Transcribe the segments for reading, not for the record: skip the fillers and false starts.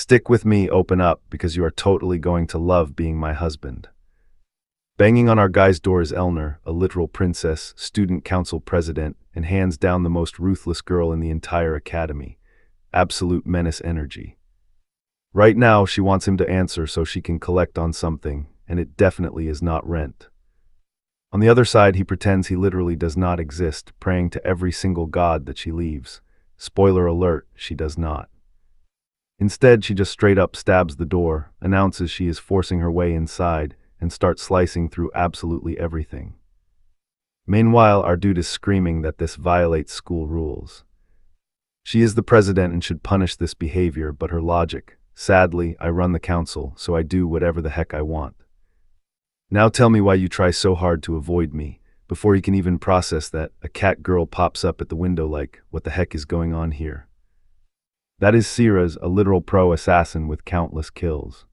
Stick with me, open up, because you are totally going to love being my husband. Banging on our guy's door is Elner, a literal princess, student council president, and hands down the most ruthless girl in the entire academy. Absolute menace energy. Right now, she wants him to answer so she can collect on something, and it definitely is not rent. On the other side, he pretends he literally does not exist, praying to every single god that she leaves. Spoiler alert, she does not. Instead, she just straight up stabs the door, announces she is forcing her way inside, and starts slicing through absolutely everything. Meanwhile, our dude is screaming that this violates school rules. She is the president and should punish this behavior, but her logic, sadly, I run the council, so I do whatever the heck I want. Now tell me why you try so hard to avoid me. Before he can even process that, a cat girl pops up at the window like, what the heck is going on here? That is Sira's, a literal pro assassin with countless kills.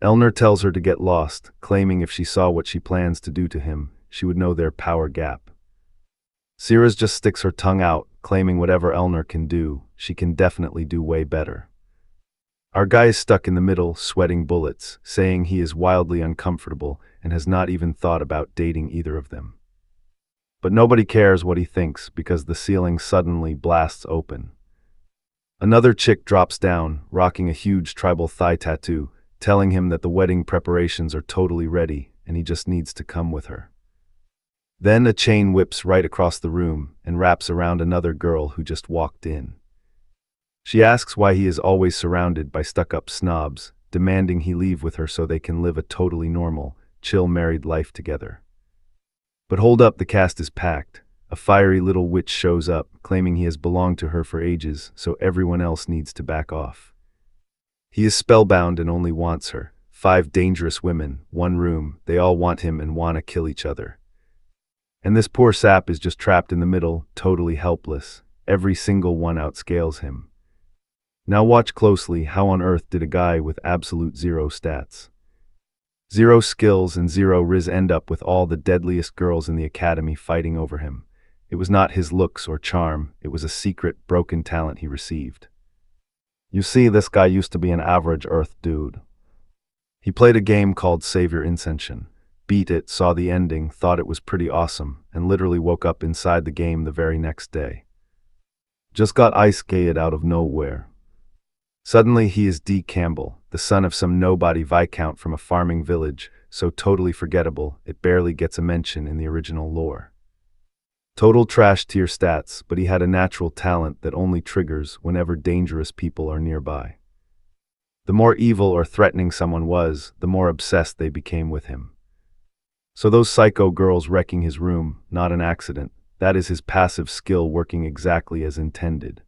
Elner tells her to get lost, claiming if she saw what she plans to do to him, she would know their power gap. Sira's just sticks her tongue out, claiming whatever Elner can do, she can definitely do way better. Our guy is stuck in the middle, sweating bullets, saying he is wildly uncomfortable and has not even thought about dating either of them. But nobody cares what he thinks because the ceiling suddenly blasts open. Another chick drops down, rocking a huge tribal thigh tattoo, telling him that the wedding preparations are totally ready and he just needs to come with her. Then a chain whips right across the room and wraps around another girl who just walked in. She asks why he is always surrounded by stuck-up snobs, demanding he leave with her so they can live a totally normal, chill married life together. But hold up, the cast is packed. A fiery little witch shows up, claiming he has belonged to her for ages, so everyone else needs to back off. He is spellbound and only wants her. 5 dangerous women, 1 room, they all want him and want to kill each other. And this poor sap is just trapped in the middle, totally helpless. Every single one outscales him. Now watch closely, how on earth did a guy with absolute 0 stats, 0 skills and 0 riz end up with all the deadliest girls in the academy fighting over him? It was not his looks or charm, it was a secret, broken talent he received. You see, this guy used to be an average Earth dude. He played a game called Savior Ascension, beat it, saw the ending, thought it was pretty awesome, and literally woke up inside the game the very next day. Just got ice-skated out of nowhere. Suddenly he is D. Campbell, the son of some nobody viscount from a farming village, so totally forgettable, it barely gets a mention in the original lore. Total trash tier stats, but he had a natural talent that only triggers whenever dangerous people are nearby. The more evil or threatening someone was, the more obsessed they became with him. So those psycho girls wrecking his room, not an accident, that is his passive skill working exactly as intended.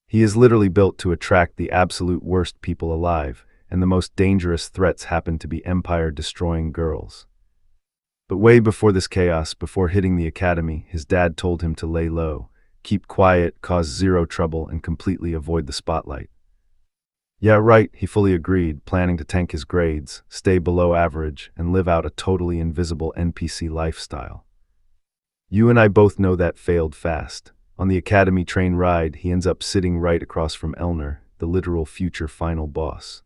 He is literally built to attract the absolute worst people alive, and the most dangerous threats happen to be empire-destroying girls. But way before this chaos, before hitting the academy, his dad told him to lay low, keep quiet, cause 0 trouble, and completely avoid the spotlight. Yeah, right, he fully agreed, planning to tank his grades, stay below average, and live out a totally invisible NPC lifestyle. You and I both know that failed fast. On the academy train ride, he ends up sitting right across from Elner, the literal future final boss.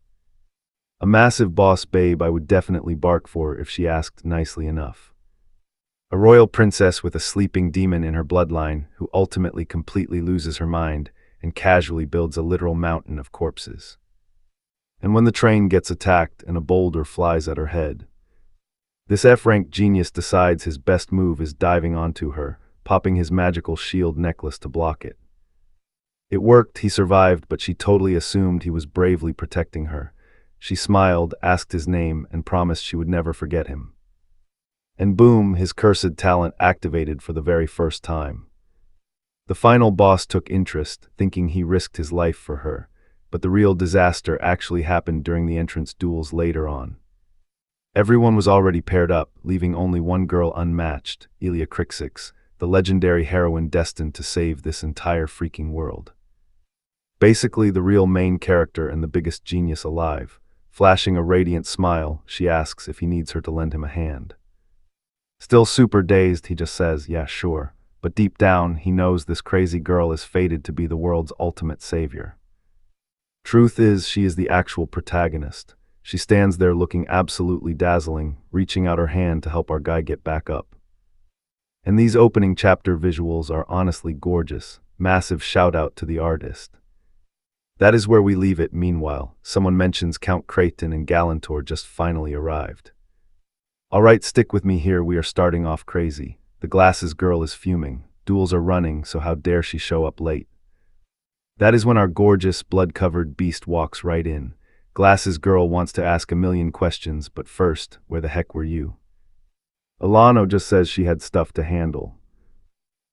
A massive boss babe I would definitely bark for if she asked nicely enough. A royal princess with a sleeping demon in her bloodline who ultimately completely loses her mind and casually builds a literal mountain of corpses. And when the train gets attacked and a boulder flies at her head, this F-rank genius decides his best move is diving onto her, popping his magical shield necklace to block it. It worked, he survived, but she totally assumed he was bravely protecting her. She smiled, asked his name, and promised she would never forget him. And boom, his cursed talent activated for the very first time. The final boss took interest, thinking he risked his life for her, but the real disaster actually happened during the entrance duels later on. Everyone was already paired up, leaving only one girl unmatched, Elia Crixix, the legendary heroine destined to save this entire freaking world. Basically the real main character and the biggest genius alive. Flashing a radiant smile, she asks if he needs her to lend him a hand. Still super dazed, he just says, yeah, sure, but deep down, he knows this crazy girl is fated to be the world's ultimate savior. Truth is, she is the actual protagonist. She stands there looking absolutely dazzling, reaching out her hand to help our guy get back up. And these opening chapter visuals are honestly gorgeous. Massive shout out to the artist. That is where we leave it. Meanwhile, someone mentions Count Creighton and Galantor just finally arrived. Alright, stick with me here, we are starting off crazy. The glasses girl is fuming. Duels are running, so how dare she show up late? That is when our gorgeous, blood-covered beast walks right in. Glasses girl wants to ask a million questions, but first, where the heck were you? Alano just says she had stuff to handle.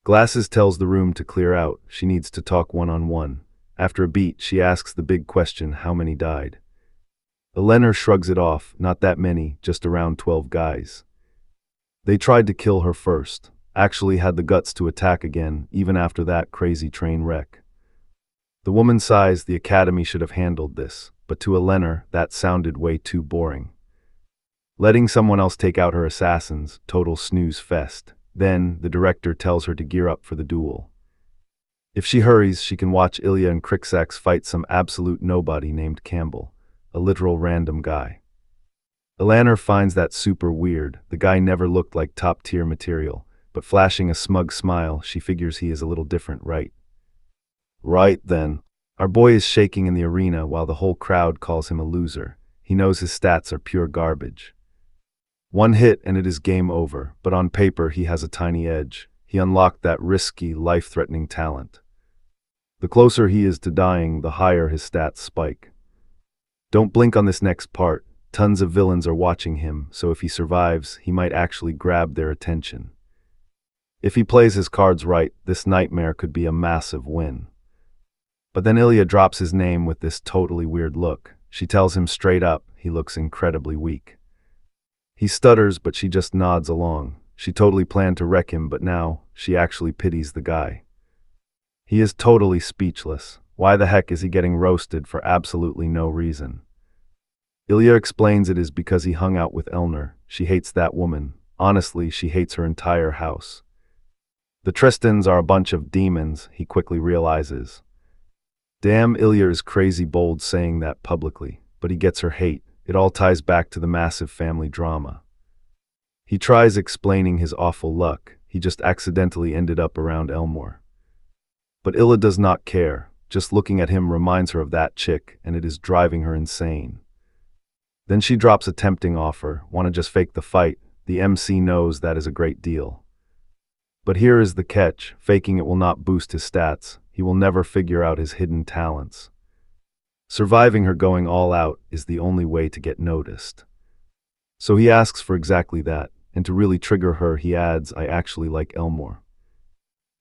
Glasses tells the room to clear out, she needs to talk one-on-one. After a beat, she asks the big question, how many died? Eleanor shrugs it off, not that many, just around 12 guys. They tried to kill her first, actually had the guts to attack again, even after that crazy train wreck. The woman sighs, the academy should have handled this, but to Eleanor, that sounded way too boring. Letting someone else take out her assassins, total snooze fest. Then, the director tells her to gear up for the duel. If she hurries, she can watch Ilya and Crixax fight some absolute nobody named Campbell, a literal random guy. Eleanor finds that super weird. The guy never looked like top-tier material, but flashing a smug smile, she figures he is a little different, right? Right then. Our boy is shaking in the arena while the whole crowd calls him a loser. He knows his stats are pure garbage. One hit and it is game over, but on paper he has a tiny edge. He unlocked that risky, life-threatening talent. The closer he is to dying, the higher his stats spike. Don't blink on this next part. Tons of villains are watching him, so if he survives, he might actually grab their attention. If he plays his cards right, this nightmare could be a massive win. But then Ilya drops his name with this totally weird look. She tells him straight up, he looks incredibly weak. He stutters, but she just nods along. She totally planned to wreck him, but now, she actually pities the guy. He is totally speechless. Why the heck is he getting roasted for absolutely no reason? Ilya explains it is because he hung out with Eleanor. She hates that woman. Honestly, she hates her entire house. The Tristans are a bunch of demons, he quickly realizes. Damn, Ilya is crazy bold saying that publicly, but he gets her hate. It all ties back to the massive family drama. He tries explaining his awful luck. He just accidentally ended up around Elmore. But Ilya does not care. Just looking at him reminds her of that chick, and it is driving her insane. Then she drops a tempting offer, wanna just fake the fight. The MC knows that is a great deal. But here is the catch, faking it will not boost his stats. He will never figure out his hidden talents. Surviving her going all out is the only way to get noticed. So he asks for exactly that, and to really trigger her he adds, I actually like Elmore.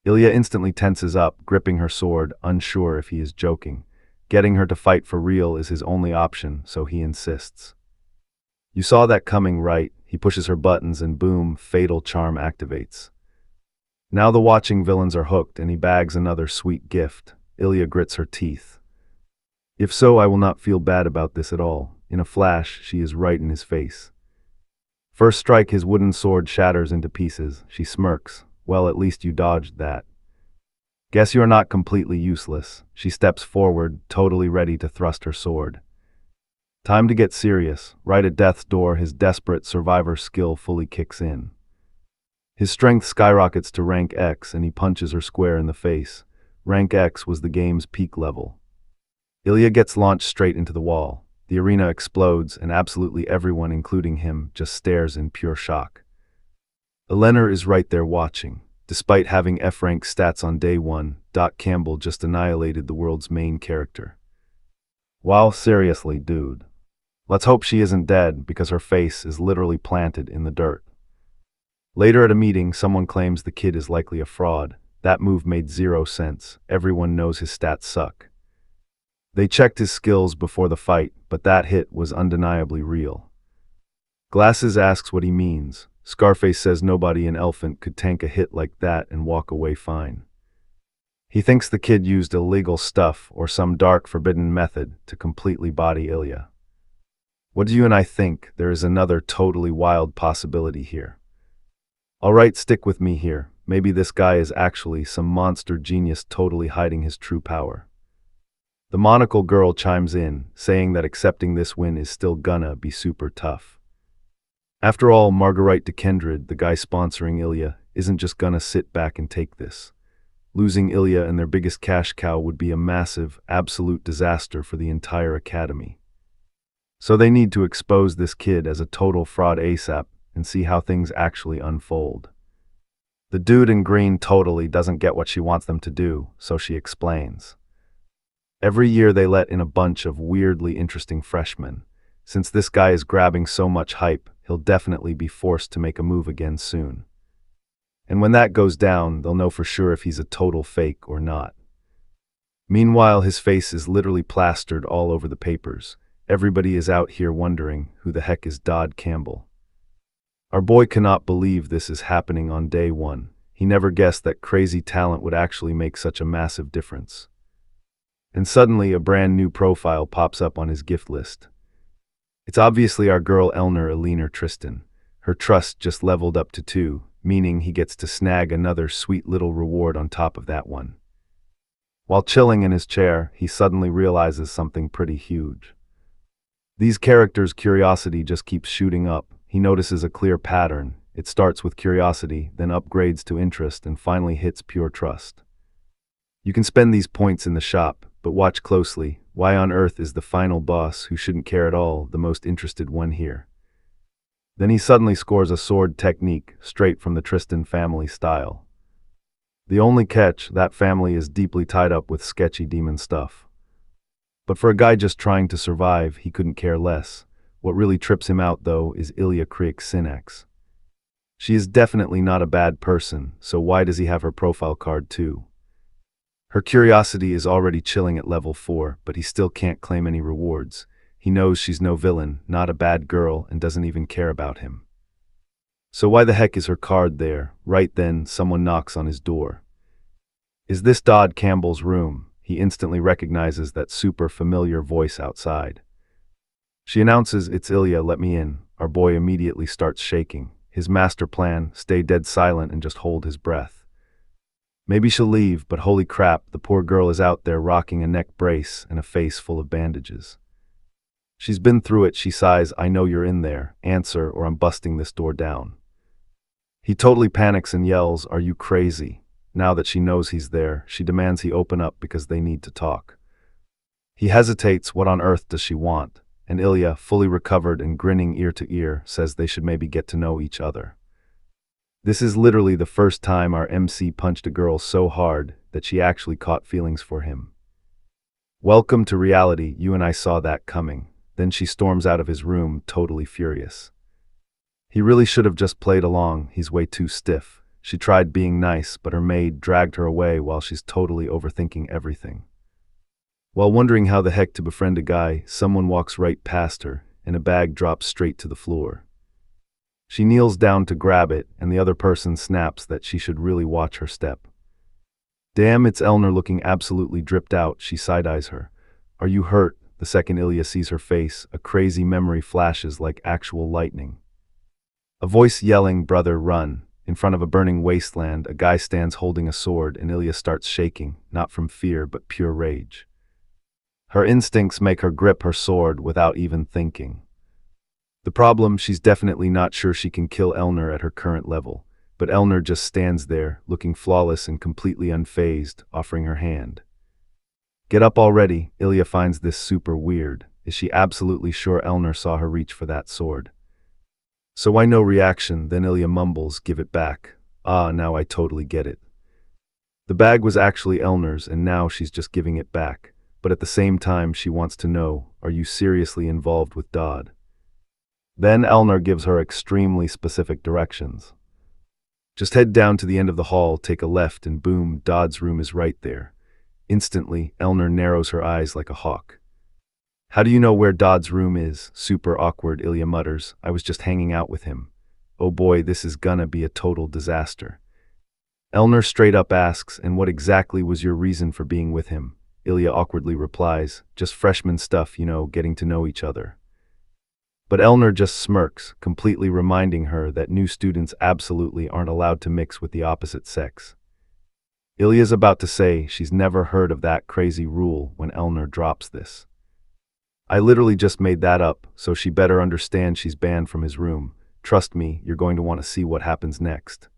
Ilya instantly tenses up, gripping her sword, unsure if he is joking. Getting her to fight for real is his only option, so he insists. You saw that coming, right? He pushes her buttons and boom, fatal charm activates. Now the watching villains are hooked and he bags another sweet gift. Ilya grits her teeth. If so, I will not feel bad about this at all. In a flash, she is right in his face. First strike, his wooden sword shatters into pieces. She smirks. Well, at least you dodged that. Guess you are not completely useless. She steps forward, totally ready to thrust her sword. Time to get serious. Right at death's door, his desperate survivor skill fully kicks in. His strength skyrockets to rank X and he punches her square in the face. Rank X was the game's peak level. Ilya gets launched straight into the wall. The arena explodes and absolutely everyone, including him, just stares in pure shock. Eleanor is right there watching. Despite having F-rank stats on day one, Campbell just annihilated the world's main character. Wow, seriously, dude. Let's hope she isn't dead because her face is literally planted in the dirt. Later at a meeting, someone claims the kid is likely a fraud. That move made zero sense. Everyone knows his stats suck. They checked his skills before the fight, but that hit was undeniably real. Glasses asks what he means. Scarface says nobody in Elephant could tank a hit like that and walk away fine. He thinks the kid used illegal stuff or some dark forbidden method to completely body Ilya. What do you and I think? There is another totally wild possibility here. Alright, stick with me here. Maybe this guy is actually some monster genius totally hiding his true power. The monocle girl chimes in, saying that accepting this win is still gonna be super tough. After all, Marguerite de Kendrid, the guy sponsoring Ilya, isn't just gonna sit back and take this. Losing Ilya and their biggest cash cow would be a massive, absolute disaster for the entire academy. So they need to expose this kid as a total fraud ASAP and see how things actually unfold. The dude in green totally doesn't get what she wants them to do, so she explains. Every year they let in a bunch of weirdly interesting freshmen. Since this guy is grabbing so much hype, he'll definitely be forced to make a move again soon. And when that goes down, they'll know for sure if he's a total fake or not. Meanwhile, his face is literally plastered all over the papers. Everybody is out here wondering who the heck is Dodd Campbell. Our boy cannot believe this is happening on day one. He never guessed that crazy talent would actually make such a massive difference. And suddenly a brand new profile pops up on his gift list. It's obviously our girl Elner Eliner Tristan. Her trust just leveled up to 2, meaning he gets to snag another sweet little reward on top of that one. While chilling in his chair, he suddenly realizes something pretty huge. These characters' curiosity just keeps shooting up. He notices a clear pattern. It starts with curiosity, then upgrades to interest, and finally hits pure trust. You can spend these points in the shop, but watch closely. Why on earth is the final boss, who shouldn't care at all, the most interested one here? Then he suddenly scores a sword technique, straight from the Tristan family style. The only catch, that family is deeply tied up with sketchy demon stuff. But for a guy just trying to survive, he couldn't care less. What really trips him out, though, is Ilya Kriek Sinex. She is definitely not a bad person, so why does he have her profile card too? Her curiosity is already chilling at level 4, but he still can't claim any rewards. He knows she's no villain, not a bad girl, and doesn't even care about him. So why the heck is her card there? Right then, someone knocks on his door. Is this Dodd Campbell's room? He instantly recognizes that super familiar voice outside. She announces, "It's Ilya, let me in." Our boy immediately starts shaking. His master plan, stay dead silent and just hold his breath. Maybe she'll leave, but holy crap, the poor girl is out there rocking a neck brace and a face full of bandages. She's been through it, she sighs. "I know you're in there. Answer or I'm busting this door down." He totally panics and yells, "Are you crazy?" Now that she knows he's there, she demands he open up because they need to talk. He hesitates. What on earth does she want? And Ilya, fully recovered and grinning ear to ear, says they should maybe get to know each other. This is literally the first time our MC punched a girl so hard that she actually caught feelings for him. "Welcome to reality, you and I saw that coming." Then she storms out of his room, totally furious. He really should have just played along, he's way too stiff. She tried being nice, but her maid dragged her away while she's totally overthinking everything. While wondering how the heck to befriend a guy, someone walks right past her, and a bag drops straight to the floor. She kneels down to grab it, and the other person snaps that she should really watch her step. "Damn, it's Elner looking absolutely dripped out." She side-eyes her. "Are you hurt?" The second Ilya sees her face, a crazy memory flashes like actual lightning. A voice yelling, "Brother, run." In front of a burning wasteland, a guy stands holding a sword, and Ilya starts shaking, not from fear but pure rage. Her instincts make her grip her sword without even thinking. The problem, she's definitely not sure she can kill Elner at her current level, but Elner just stands there, looking flawless and completely unfazed, offering her hand. "Get up already." Ilya finds this super weird. Is she absolutely sure Elner saw her reach for that sword? So why no reaction? Then Ilya mumbles, "Give it back." Ah, now I totally get it. The bag was actually Elner's, and now she's just giving it back. But at the same time, she wants to know, are you seriously involved with Dodd? Then Elner gives her extremely specific directions. Just head down to the end of the hall, take a left, and boom, Dodd's room is right there. Instantly, Elner narrows her eyes like a hawk. "How do you know where Dodd's room is?" Super awkward, Ilya mutters. "I was just hanging out with him." Oh boy, this is gonna be a total disaster. Elner straight up asks, "And what exactly was your reason for being with him?" Ilya awkwardly replies, "Just freshman stuff, getting to know each other." But Elner just smirks, completely reminding her that new students absolutely aren't allowed to mix with the opposite sex. Ilya's about to say she's never heard of that crazy rule when Elner drops this. I literally just made that up, so she better understand she's banned from his room. Trust me, you're going to want to see what happens next.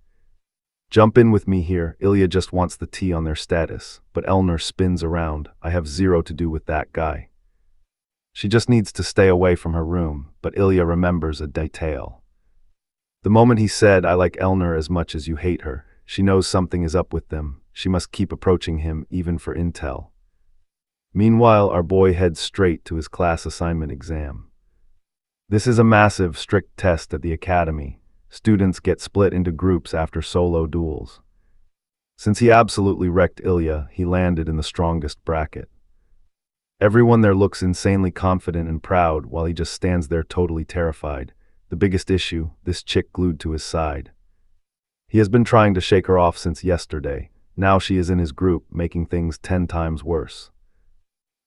Jump in with me here, Ilya just wants the tea on their status, but Elner spins around. I have zero to do with that guy. She just needs to stay away from her room, but Ilya remembers a detail. The moment he said, I like Elner as much as you hate her, she knows something is up with them. She must keep approaching him, even for intel. Meanwhile, our boy heads straight to his class assignment exam. This is a massive, strict test at the academy. Students get split into groups after solo duels. Since he absolutely wrecked Ilya, he landed in the strongest bracket. Everyone there looks insanely confident and proud while he just stands there totally terrified. The biggest issue, this chick glued to his side. He has been trying to shake her off since yesterday. Now she is in his group, making things 10 times worse.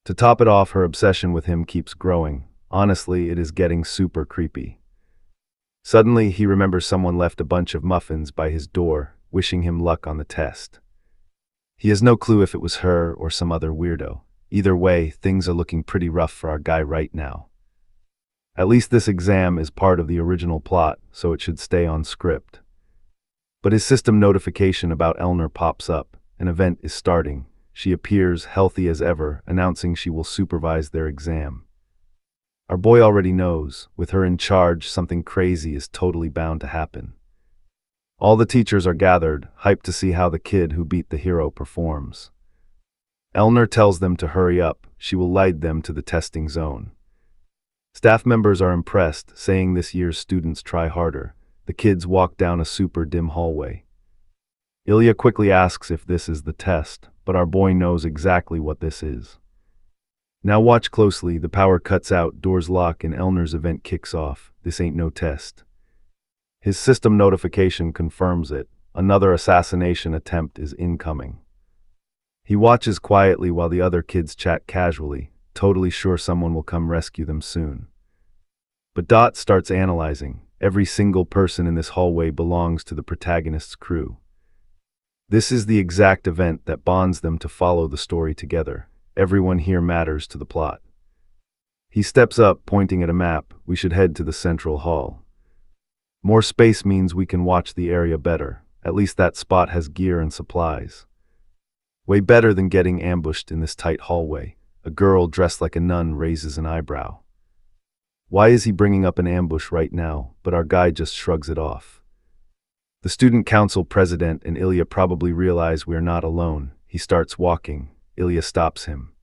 To top it off, her obsession with him keeps growing. Honestly, it is getting super creepy. Suddenly, he remembers someone left a bunch of muffins by his door, wishing him luck on the test. He has no clue if it was her or some other weirdo. Either way, things are looking pretty rough for our guy right now. At least this exam is part of the original plot, so it should stay on script. But his system notification about Elner pops up. An event is starting. She appears healthy as ever, announcing she will supervise their exam. Our boy already knows, with her in charge, something crazy is totally bound to happen. All the teachers are gathered, hyped to see how the kid who beat the hero performs. Elner tells them to hurry up, she will lead them to the testing zone. Staff members are impressed, saying this year's students try harder. The kids walk down a super dim hallway. Ilya quickly asks if this is the test, but our boy knows exactly what this is. Now watch closely, the power cuts out, doors lock, and Elner's event kicks off. This ain't no test. His system notification confirms it. Another assassination attempt is incoming. He watches quietly while the other kids chat casually, totally sure someone will come rescue them soon. But Dot starts analyzing. Every single person in this hallway belongs to the protagonist's crew. This is the exact event that bonds them to follow the story together. Everyone here matters to the plot. He steps up, pointing at a map. We should head to the central hall. More space means we can watch the area better. At least that spot has gear and supplies. Way better than getting ambushed in this tight hallway. A girl dressed like a nun raises an eyebrow. Why is he bringing up an ambush right now? But our guy just shrugs it off. The student council president and Ilya probably realize we are not alone. He starts walking. Ilya stops him.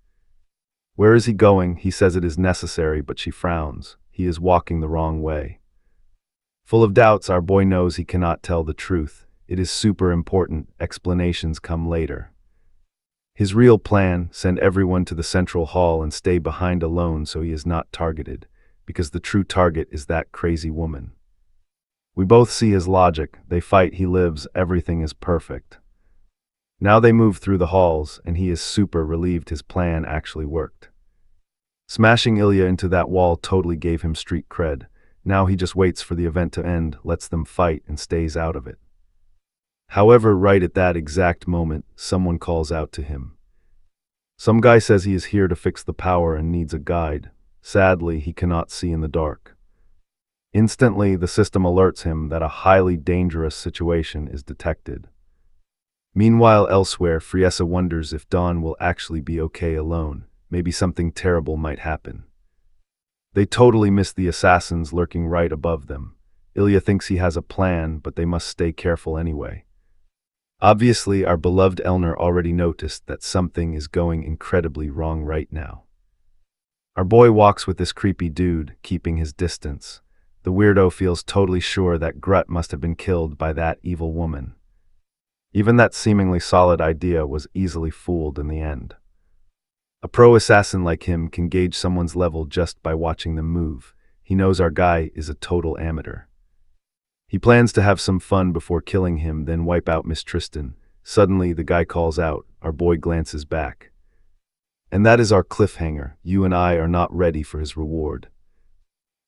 Where is he going? He says it is necessary, but she frowns. He is walking the wrong way. Full of doubts, our boy knows he cannot tell the truth. It is super important. Explanations come later. His real plan, send everyone to the central hall and stay behind alone so he is not targeted, because the true target is that crazy woman. We both see his logic. They fight, he lives, everything is perfect. Now they move through the halls, and he is super relieved his plan actually worked. Smashing Ilya into that wall totally gave him street cred. Now he just waits for the event to end, lets them fight, and stays out of it. However, right at that exact moment, someone calls out to him. Some guy says he is here to fix the power and needs a guide. Sadly, he cannot see in the dark. Instantly, the system alerts him that a highly dangerous situation is detected. Meanwhile, elsewhere, Friesa wonders if Dawn will actually be okay alone. Maybe something terrible might happen. They totally miss the assassins lurking right above them. Ilya thinks he has a plan, but they must stay careful anyway. Obviously, our beloved Elner already noticed that something is going incredibly wrong right now. Our boy walks with this creepy dude, keeping his distance. The weirdo feels totally sure that Grut must have been killed by that evil woman. Even that seemingly solid idea was easily fooled in the end. A pro assassin like him can gauge someone's level just by watching them move. He knows our guy is a total amateur. He plans to have some fun before killing him, then wipe out Miss Tristan. Suddenly, the guy calls out. Our boy glances back. And that is our cliffhanger. You and I are not ready for his reward.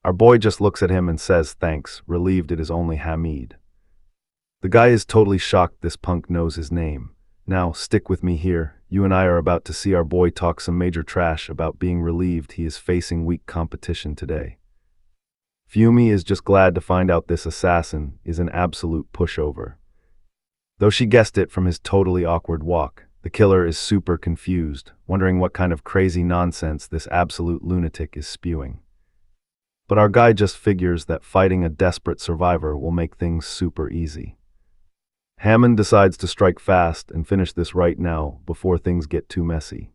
Our boy just looks at him and says thanks, relieved it is only Hamid. The guy is totally shocked this punk knows his name. Now, stick with me here. You and I are about to see our boy talk some major trash about being relieved he is facing weak competition today. Fumi is just glad to find out this assassin is an absolute pushover. Though she guessed it from his totally awkward walk, the killer is super confused, wondering what kind of crazy nonsense this absolute lunatic is spewing. But our guy just figures that fighting a desperate survivor will make things super easy. Hammond decides to strike fast and finish this right now before things get too messy.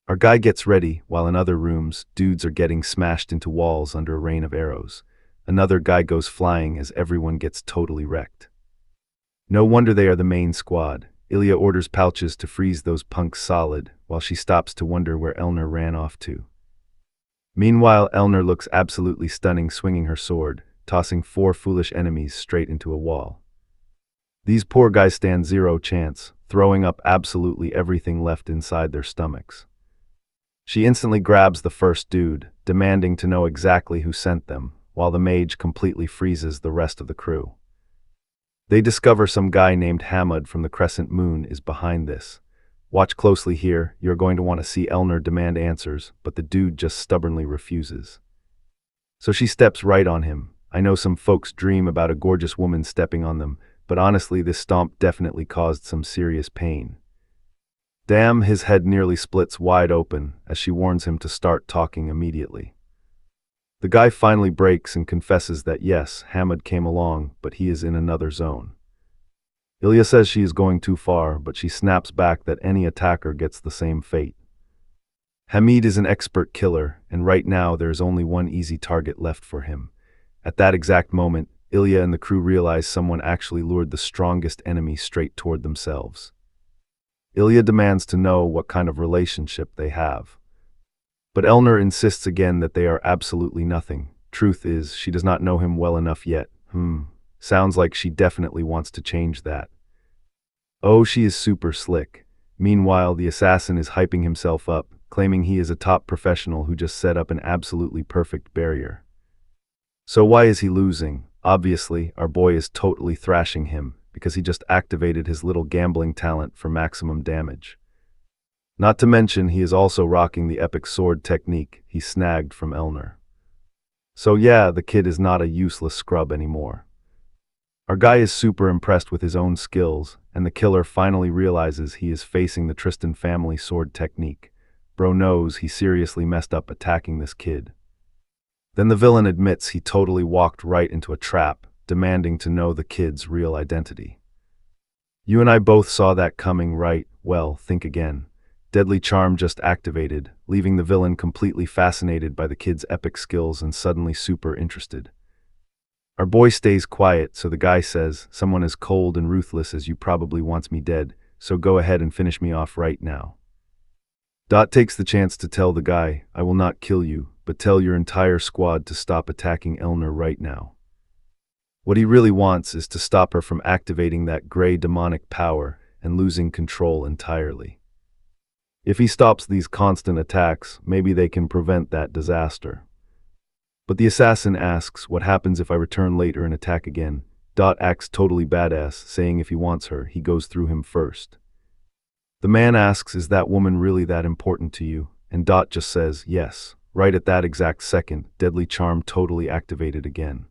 Our guy gets ready, while in other rooms, dudes are getting smashed into walls under a rain of arrows. Another guy goes flying as everyone gets totally wrecked. No wonder they are the main squad. Ilya orders Pouches to freeze those punks solid, while she stops to wonder where Elner ran off to. Meanwhile, Elner looks absolutely stunning swinging her sword, tossing 4 foolish enemies straight into a wall. These poor guys stand zero chance, throwing up absolutely everything left inside their stomachs. She instantly grabs the first dude, demanding to know exactly who sent them, while the mage completely freezes the rest of the crew. They discover some guy named Hamad from the Crescent Moon is behind this. Watch closely here, you're going to want to see Elner demand answers, but the dude just stubbornly refuses. So she steps right on him. I know some folks dream about a gorgeous woman stepping on them, but honestly this stomp definitely caused some serious pain. Damn, his head nearly splits wide open as she warns him to start talking immediately. The guy finally breaks and confesses that yes, Hamad came along, but he is in another zone. Ilya says she is going too far, but she snaps back that any attacker gets the same fate. Hamid is an expert killer, and right now there is only one easy target left for him. At that exact moment, Ilya and the crew realize someone actually lured the strongest enemy straight toward themselves. Ilya demands to know what kind of relationship they have. But Elner insists again that they are absolutely nothing. Truth is, she does not know him well enough yet. Sounds like she definitely wants to change that. Oh, she is super slick. Meanwhile, the assassin is hyping himself up, claiming he is a top professional who just set up an absolutely perfect barrier. So why is he losing? Obviously, our boy is totally thrashing him, because he just activated his little gambling talent for maximum damage. Not to mention, he is also rocking the epic sword technique he snagged from Elner. So yeah, the kid is not a useless scrub anymore. Our guy is super impressed with his own skills, and the killer finally realizes he is facing the Tristan family sword technique. Bro knows he seriously messed up attacking this kid. Then the villain admits he totally walked right into a trap, demanding to know the kid's real identity. You and I both saw that coming, right? Well, think again. Deadly Charm just activated, leaving the villain completely fascinated by the kid's epic skills and suddenly super interested. Our boy stays quiet, so the guy says, "Someone as cold and ruthless as you probably wants me dead, so go ahead and finish me off right now." Dot takes the chance to tell the guy, "I will not kill you, but tell your entire squad to stop attacking Elner right now." What he really wants is to stop her from activating that gray demonic power and losing control entirely. If he stops these constant attacks, maybe they can prevent that disaster. But the assassin asks, what happens if I return later and attack again? Dot acts totally badass, saying if he wants her, he goes through him first. The man asks, is that woman really that important to you? And Dot just says, yes. Right at that exact second, Deadly Charm totally activated again.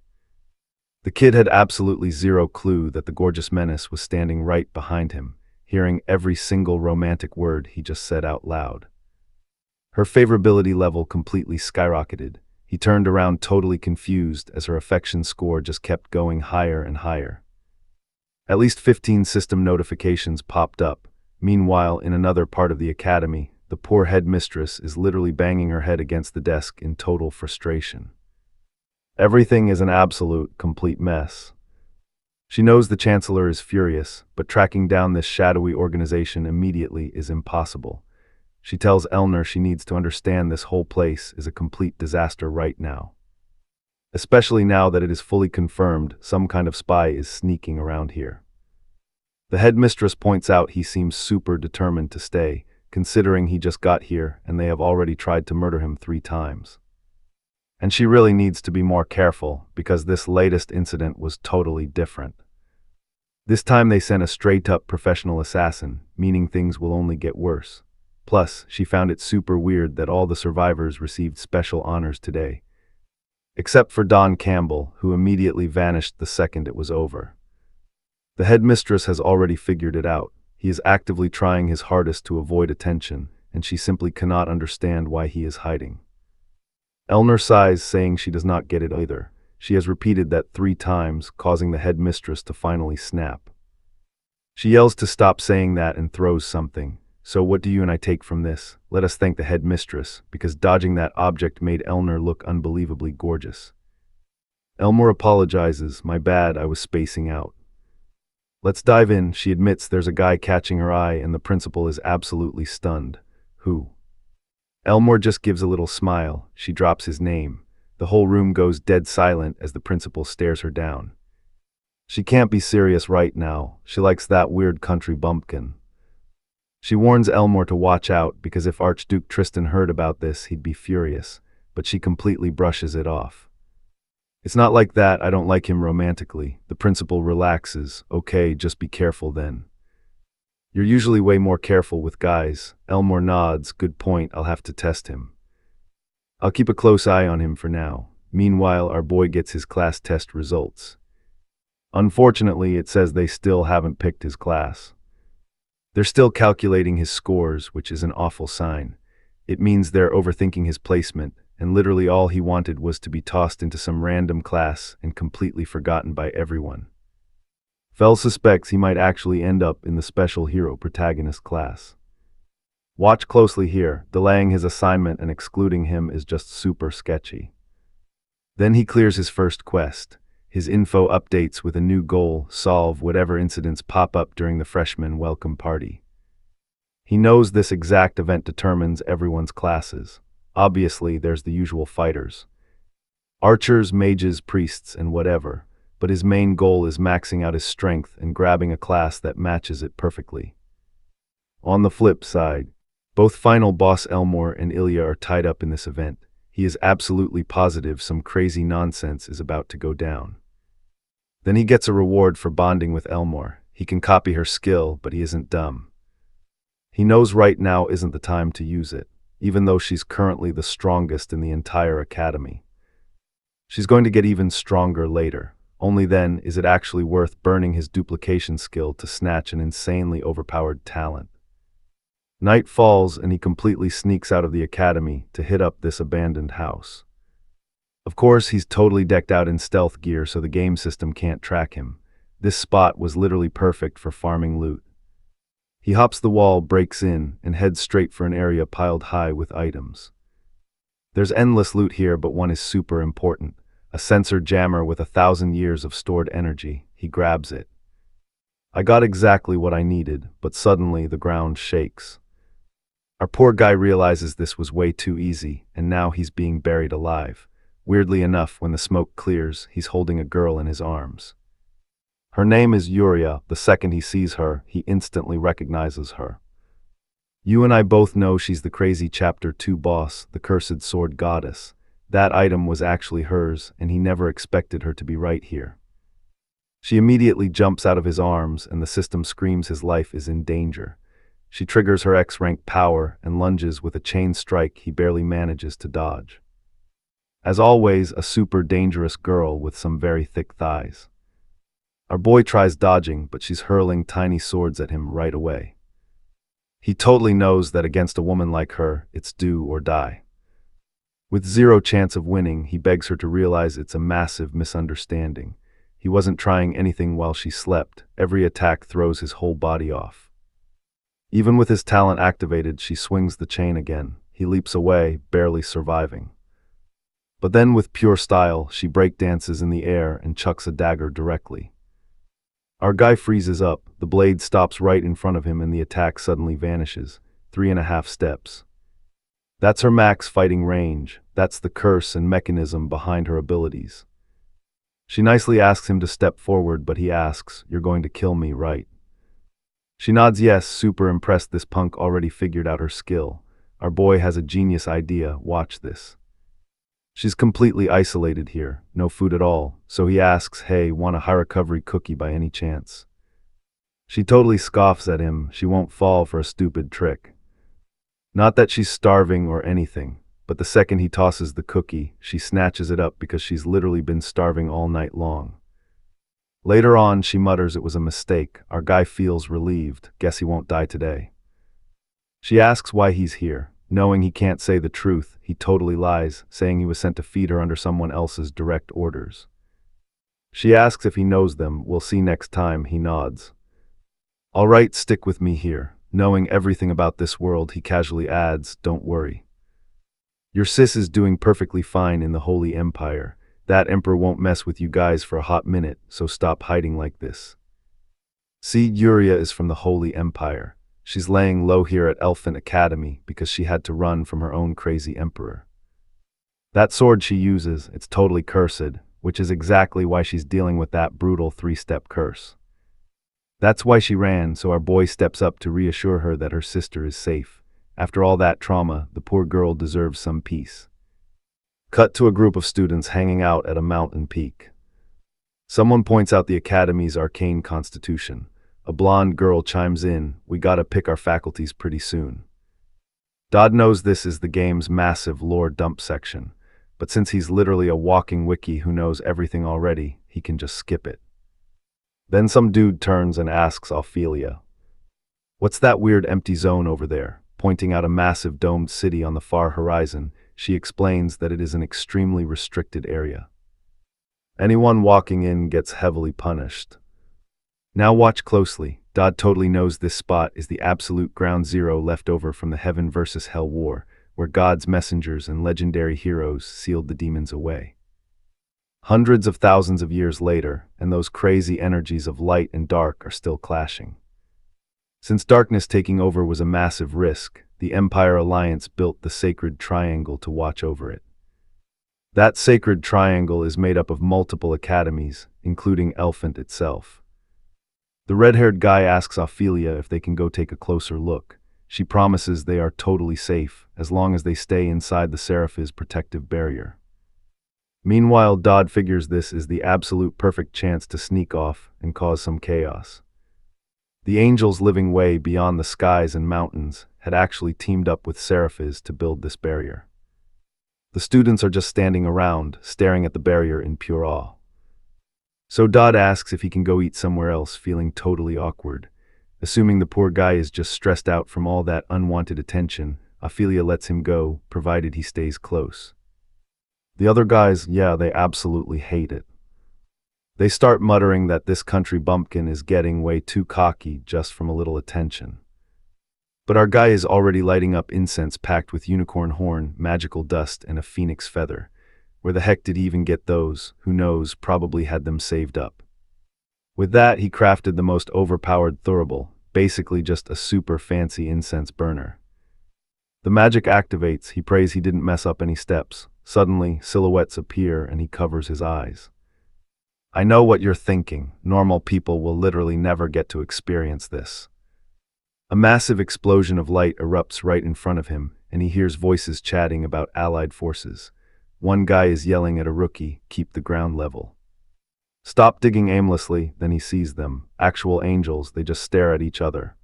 The kid had absolutely zero clue that the gorgeous menace was standing right behind him, hearing every single romantic word he just said out loud. Her favorability level completely skyrocketed. He turned around totally confused as her affection score just kept going higher and higher. At least 15 system notifications popped up. Meanwhile, in another part of the academy, the poor headmistress is literally banging her head against the desk in total frustration. Everything is an absolute, complete mess. She knows the Chancellor is furious, but tracking down this shadowy organization immediately is impossible. She tells Elner she needs to understand this whole place is a complete disaster right now. Especially now that it is fully confirmed some kind of spy is sneaking around here. The headmistress points out he seems super determined to stay, considering he just got here and they have already tried to murder him 3 times. And she really needs to be more careful because this latest incident was totally different. This time they sent a straight-up professional assassin, meaning things will only get worse. Plus, she found it super weird that all the survivors received special honors today. Except for Don Campbell, who immediately vanished the second it was over. The headmistress has already figured it out. He is actively trying his hardest to avoid attention, and she simply cannot understand why he is hiding. Elner sighs, saying she does not get it either. She has repeated that 3 times, causing the headmistress to finally snap. She yells to stop saying that and throws something. So what do you and I take from this? Let us thank the headmistress, because dodging that object made Elner look unbelievably gorgeous. Elmore apologizes, my bad, I was spacing out. Let's dive in. She admits there's a guy catching her eye and the principal is absolutely stunned. Who? Elmore just gives a little smile. She drops his name. The whole room goes dead silent as the principal stares her down. She can't be serious right now. She likes that weird country bumpkin. She warns Elmore to watch out because if Archduke Tristan heard about this, he'd be furious, but she completely brushes it off. It's not like that, I don't like him romantically. The principal relaxes. Okay, just be careful then. You're usually way more careful with guys. Elmore nods, good point, I'll have to test him. I'll keep a close eye on him for now. Meanwhile, our boy gets his class test results. Unfortunately, it says they still haven't picked his class. They're still calculating his scores, which is an awful sign. It means they're overthinking his placement, and literally all he wanted was to be tossed into some random class and completely forgotten by everyone. Fell suspects he might actually end up in the special hero protagonist class. Watch closely here, delaying his assignment and excluding him is just super sketchy. Then he clears his first quest. His info updates with a new goal, solve whatever incidents pop up during the freshman welcome party. He knows this exact event determines everyone's classes. Obviously, there's the usual fighters. Archers, mages, priests, and whatever, but his main goal is maxing out his strength and grabbing a class that matches it perfectly. On the flip side, both final boss Elmore and Ilya are tied up in this event. He is absolutely positive some crazy nonsense is about to go down. Then he gets a reward for bonding with Elmore. He can copy her skill, but he isn't dumb. He knows right now isn't the time to use it, even though she's currently the strongest in the entire academy. She's going to get even stronger later. Only then is it actually worth burning his duplication skill to snatch an insanely overpowered talent. Night falls and he completely sneaks out of the academy to hit up this abandoned house. Of course, he's totally decked out in stealth gear so the game system can't track him. This spot was literally perfect for farming loot. He hops the wall, breaks in, and heads straight for an area piled high with items. There's endless loot here, but one is super important. A sensor jammer with 1,000 years of stored energy. He grabs it. I got exactly what I needed, but suddenly the ground shakes. Our poor guy realizes this was way too easy, and now he's being buried alive. Weirdly enough, when the smoke clears, he's holding a girl in his arms. Her name is Yuria. The second he sees her, he instantly recognizes her. You and I both know she's the crazy Chapter 2 boss, the cursed sword goddess. That item was actually hers, and he never expected her to be right here. She immediately jumps out of his arms, and the system screams his life is in danger. She triggers her X-rank power and lunges with a chain strike he barely manages to dodge. As always, a super dangerous girl with some very thick thighs. Our boy tries dodging, but she's hurling tiny swords at him right away. He totally knows that against a woman like her, it's do or die. With zero chance of winning, he begs her to realize it's a massive misunderstanding. He wasn't trying anything while she slept. Every attack throws his whole body off. Even with his talent activated, she swings the chain again. He leaps away, barely surviving. But then with pure style, she breakdances in the air and chucks a dagger directly. Our guy freezes up, the blade stops right in front of him and the attack suddenly vanishes, 3.5 steps. That's her max fighting range, that's the curse and mechanism behind her abilities. She nicely asks him to step forward, but he asks, "You're going to kill me, right?" She nods yes, super impressed this punk already figured out her skill. Our boy has a genius idea, watch this. She's completely isolated here, no food at all, so he asks, "Hey, want a high recovery cookie by any chance?" She totally scoffs at him. She won't fall for a stupid trick. Not that she's starving or anything, but the second he tosses the cookie, she snatches it up because she's literally been starving all night long. Later on, she mutters it was a mistake. Our guy feels relieved. Guess he won't die today. She asks why he's here. Knowing he can't say the truth, he totally lies, saying he was sent to feed her under someone else's direct orders. She asks if he knows them. We'll see next time. He nods. All right, stick with me here. Knowing everything about this world, he casually adds, don't worry. Your sis is doing perfectly fine in the Holy Empire. That emperor won't mess with you guys for a hot minute, so stop hiding like this. See, Yuria is from the Holy Empire. She's laying low here at Elephant Academy because she had to run from her own crazy emperor. That sword she uses, it's totally cursed, which is exactly why she's dealing with that brutal 3-step curse. That's why she ran, so our boy steps up to reassure her that her sister is safe. After all that trauma, the poor girl deserves some peace. Cut to a group of students hanging out at a mountain peak. Someone points out the academy's arcane constitution. A blonde girl chimes in, we gotta pick our faculties pretty soon. Dodd knows this is the game's massive lore dump section, but since he's literally a walking wiki who knows everything already, he can just skip it. Then some dude turns and asks Ophelia, what's that weird empty zone over there? Pointing out a massive domed city on the far horizon, she explains that it is an extremely restricted area. Anyone walking in gets heavily punished. Now watch closely. Dodd totally knows this spot is the absolute ground zero left over from the Heaven versus Hell War, where God's messengers and legendary heroes sealed the demons away. Hundreds of thousands of years later, and those crazy energies of light and dark are still clashing. Since darkness taking over was a massive risk, the Empire Alliance built the Sacred Triangle to watch over it. That Sacred Triangle is made up of multiple academies, including Elephant itself. The red-haired guy asks Ophelia if they can go take a closer look. She promises they are totally safe, as long as they stay inside the Seraph's protective barrier. Meanwhile, Dodd figures this is the absolute perfect chance to sneak off and cause some chaos. The angels living way beyond the skies and mountains had actually teamed up with Seraphs to build this barrier. The students are just standing around, staring at the barrier in pure awe. So Dodd asks if he can go eat somewhere else, feeling totally awkward. Assuming the poor guy is just stressed out from all that unwanted attention, Ophelia lets him go, provided he stays close. The other guys, yeah, they absolutely hate it. They start muttering that this country bumpkin is getting way too cocky just from a little attention. But our guy is already lighting up incense packed with unicorn horn, magical dust, and a phoenix feather. Where the heck did he even get those? Who knows, probably had them saved up. With that, he crafted the most overpowered thurible, basically just a super fancy incense burner. The magic activates, he prays he didn't mess up any steps. Suddenly, silhouettes appear and he covers his eyes. I know what you're thinking, normal people will literally never get to experience this. A massive explosion of light erupts right in front of him, and he hears voices chatting about allied forces. One guy is yelling at a rookie, keep the ground level. Stop digging aimlessly, then he sees them. Actual angels, they just stare at each other.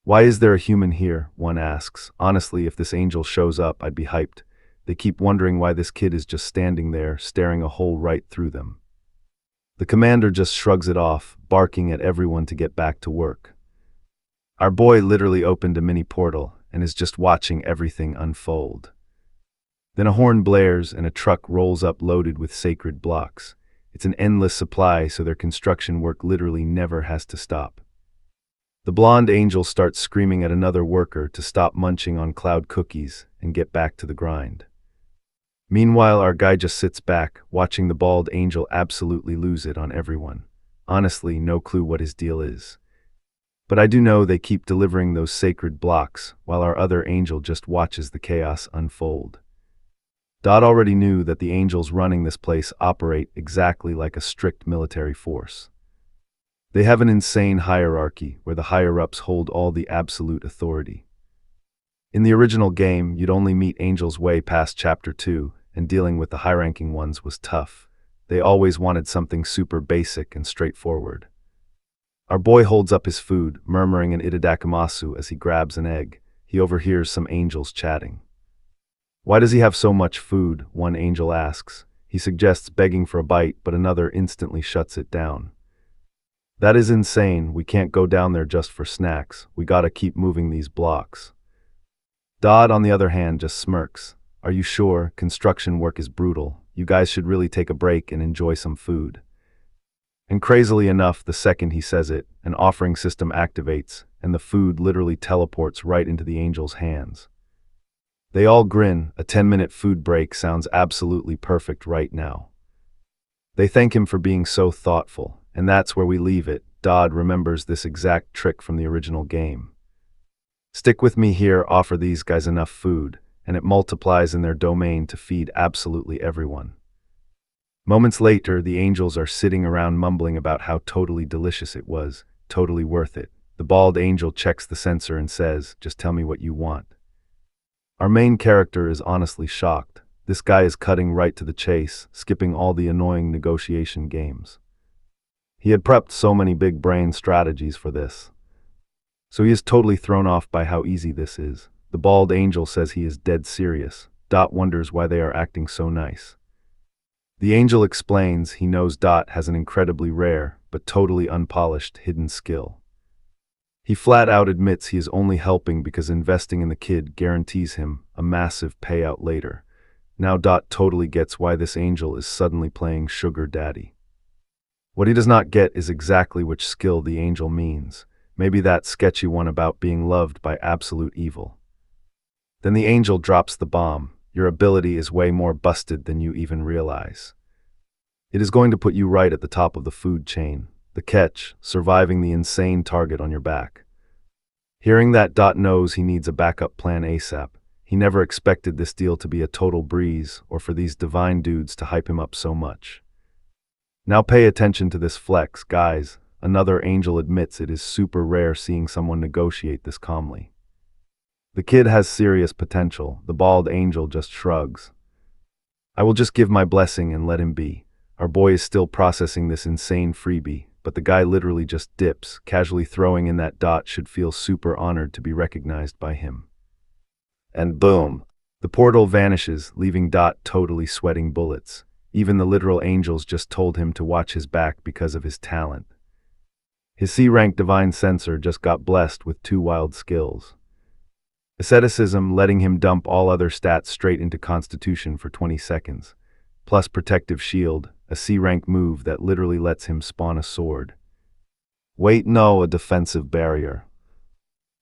Why is there a human here? One asks. Honestly, if this angel shows up, I'd be hyped. They keep wondering why this kid is just standing there, staring a hole right through them. The commander just shrugs it off, barking at everyone to get back to work. Our boy literally opened a mini portal and is just watching everything unfold. Then a horn blares and a truck rolls up loaded with sacred blocks. It's an endless supply, so their construction work literally never has to stop. The blonde angel starts screaming at another worker to stop munching on cloud cookies and get back to the grind. Meanwhile, our guy just sits back, watching the bald angel absolutely lose it on everyone. Honestly, no clue what his deal is. But I do know they keep delivering those sacred blocks, while our other angel just watches the chaos unfold. Dodd already knew that the angels running this place operate exactly like a strict military force. They have an insane hierarchy where the higher-ups hold all the absolute authority. In the original game, you'd only meet angels way past Chapter 2, and dealing with the high-ranking ones was tough. They always wanted something super basic and straightforward. Our boy holds up his food, murmuring an itadakimasu as he grabs an egg. He overhears some angels chatting. Why does he have so much food? One angel asks. He suggests begging for a bite, but another instantly shuts it down. That is insane. We can't go down there just for snacks. We gotta keep moving these blocks. Dodd, on the other hand, just smirks. Are you sure? Construction work is brutal. You guys should really take a break and enjoy some food. And crazily enough, the second he says it, an offering system activates, and the food literally teleports right into the angel's hands. They all grin. A 10-minute food break sounds absolutely perfect right now. They thank him for being so thoughtful, and that's where we leave it. Dodd remembers this exact trick from the original game. Stick with me here, offer these guys enough food, and it multiplies in their domain to feed absolutely everyone. Moments later, the angels are sitting around mumbling about how totally delicious it was, totally worth it. The bald angel checks the sensor and says, "Just tell me what you want." Our main character is honestly shocked. This guy is cutting right to the chase, skipping all the annoying negotiation games. He had prepped so many big brain strategies for this. So he is totally thrown off by how easy this is. The bald angel says he is dead serious. Dot wonders why they are acting so nice. The angel explains he knows Dot has an incredibly rare, but totally unpolished, hidden skill. He flat out admits he is only helping because investing in the kid guarantees him a massive payout later. Now Dot totally gets why this angel is suddenly playing sugar daddy. What he does not get is exactly which skill the angel means. Maybe that sketchy one about being loved by absolute evil. Then the angel drops the bomb. Your ability is way more busted than you even realize. It is going to put you right at the top of the food chain. The catch, surviving the insane target on your back. Hearing that, Dot knows he needs a backup plan ASAP. He never expected this deal to be a total breeze, or for these divine dudes to hype him up so much. Now pay attention to this flex, guys. Another angel admits it is super rare seeing someone negotiate this calmly. The kid has serious potential. The bald angel just shrugs. I will just give my blessing and let him be. Our boy is still processing this insane freebie, but the guy literally just dips, casually throwing in that Dot should feel super honored to be recognized by him. And boom! The portal vanishes, leaving Dot totally sweating bullets. Even the literal angels just told him to watch his back because of his talent. His C-rank divine sensor just got blessed with 2 wild skills. Asceticism, letting him dump all other stats straight into Constitution for 20 seconds, plus Protective Shield, a C-rank move that literally lets him spawn a sword. Wait, no, a defensive barrier.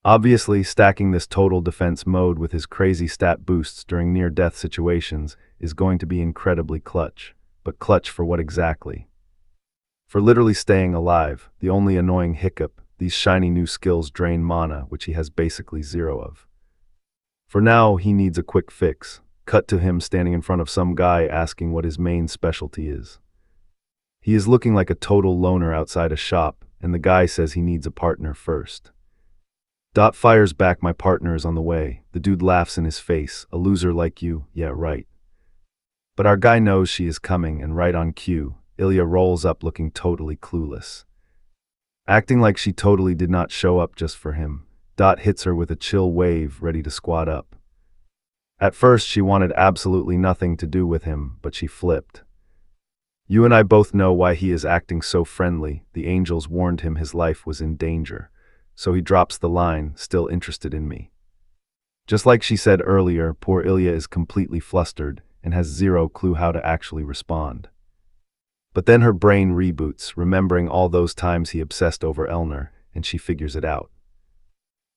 Obviously, stacking this total defense mode with his crazy stat boosts during near-death situations is going to be incredibly clutch. But clutch for what exactly? For literally staying alive. The only annoying hiccup, these shiny new skills drain mana, which he has basically 0 of. For now, he needs a quick fix. Cut to him standing in front of some guy asking what his main specialty is. He is looking like a total loner outside a shop, and the guy says he needs a partner first. Dot fires back, "My partner is on the way." The dude laughs in his face, "A loser like you, yeah right." But our guy knows she is coming, and right on cue, Ilya rolls up looking totally clueless. Acting like she totally did not show up just for him, Dot hits her with a chill wave, ready to squat up. At first she wanted absolutely nothing to do with him, but she flipped. "You and I both know why he is acting so friendly. The angels warned him his life was in danger. So he drops the line, still interested in me." Just like she said earlier, poor Ilya is completely flustered and has 0 clue how to actually respond. But then her brain reboots, remembering all those times he obsessed over Elner, and she figures it out.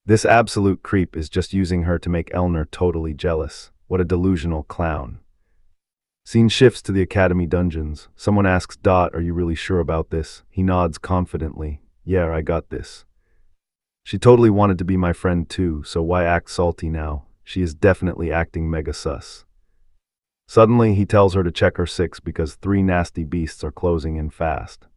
This absolute creep is just using her to make Elner totally jealous. What a delusional clown. Scene shifts to the academy dungeons. Someone asks Dot, "Are you really sure about this?" He nods confidently. "Yeah, I got this." She totally wanted to be my friend too, so why act salty now? She is definitely acting mega sus. Suddenly, he tells her to check her 6 because 3 nasty beasts are closing in fast.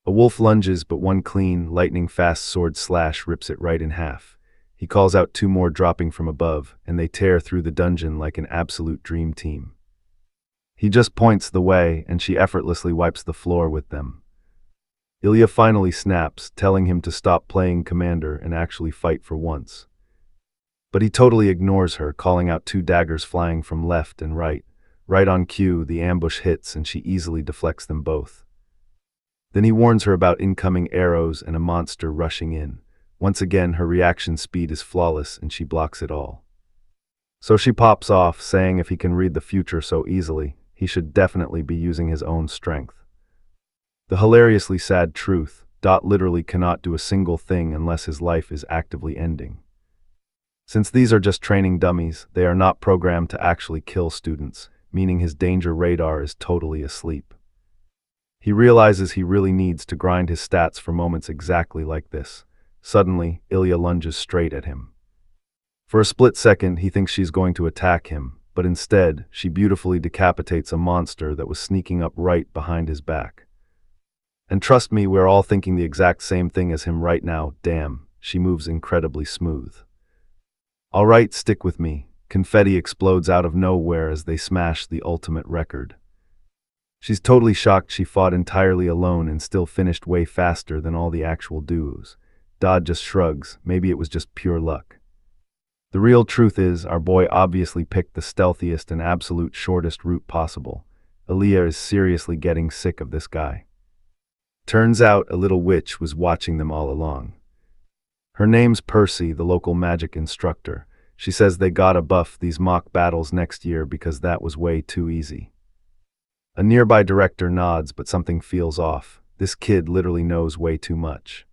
A wolf lunges, but one clean, lightning-fast sword slash rips it right in half. He calls out 2 more dropping from above, and they tear through the dungeon like an absolute dream team. He just points the way, and she effortlessly wipes the floor with them. Ilya finally snaps, telling him to stop playing commander and actually fight for once. But he totally ignores her, calling out two daggers flying from left and right. Right on cue, the ambush hits and she easily deflects them both. Then he warns her about incoming arrows and a monster rushing in. Once again, her reaction speed is flawless and she blocks it all. So she pops off, saying if he can read the future so easily, he should definitely be using his own strength. The hilariously sad truth, Dot literally cannot do a single thing unless his life is actively ending. Since these are just training dummies, they are not programmed to actually kill students, meaning his danger radar is totally asleep. He realizes he really needs to grind his stats for moments exactly like this. Suddenly, Ilya lunges straight at him. For a split second, he thinks she's going to attack him, but instead, she beautifully decapitates a monster that was sneaking up right behind his back. And trust me, we're all thinking the exact same thing as him right now. Damn, she moves incredibly smooth. All right, stick with me. Confetti explodes out of nowhere as they smash the ultimate record. She's totally shocked she fought entirely alone and still finished way faster than all the actual duos. Dodd just shrugs, maybe it was just pure luck. The real truth is, our boy obviously picked the stealthiest and absolute shortest route possible. Ilya is seriously getting sick of this guy. Turns out a little witch was watching them all along. Her name's Percy, the local magic instructor. She says they gotta buff these mock battles next year because that was way too easy. A nearby director nods, but something feels off. This kid literally knows way too much.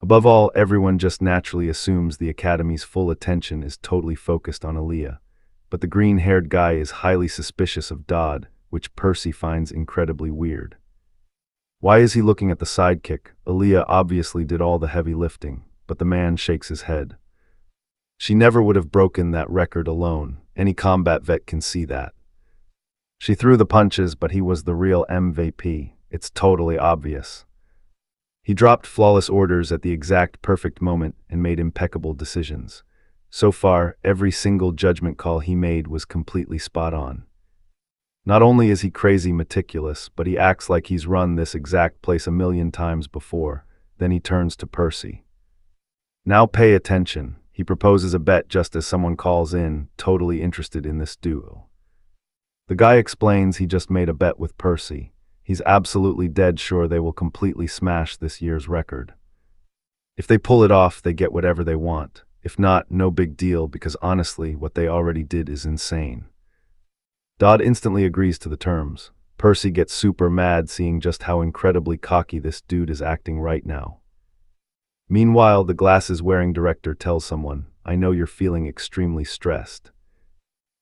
Above all, everyone just naturally assumes the Academy's full attention is totally focused on Ilya. But the green-haired guy is highly suspicious of Dodd, which Percy finds incredibly weird. Why is he looking at the sidekick? Ilya obviously did all the heavy lifting, but the man shakes his head. She never would have broken that record alone. Any combat vet can see that. She threw the punches, but he was the real MVP. It's totally obvious. He dropped flawless orders at the exact perfect moment and made impeccable decisions. So far, every single judgment call he made was completely spot on. Not only is he crazy meticulous, but he acts like he's run this exact place a million times before. Then he turns to Percy. Now pay attention. He proposes a bet just as someone calls in, totally interested in this duo. The guy explains he just made a bet with Percy. He's absolutely dead sure they will completely smash this year's record. If they pull it off, they get whatever they want. If not, no big deal, because honestly, what they already did is insane. Dodd instantly agrees to the terms. Percy gets super mad seeing just how incredibly cocky this dude is acting right now. Meanwhile, the glasses-wearing director tells someone, I know you're feeling extremely stressed.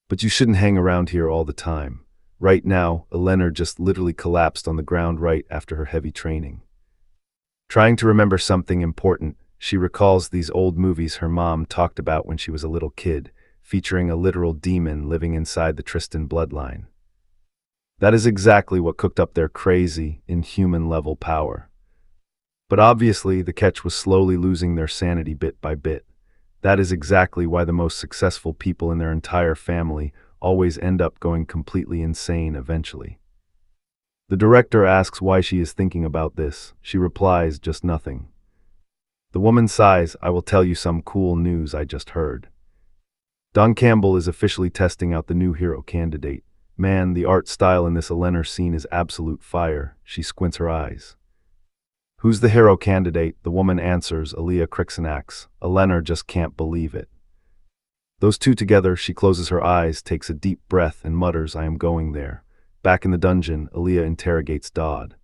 But you shouldn't hang around here all the time. Right now, Eleanor just literally collapsed on the ground right after her heavy training. Trying to remember something important, she recalls these old movies her mom talked about when she was a little kid, featuring a literal demon living inside the Tristan bloodline. That is exactly what cooked up their crazy, inhuman-level power. But obviously, the catch was slowly losing their sanity bit by bit. That is exactly why the most successful people in their entire family always end up going completely insane eventually. The director asks why she is thinking about this. She replies, just nothing. The woman sighs, I will tell you some cool news I just heard. Don Campbell is officially testing out the new hero candidate. Man, the art style in this Eleanor scene is absolute fire. She squints her eyes. Who's the hero candidate? The woman answers, Ilya Krixanax. Eleanor just can't believe it. Those two together, she closes her eyes, takes a deep breath, and mutters, I am going there. Back in the dungeon, Ilya interrogates Dodd.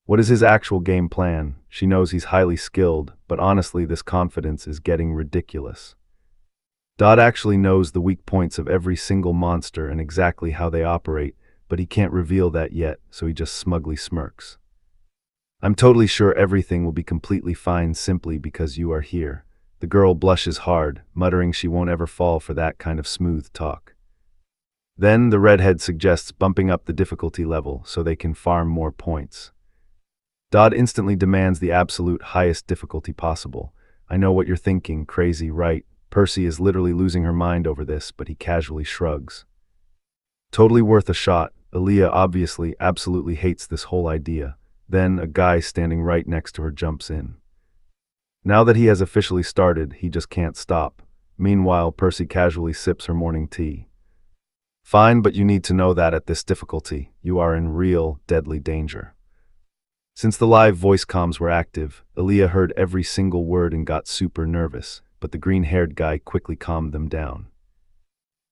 What is his actual game plan? She knows he's highly skilled, but honestly, this confidence is getting ridiculous. Dodd actually knows the weak points of every single monster and exactly how they operate, but he can't reveal that yet, so he just smugly smirks. I'm totally sure everything will be completely fine simply because you are here. The girl blushes hard, muttering she won't ever fall for that kind of smooth talk. Then the redhead suggests bumping up the difficulty level so they can farm more points. Dodd instantly demands the absolute highest difficulty possible. I know what you're thinking, crazy, right? Percy is literally losing her mind over this, but he casually shrugs. Totally worth a shot. Ilya obviously absolutely hates this whole idea. Then a guy standing right next to her jumps in. Now that he has officially started, he just can't stop. Meanwhile, Percy casually sips her morning tea. Fine, but you need to know that at this difficulty, you are in real, deadly danger. Since the live voice comms were active, Aaliyah heard every single word and got super nervous, but the green-haired guy quickly calmed them down.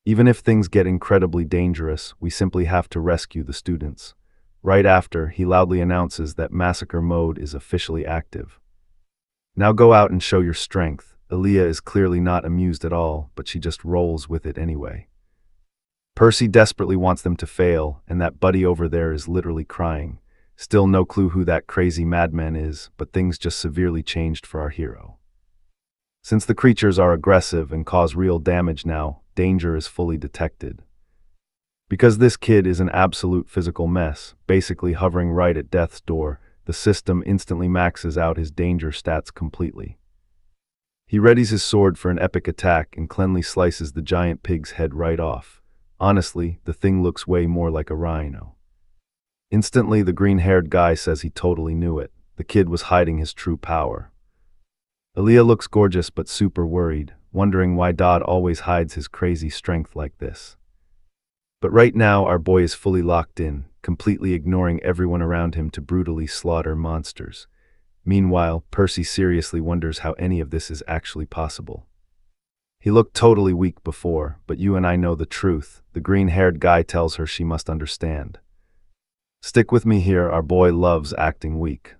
Even if things get incredibly dangerous, we simply have to rescue the students. Right after, he loudly announces that massacre mode is officially active. Now go out and show your strength. Aaliyah is clearly not amused at all, but she just rolls with it anyway. Percy desperately wants them to fail, and that buddy over there is literally crying. Still no clue who that crazy madman is, but things just severely changed for our hero. Since the creatures are aggressive and cause real damage now, danger is fully detected. Because this kid is an absolute physical mess, basically hovering right at death's door, the system instantly maxes out his danger stats completely. He readies his sword for an epic attack and cleanly slices the giant pig's head right off. Honestly, the thing looks way more like a rhino. Instantly, the green-haired guy says he totally knew it. The kid was hiding his true power. Aaliyah looks gorgeous but super worried, wondering why Dodd always hides his crazy strength like this. But right now, our boy is fully locked in, completely ignoring everyone around him to brutally slaughter monsters. Meanwhile, Percy seriously wonders how any of this is actually possible. He looked totally weak before, but you and I know the truth. The green-haired guy tells her she must understand. Stick with me here, our boy loves acting weak.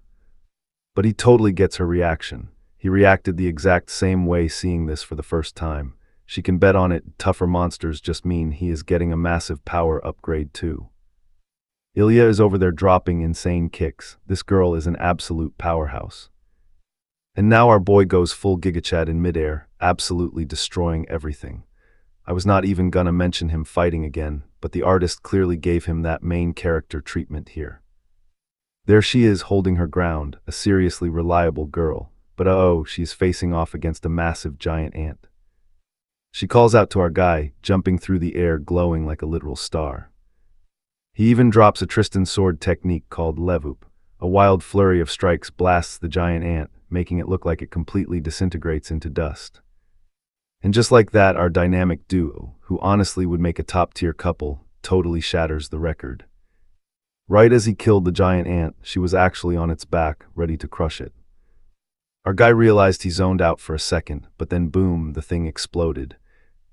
But he totally gets her reaction. He reacted the exact same way seeing this for the first time. She can bet on it, tougher monsters just mean he is getting a massive power upgrade too. Ilya is over there dropping insane kicks. This girl is an absolute powerhouse. And now our boy goes full gigachad in midair, absolutely destroying everything. I was not even gonna mention him fighting again, but the artist clearly gave him that main character treatment here. There she is holding her ground, a seriously reliable girl, but she's facing off against a massive giant ant. She calls out to our guy, jumping through the air glowing like a literal star. He even drops a Tristan sword technique called Levup. A wild flurry of strikes blasts the giant ant, making it look like it completely disintegrates into dust. And just like that, our dynamic duo, who honestly would make a top-tier couple, totally shatters the record. Right as he killed the giant ant, she was actually on its back, ready to crush it. Our guy realized he zoned out for a second, but then boom, the thing exploded.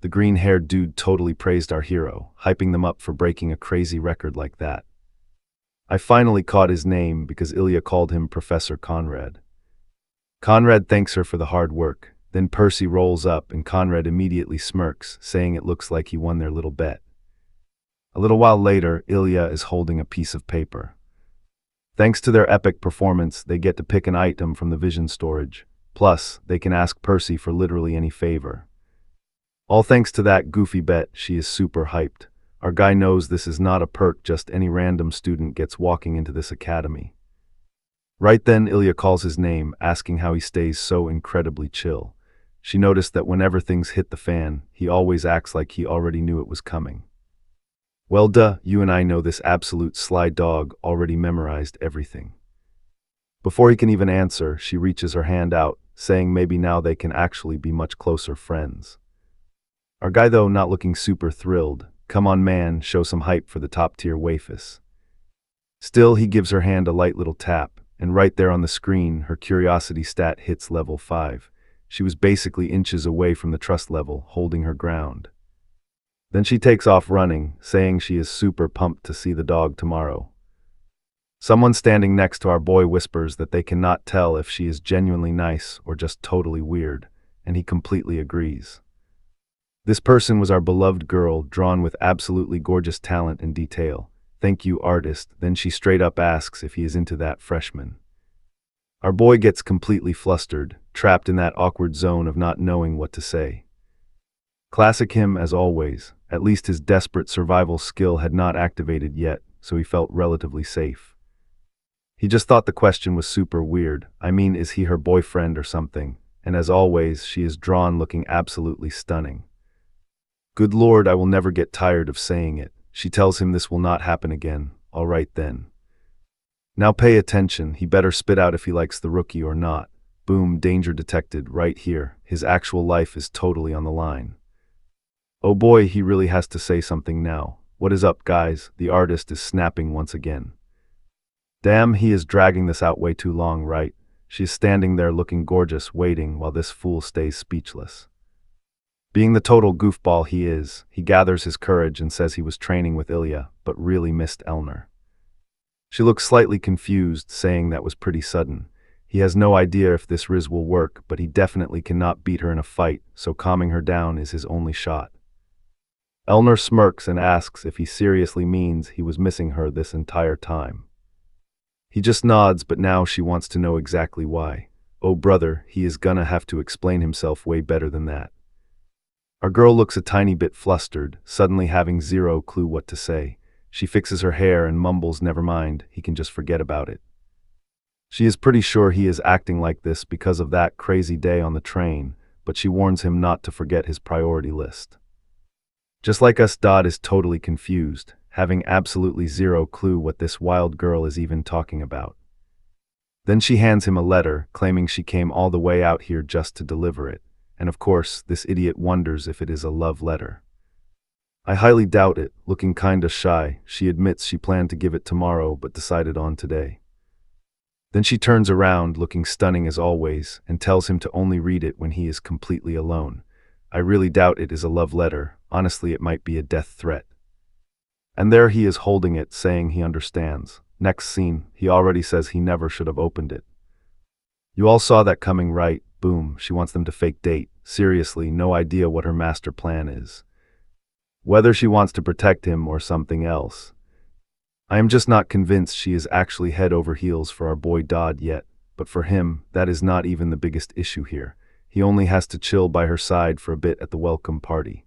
The green-haired dude totally praised our hero, hyping them up for breaking a crazy record like that. I finally caught his name because Ilya called him Professor Conrad. Conrad thanks her for the hard work. Then Percy rolls up and Conrad immediately smirks, saying it looks like he won their little bet. A little while later, Ilya is holding a piece of paper. Thanks to their epic performance, they get to pick an item from the vision storage. Plus, they can ask Percy for literally any favor. All thanks to that goofy bet, she is super hyped. Our guy knows this is not a perk just any random student gets walking into this academy. Right then, Ilya calls his name, asking how he stays so incredibly chill. She noticed that whenever things hit the fan, he always acts like he already knew it was coming. Well duh, you and I know this absolute sly dog already memorized everything. Before he can even answer, she reaches her hand out, saying maybe now they can actually be much closer friends. Our guy though not looking super thrilled. Come on man, show some hype for the top-tier wafis. Still, he gives her hand a light little tap, and right there on the screen, her curiosity stat hits level 5. She was basically inches away from the trust level, holding her ground. Then she takes off running, saying she is super pumped to see the dog tomorrow. Someone standing next to our boy whispers that they cannot tell if she is genuinely nice or just totally weird, and he completely agrees. This person was our beloved girl, drawn with absolutely gorgeous talent and detail. Thank you, artist. Then she straight up asks if he is into that freshman. Our boy gets completely flustered, trapped in that awkward zone of not knowing what to say. Classic him as always. At least his desperate survival skill had not activated yet, so he felt relatively safe. He just thought the question was super weird. I mean, is he her boyfriend or something? And as always, she is drawn looking absolutely stunning. Good Lord, I will never get tired of saying it. She tells him this will not happen again. All right then. Now pay attention, he better spit out if he likes the rookie or not. Boom, danger detected, right here. His actual life is totally on the line. Oh boy, he really has to say something now. What is up, guys? The artist is snapping once again. Damn, he is dragging this out way too long, right? She's standing there looking gorgeous, waiting while this fool stays speechless. Being the total goofball he is, he gathers his courage and says he was training with Ilya, but really missed Elner. She looks slightly confused, saying that was pretty sudden. He has no idea if this riz will work, but he definitely cannot beat her in a fight, so calming her down is his only shot. Elner smirks and asks if he seriously means he was missing her this entire time. He just nods, but now she wants to know exactly why. Oh brother, he is gonna have to explain himself way better than that. Our girl looks a tiny bit flustered, suddenly having zero clue what to say. She fixes her hair and mumbles, never mind, he can just forget about it. She is pretty sure he is acting like this because of that crazy day on the train, but she warns him not to forget his priority list. Just like us, Dodd is totally confused, having absolutely zero clue what this wild girl is even talking about. Then she hands him a letter, claiming she came all the way out here just to deliver it, and of course, this idiot wonders if it is a love letter. I highly doubt it, looking kinda shy, she admits she planned to give it tomorrow but decided on today. Then she turns around, looking stunning as always, and tells him to only read it when he is completely alone. I really doubt it is a love letter, honestly it might be a death threat. And there he is holding it, saying he understands. Next scene, he already says he never should have opened it. You all saw that coming, right? Boom, she wants them to fake date. Seriously, no idea what her master plan is. Whether she wants to protect him or something else. I am just not convinced she is actually head over heels for our boy Dodd yet, but for him, that is not even the biggest issue here. He only has to chill by her side for a bit at the welcome party.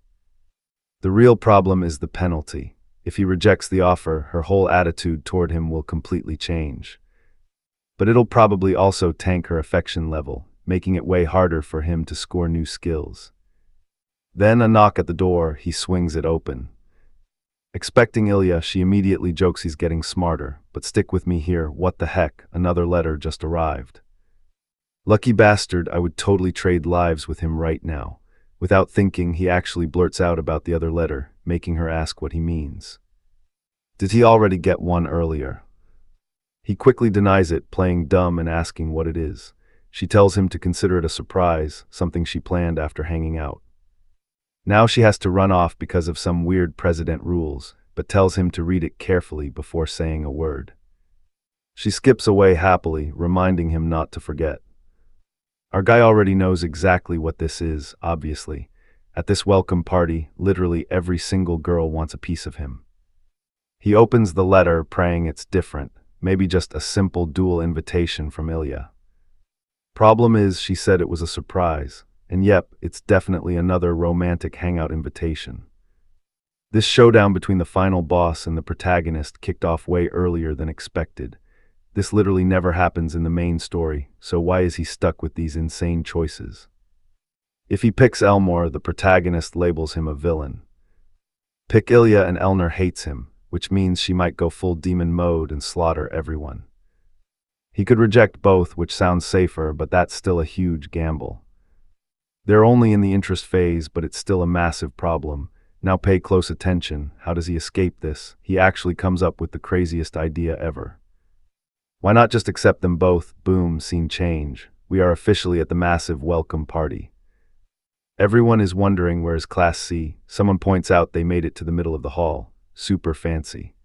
The real problem is the penalty. If he rejects the offer, her whole attitude toward him will completely change. But it'll probably also tank her affection level, making it way harder for him to score new skills. Then a knock at the door, he swings it open. Expecting Ilya, she immediately jokes he's getting smarter, but stick with me here, what the heck, another letter just arrived. Lucky bastard, I would totally trade lives with him right now. Without thinking, he actually blurts out about the other letter, making her ask what he means. Did he already get one earlier? He quickly denies it, playing dumb and asking what it is. She tells him to consider it a surprise, something she planned after hanging out. Now she has to run off because of some weird president rules, but tells him to read it carefully before saying a word. She skips away happily, reminding him not to forget. Our guy already knows exactly what this is, obviously. At this welcome party, literally every single girl wants a piece of him. He opens the letter, praying it's different, maybe just a simple dual invitation from Ilya. Problem is, she said it was a surprise. And yep, it's definitely another romantic hangout invitation. This showdown between the final boss and the protagonist kicked off way earlier than expected. This literally never happens in the main story, so why is he stuck with these insane choices? If he picks Elmore, the protagonist labels him a villain. Pick Ilya and Elner hates him, which means she might go full demon mode and slaughter everyone. He could reject both, which sounds safer, but that's still a huge gamble. They're only in the interest phase, but it's still a massive problem. Now pay close attention. How does he escape this? He actually comes up with the craziest idea ever. Why not just accept them both? Boom, scene change. We are officially at the massive welcome party. Everyone is wondering where is Class C. Someone points out they made it to the middle of the hall. Super fancy.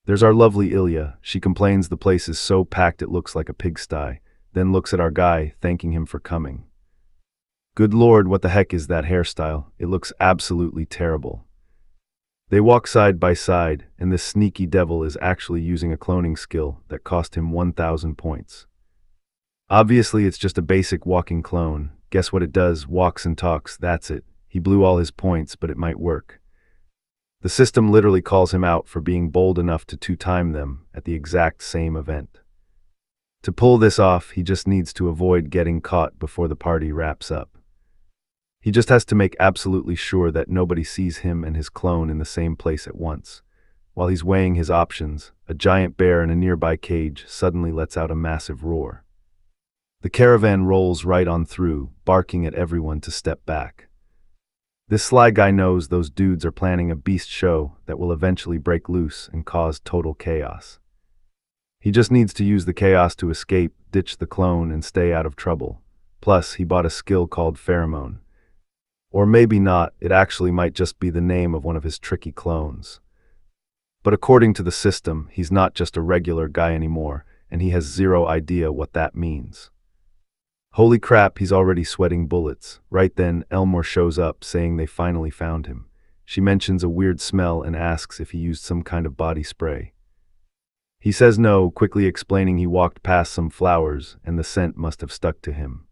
There's our lovely Ilya. She complains the place is so packed it looks like a pigsty, then looks at our guy, thanking him for coming. Good lord, what the heck is that hairstyle? It looks absolutely terrible. They walk side by side, and this sneaky devil is actually using a cloning skill that cost him 1,000 points. Obviously, it's just a basic walking clone. Guess what it does? Walks and talks, that's it. He blew all his points, but it might work. The system literally calls him out for being bold enough to two-time them at the exact same event. To pull this off, he just needs to avoid getting caught before the party wraps up. He just has to make absolutely sure that nobody sees him and his clone in the same place at once. While he's weighing his options, a giant bear in a nearby cage suddenly lets out a massive roar. The caravan rolls right on through, barking at everyone to step back. This sly guy knows those dudes are planning a beast show that will eventually break loose and cause total chaos. He just needs to use the chaos to escape, ditch the clone, and stay out of trouble. Plus, he bought a skill called pheromone. Or maybe not, it actually might just be the name of one of his tricky clones. But according to the system, he's not just a regular guy anymore, and he has zero idea what that means. Holy crap, he's already sweating bullets. Right then, Elmore shows up, saying they finally found him. She mentions a weird smell and asks if he used some kind of body spray. He says no, quickly explaining he walked past some flowers and the scent must have stuck to him.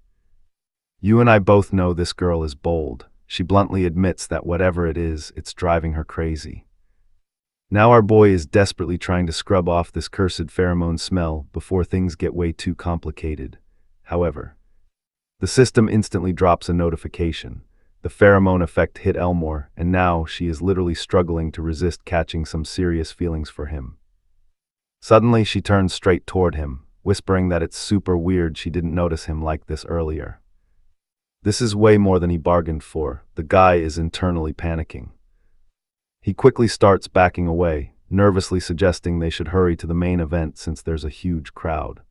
You and I both know this girl is bold. She bluntly admits that whatever it is, it's driving her crazy. Now our boy is desperately trying to scrub off this cursed pheromone smell before things get way too complicated. However, the system instantly drops a notification. The pheromone effect hit Elmore, and now she is literally struggling to resist catching some serious feelings for him. Suddenly, she turns straight toward him, whispering that it's super weird she didn't notice him like this earlier. This is way more than he bargained for. The guy is internally panicking. He quickly starts backing away, nervously suggesting they should hurry to the main event since there's a huge crowd.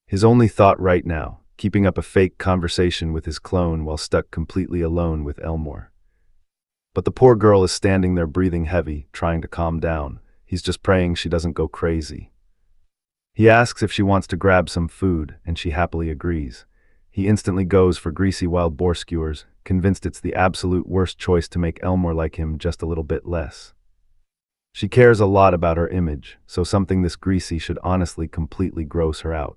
His only thought right now, keeping up a fake conversation with his clone while stuck completely alone with Elmore. But the poor girl is standing there breathing heavy, trying to calm down. He's just praying she doesn't go crazy. He asks if she wants to grab some food, and she happily agrees. He instantly goes for greasy wild boar skewers, convinced it's the absolute worst choice to make Elmore like him just a little bit less. She cares a lot about her image, so something this greasy should honestly completely gross her out.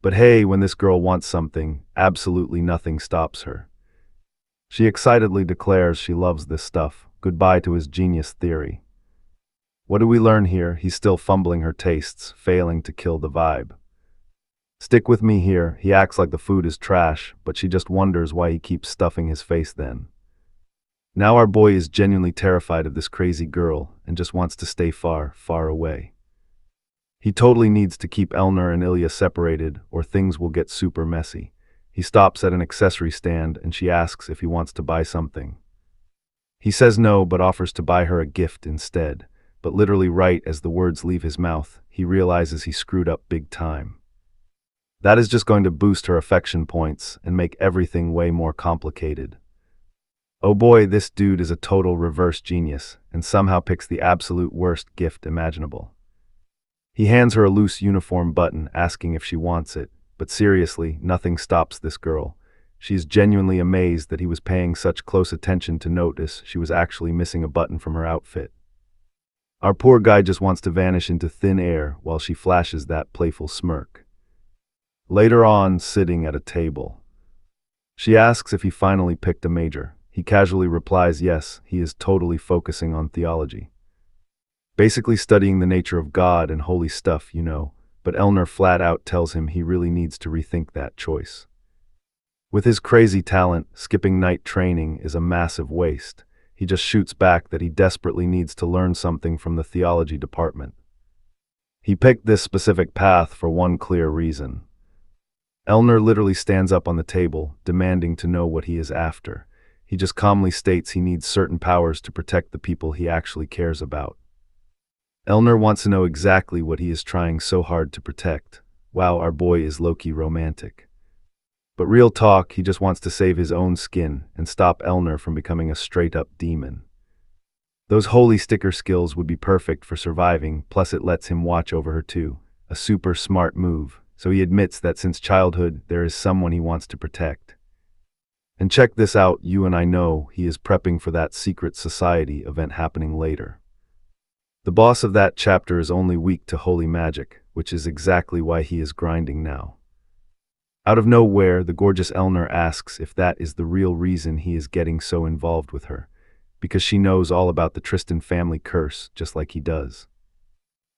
But hey, when this girl wants something, absolutely nothing stops her. She excitedly declares she loves this stuff. Goodbye to his genius theory. What do we learn here? He's still fumbling her tastes, failing to kill the vibe. Stick with me here. He acts like the food is trash, but she just wonders why he keeps stuffing his face then. Now our boy is genuinely terrified of this crazy girl and just wants to stay far, far away. He totally needs to keep Elnor and Ilya separated or things will get super messy. He stops at an accessory stand and she asks if he wants to buy something. He says no but offers to buy her a gift instead. But literally right as the words leave his mouth, he realizes he screwed up big time. That is just going to boost her affection points and make everything way more complicated. Oh boy, this dude is a total reverse genius and somehow picks the absolute worst gift imaginable. He hands her a loose uniform button, asking if she wants it, but seriously, nothing stops this girl. She is genuinely amazed that he was paying such close attention to notice she was actually missing a button from her outfit. Our poor guy just wants to vanish into thin air while she flashes that playful smirk. Later on, sitting at a table, she asks if he finally picked a major. He casually replies yes, he is totally focusing on theology. Basically studying the nature of God and holy stuff, you know, but Elnor flat out tells him he really needs to rethink that choice. With his crazy talent, skipping night training is a massive waste. He just shoots back that he desperately needs to learn something from the theology department. He picked this specific path for one clear reason. Elnor literally stands up on the table, demanding to know what he is after. He just calmly states he needs certain powers to protect the people he actually cares about. Elnor wants to know exactly what he is trying so hard to protect. Wow, our boy is low-key romantic. But real talk, he just wants to save his own skin and stop Elnor from becoming a straight-up demon. Those holy sticker skills would be perfect for surviving, plus it lets him watch over her too. A super smart move, so he admits that since childhood, there is someone he wants to protect. And check this out, you and I know he is prepping for that secret society event happening later. The boss of that chapter is only weak to holy magic, which is exactly why he is grinding now. Out of nowhere, the gorgeous Elnor asks if that is the real reason he is getting so involved with her, because she knows all about the Tristan family curse, just like he does.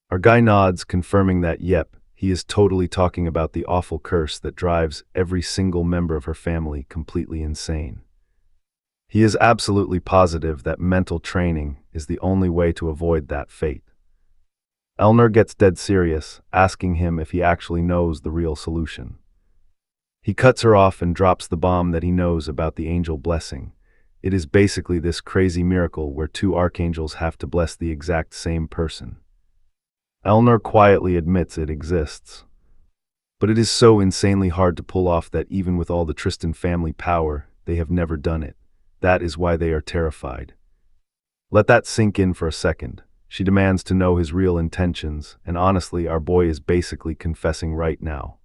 Our guy nods, confirming that yep, he is totally talking about the awful curse that drives every single member of her family completely insane. He is absolutely positive that mental training is the only way to avoid that fate. Elnor gets dead serious, asking him if he actually knows the real solution. He cuts her off and drops the bomb that he knows about the angel blessing. It is basically this crazy miracle where two archangels have to bless the exact same person. Elnor quietly admits it exists. But it is so insanely hard to pull off that even with all the Tristan family power, they have never done it. That is why they are terrified. Let that sink in for a second. She demands to know his real intentions, and honestly, our boy is basically confessing right now.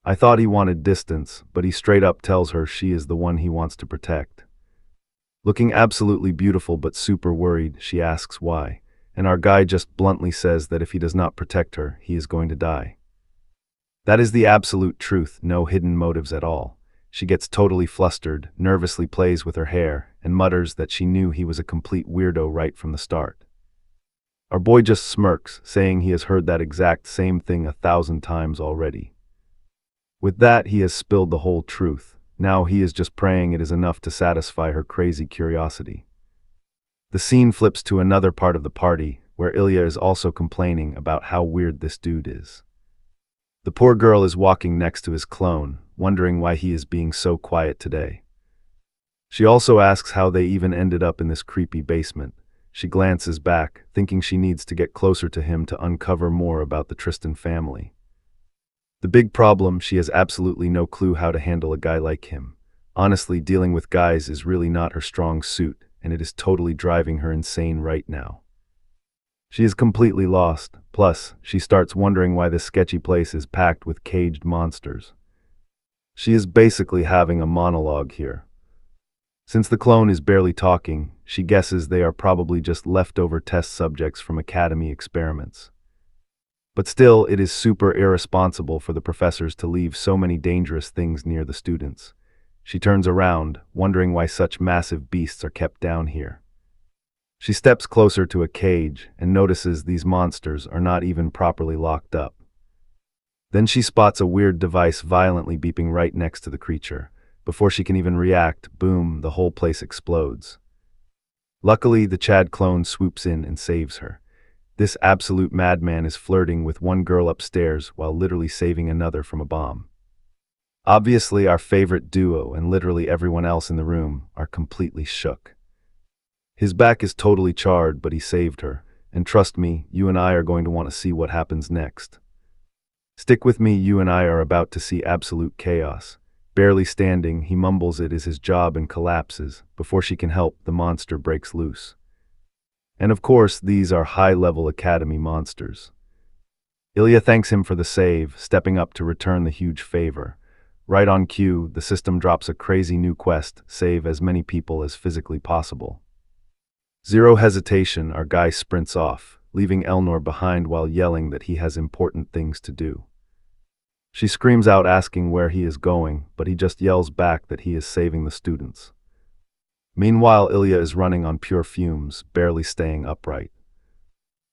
I thought he wanted distance, but he straight up tells her she is the one he wants to protect. Looking absolutely beautiful but super worried, she asks why, and our guy just bluntly says that if he does not protect her, he is going to die. That is the absolute truth, no hidden motives at all. She gets totally flustered, nervously plays with her hair, and mutters that she knew he was a complete weirdo right from the start. Our boy just smirks, saying he has heard that exact same thing 1,000 times already. With that, he has spilled the whole truth. Now he is just praying it is enough to satisfy her crazy curiosity. The scene flips to another part of the party, where Ilya is also complaining about how weird this dude is. The poor girl is walking next to his clone, wondering why he is being so quiet today. She also asks how they even ended up in this creepy basement. She glances back, thinking she needs to get closer to him to uncover more about the Tristan family. The big problem, she has absolutely no clue how to handle a guy like him. Honestly, dealing with guys is really not her strong suit, and it is totally driving her insane right now. She is completely lost, plus, she starts wondering why this sketchy place is packed with caged monsters. She is basically having a monologue here. Since the clone is barely talking, she guesses they are probably just leftover test subjects from academy experiments. But still, it is super irresponsible for the professors to leave so many dangerous things near the students. She turns around, wondering why such massive beasts are kept down here. She steps closer to a cage and notices these monsters are not even properly locked up. Then she spots a weird device violently beeping right next to the creature. Before she can even react, boom, the whole place explodes. Luckily, the Chad clone swoops in and saves her. This absolute madman is flirting with one girl upstairs while literally saving another from a bomb. Obviously, our favorite duo and literally everyone else in the room are completely shook. His back is totally charred, but he saved her, and trust me, you and I are going to want to see what happens next. Stick with me, you and I are about to see absolute chaos. Barely standing, he mumbles it is his job and collapses. Before she can help, the monster breaks loose. And of course, these are high-level academy monsters. Ilya thanks him for the save, stepping up to return the huge favor. Right on cue, the system drops a crazy new quest, save as many people as physically possible. Zero hesitation, our guy sprints off, leaving Elnor behind while yelling that he has important things to do. She screams out asking where he is going, but he just yells back that he is saving the students. Meanwhile, Ilya is running on pure fumes, barely staying upright.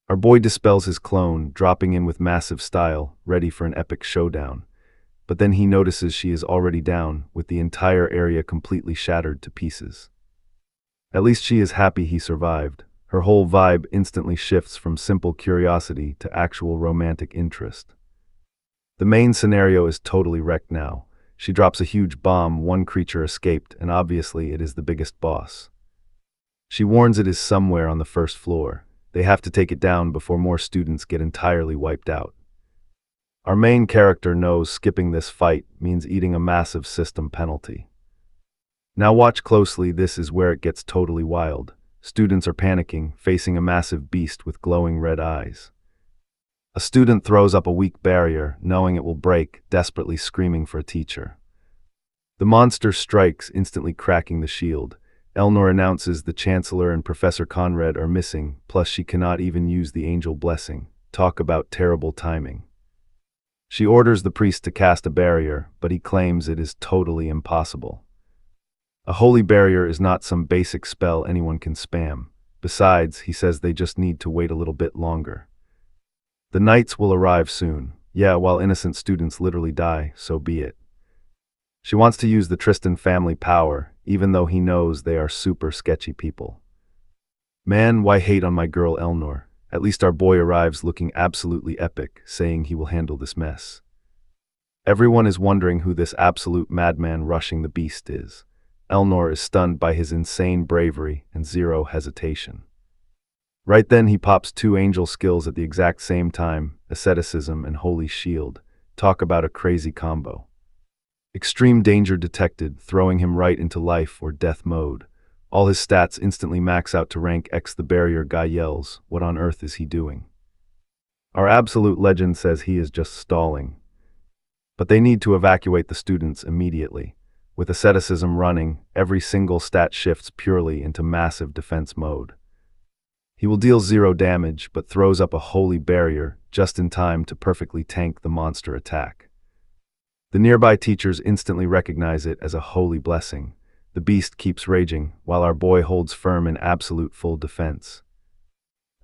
Our boy dispels his clone, dropping in with massive style, ready for an epic showdown. But then he notices she is already down, with the entire area completely shattered to pieces. At least she is happy he survived. Her whole vibe instantly shifts from simple curiosity to actual romantic interest. The main scenario is totally wrecked now. She drops a huge bomb, one creature escaped, and obviously it is the biggest boss. She warns it is somewhere on the first floor. They have to take it down before more students get entirely wiped out. Our main character knows skipping this fight means eating a massive system penalty. Now watch closely, this is where it gets totally wild. Students are panicking, facing a massive beast with glowing red eyes. A student throws up a weak barrier, knowing it will break, desperately screaming for a teacher. The monster strikes, instantly cracking the shield. Elnor announces the Chancellor and Professor Conrad are missing, plus she cannot even use the angel blessing. Talk about terrible timing. She orders the priest to cast a barrier, but he claims it is totally impossible. A holy barrier is not some basic spell anyone can spam. Besides, he says they just need to wait a little bit longer. The knights will arrive soon. Yeah, while innocent students literally die, so be it. She wants to use the Tristan family power, even though he knows they are super sketchy people. Man, why hate on my girl Elnor? At least our boy arrives looking absolutely epic, saying he will handle this mess. Everyone is wondering who this absolute madman rushing the beast is. Elnor is stunned by his insane bravery and zero hesitation. Right then he pops two angel skills at the exact same time, asceticism and holy shield. Talk about a crazy combo. Extreme danger detected, throwing him right into life or death mode. All his stats instantly max out to rank X. The barrier guy yells, "What on earth is he doing?" Our absolute legend says he is just stalling. But they need to evacuate the students immediately. With asceticism running, every single stat shifts purely into massive defense mode. He will deal zero damage, but throws up a holy barrier just in time to perfectly tank the monster attack. The nearby teachers instantly recognize it as a holy blessing. The beast keeps raging, while our boy holds firm in absolute full defense.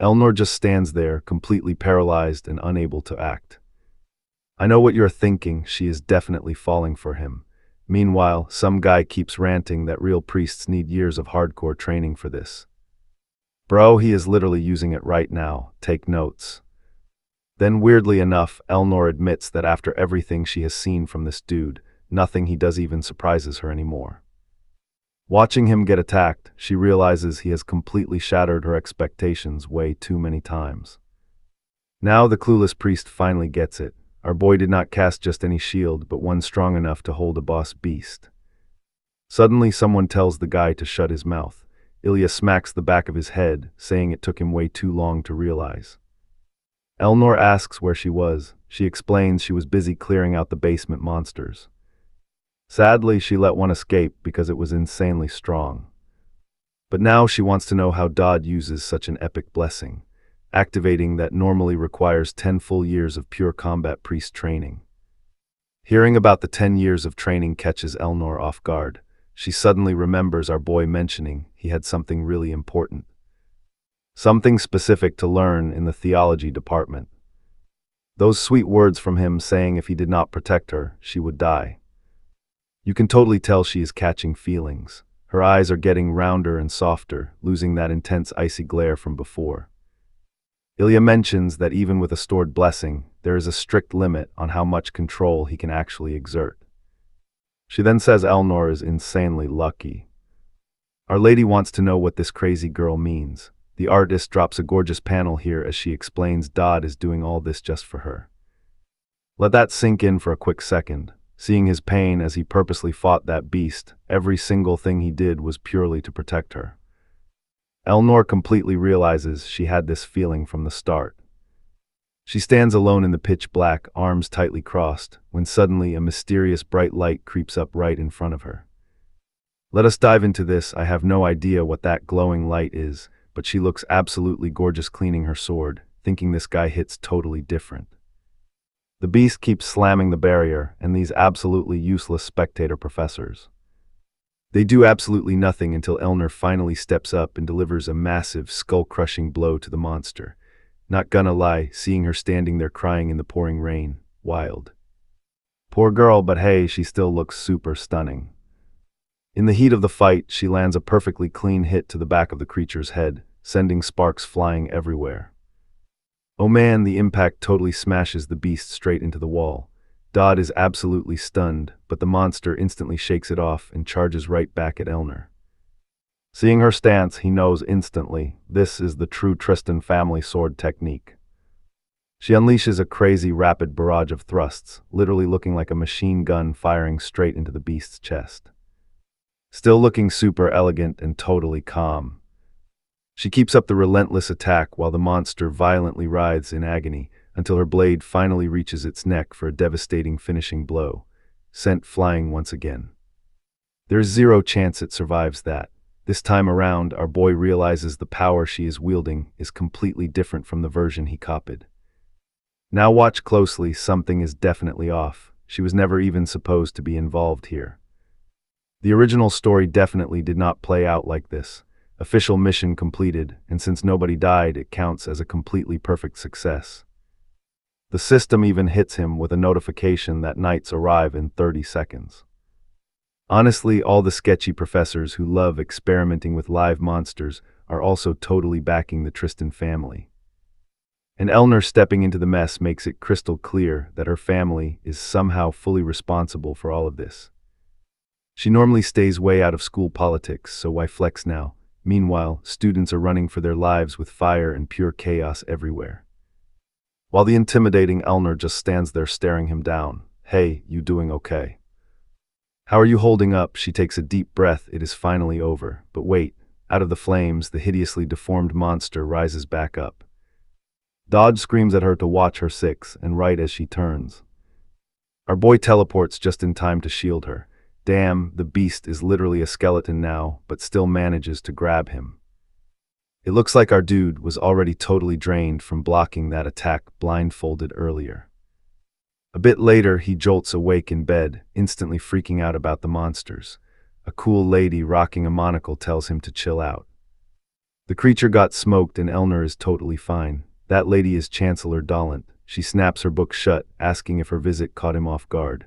Elnor just stands there, completely paralyzed and unable to act. I know what you're thinking, she is definitely falling for him. Meanwhile, some guy keeps ranting that real priests need years of hardcore training for this. Bro, he is literally using it right now, take notes. Then weirdly enough, Elnor admits that after everything she has seen from this dude, nothing he does even surprises her anymore. Watching him get attacked, she realizes he has completely shattered her expectations way too many times. Now the clueless priest finally gets it. Our boy did not cast just any shield, but one strong enough to hold a boss beast. Suddenly someone tells the guy to shut his mouth. Ilya smacks the back of his head, saying it took him way too long to realize. Elnor asks where she was. She explains she was busy clearing out the basement monsters. Sadly, she let one escape because it was insanely strong. But now she wants to know how Dodd uses such an epic blessing, activating that normally requires 10 full years of pure combat priest training. Hearing about the 10 years of training catches Elnor off guard. She suddenly remembers our boy mentioning he had something really important. Something specific to learn in the theology department. Those sweet words from him saying if he did not protect her, she would die. You can totally tell she is catching feelings. Her eyes are getting rounder and softer, losing that intense icy glare from before. Ilya mentions that even with a stored blessing, there is a strict limit on how much control he can actually exert. She then says Elnor is insanely lucky. Our Lady wants to know what this crazy girl means. The artist drops a gorgeous panel here as she explains Dodd is doing all this just for her. Let that sink in for a quick second. Seeing his pain as he purposely fought that beast, every single thing he did was purely to protect her. Elnor completely realizes she had this feeling from the start. She stands alone in the pitch black, arms tightly crossed, when suddenly a mysterious bright light creeps up right in front of her. Let us dive into this. I have no idea what that glowing light is, but she looks absolutely gorgeous cleaning her sword, thinking this guy hits totally different. The beast keeps slamming the barrier, and these absolutely useless spectator professors. They do absolutely nothing until Elnor finally steps up and delivers a massive, skull-crushing blow to the monster. Not gonna lie, seeing her standing there crying in the pouring rain, wild. Poor girl, but hey, she still looks super stunning. In the heat of the fight, she lands a perfectly clean hit to the back of the creature's head, sending sparks flying everywhere. Oh man, the impact totally smashes the beast straight into the wall. Dodd is absolutely stunned, but the monster instantly shakes it off and charges right back at Elnor. Seeing her stance, he knows instantly, this is the true Tristan family sword technique. She unleashes a crazy rapid barrage of thrusts, literally looking like a machine gun firing straight into the beast's chest. Still looking super elegant and totally calm. She keeps up the relentless attack while the monster violently writhes in agony until her blade finally reaches its neck for a devastating finishing blow, sent flying once again. There is zero chance it survives that. This time around, our boy realizes the power she is wielding is completely different from the version he copied. Now watch closely, something is definitely off. She was never even supposed to be involved here. The original story definitely did not play out like this. Official mission completed, and since nobody died, it counts as a completely perfect success. The system even hits him with a notification that knights arrive in 30 seconds. Honestly, all the sketchy professors who love experimenting with live monsters are also totally backing the Tristan family. And Elner stepping into the mess makes it crystal clear that her family is somehow fully responsible for all of this. She normally stays way out of school politics, so why flex now? Meanwhile, students are running for their lives with fire and pure chaos everywhere. While the intimidating Elner just stands there staring him down. Hey, you doing okay? How are you holding up? She takes a deep breath. It is finally over. But wait, out of the flames, the hideously deformed monster rises back up. Dodge screams at her to watch her six, and right as she turns, our boy teleports just in time to shield her. Damn, the beast is literally a skeleton now, but still manages to grab him. It looks like our dude was already totally drained from blocking that attack blindfolded earlier. A bit later, he jolts awake in bed, instantly freaking out about the monsters. A cool lady rocking a monocle tells him to chill out. The creature got smoked and Elner is totally fine. That lady is Chancellor Dolent. She snaps her book shut, asking if her visit caught him off guard.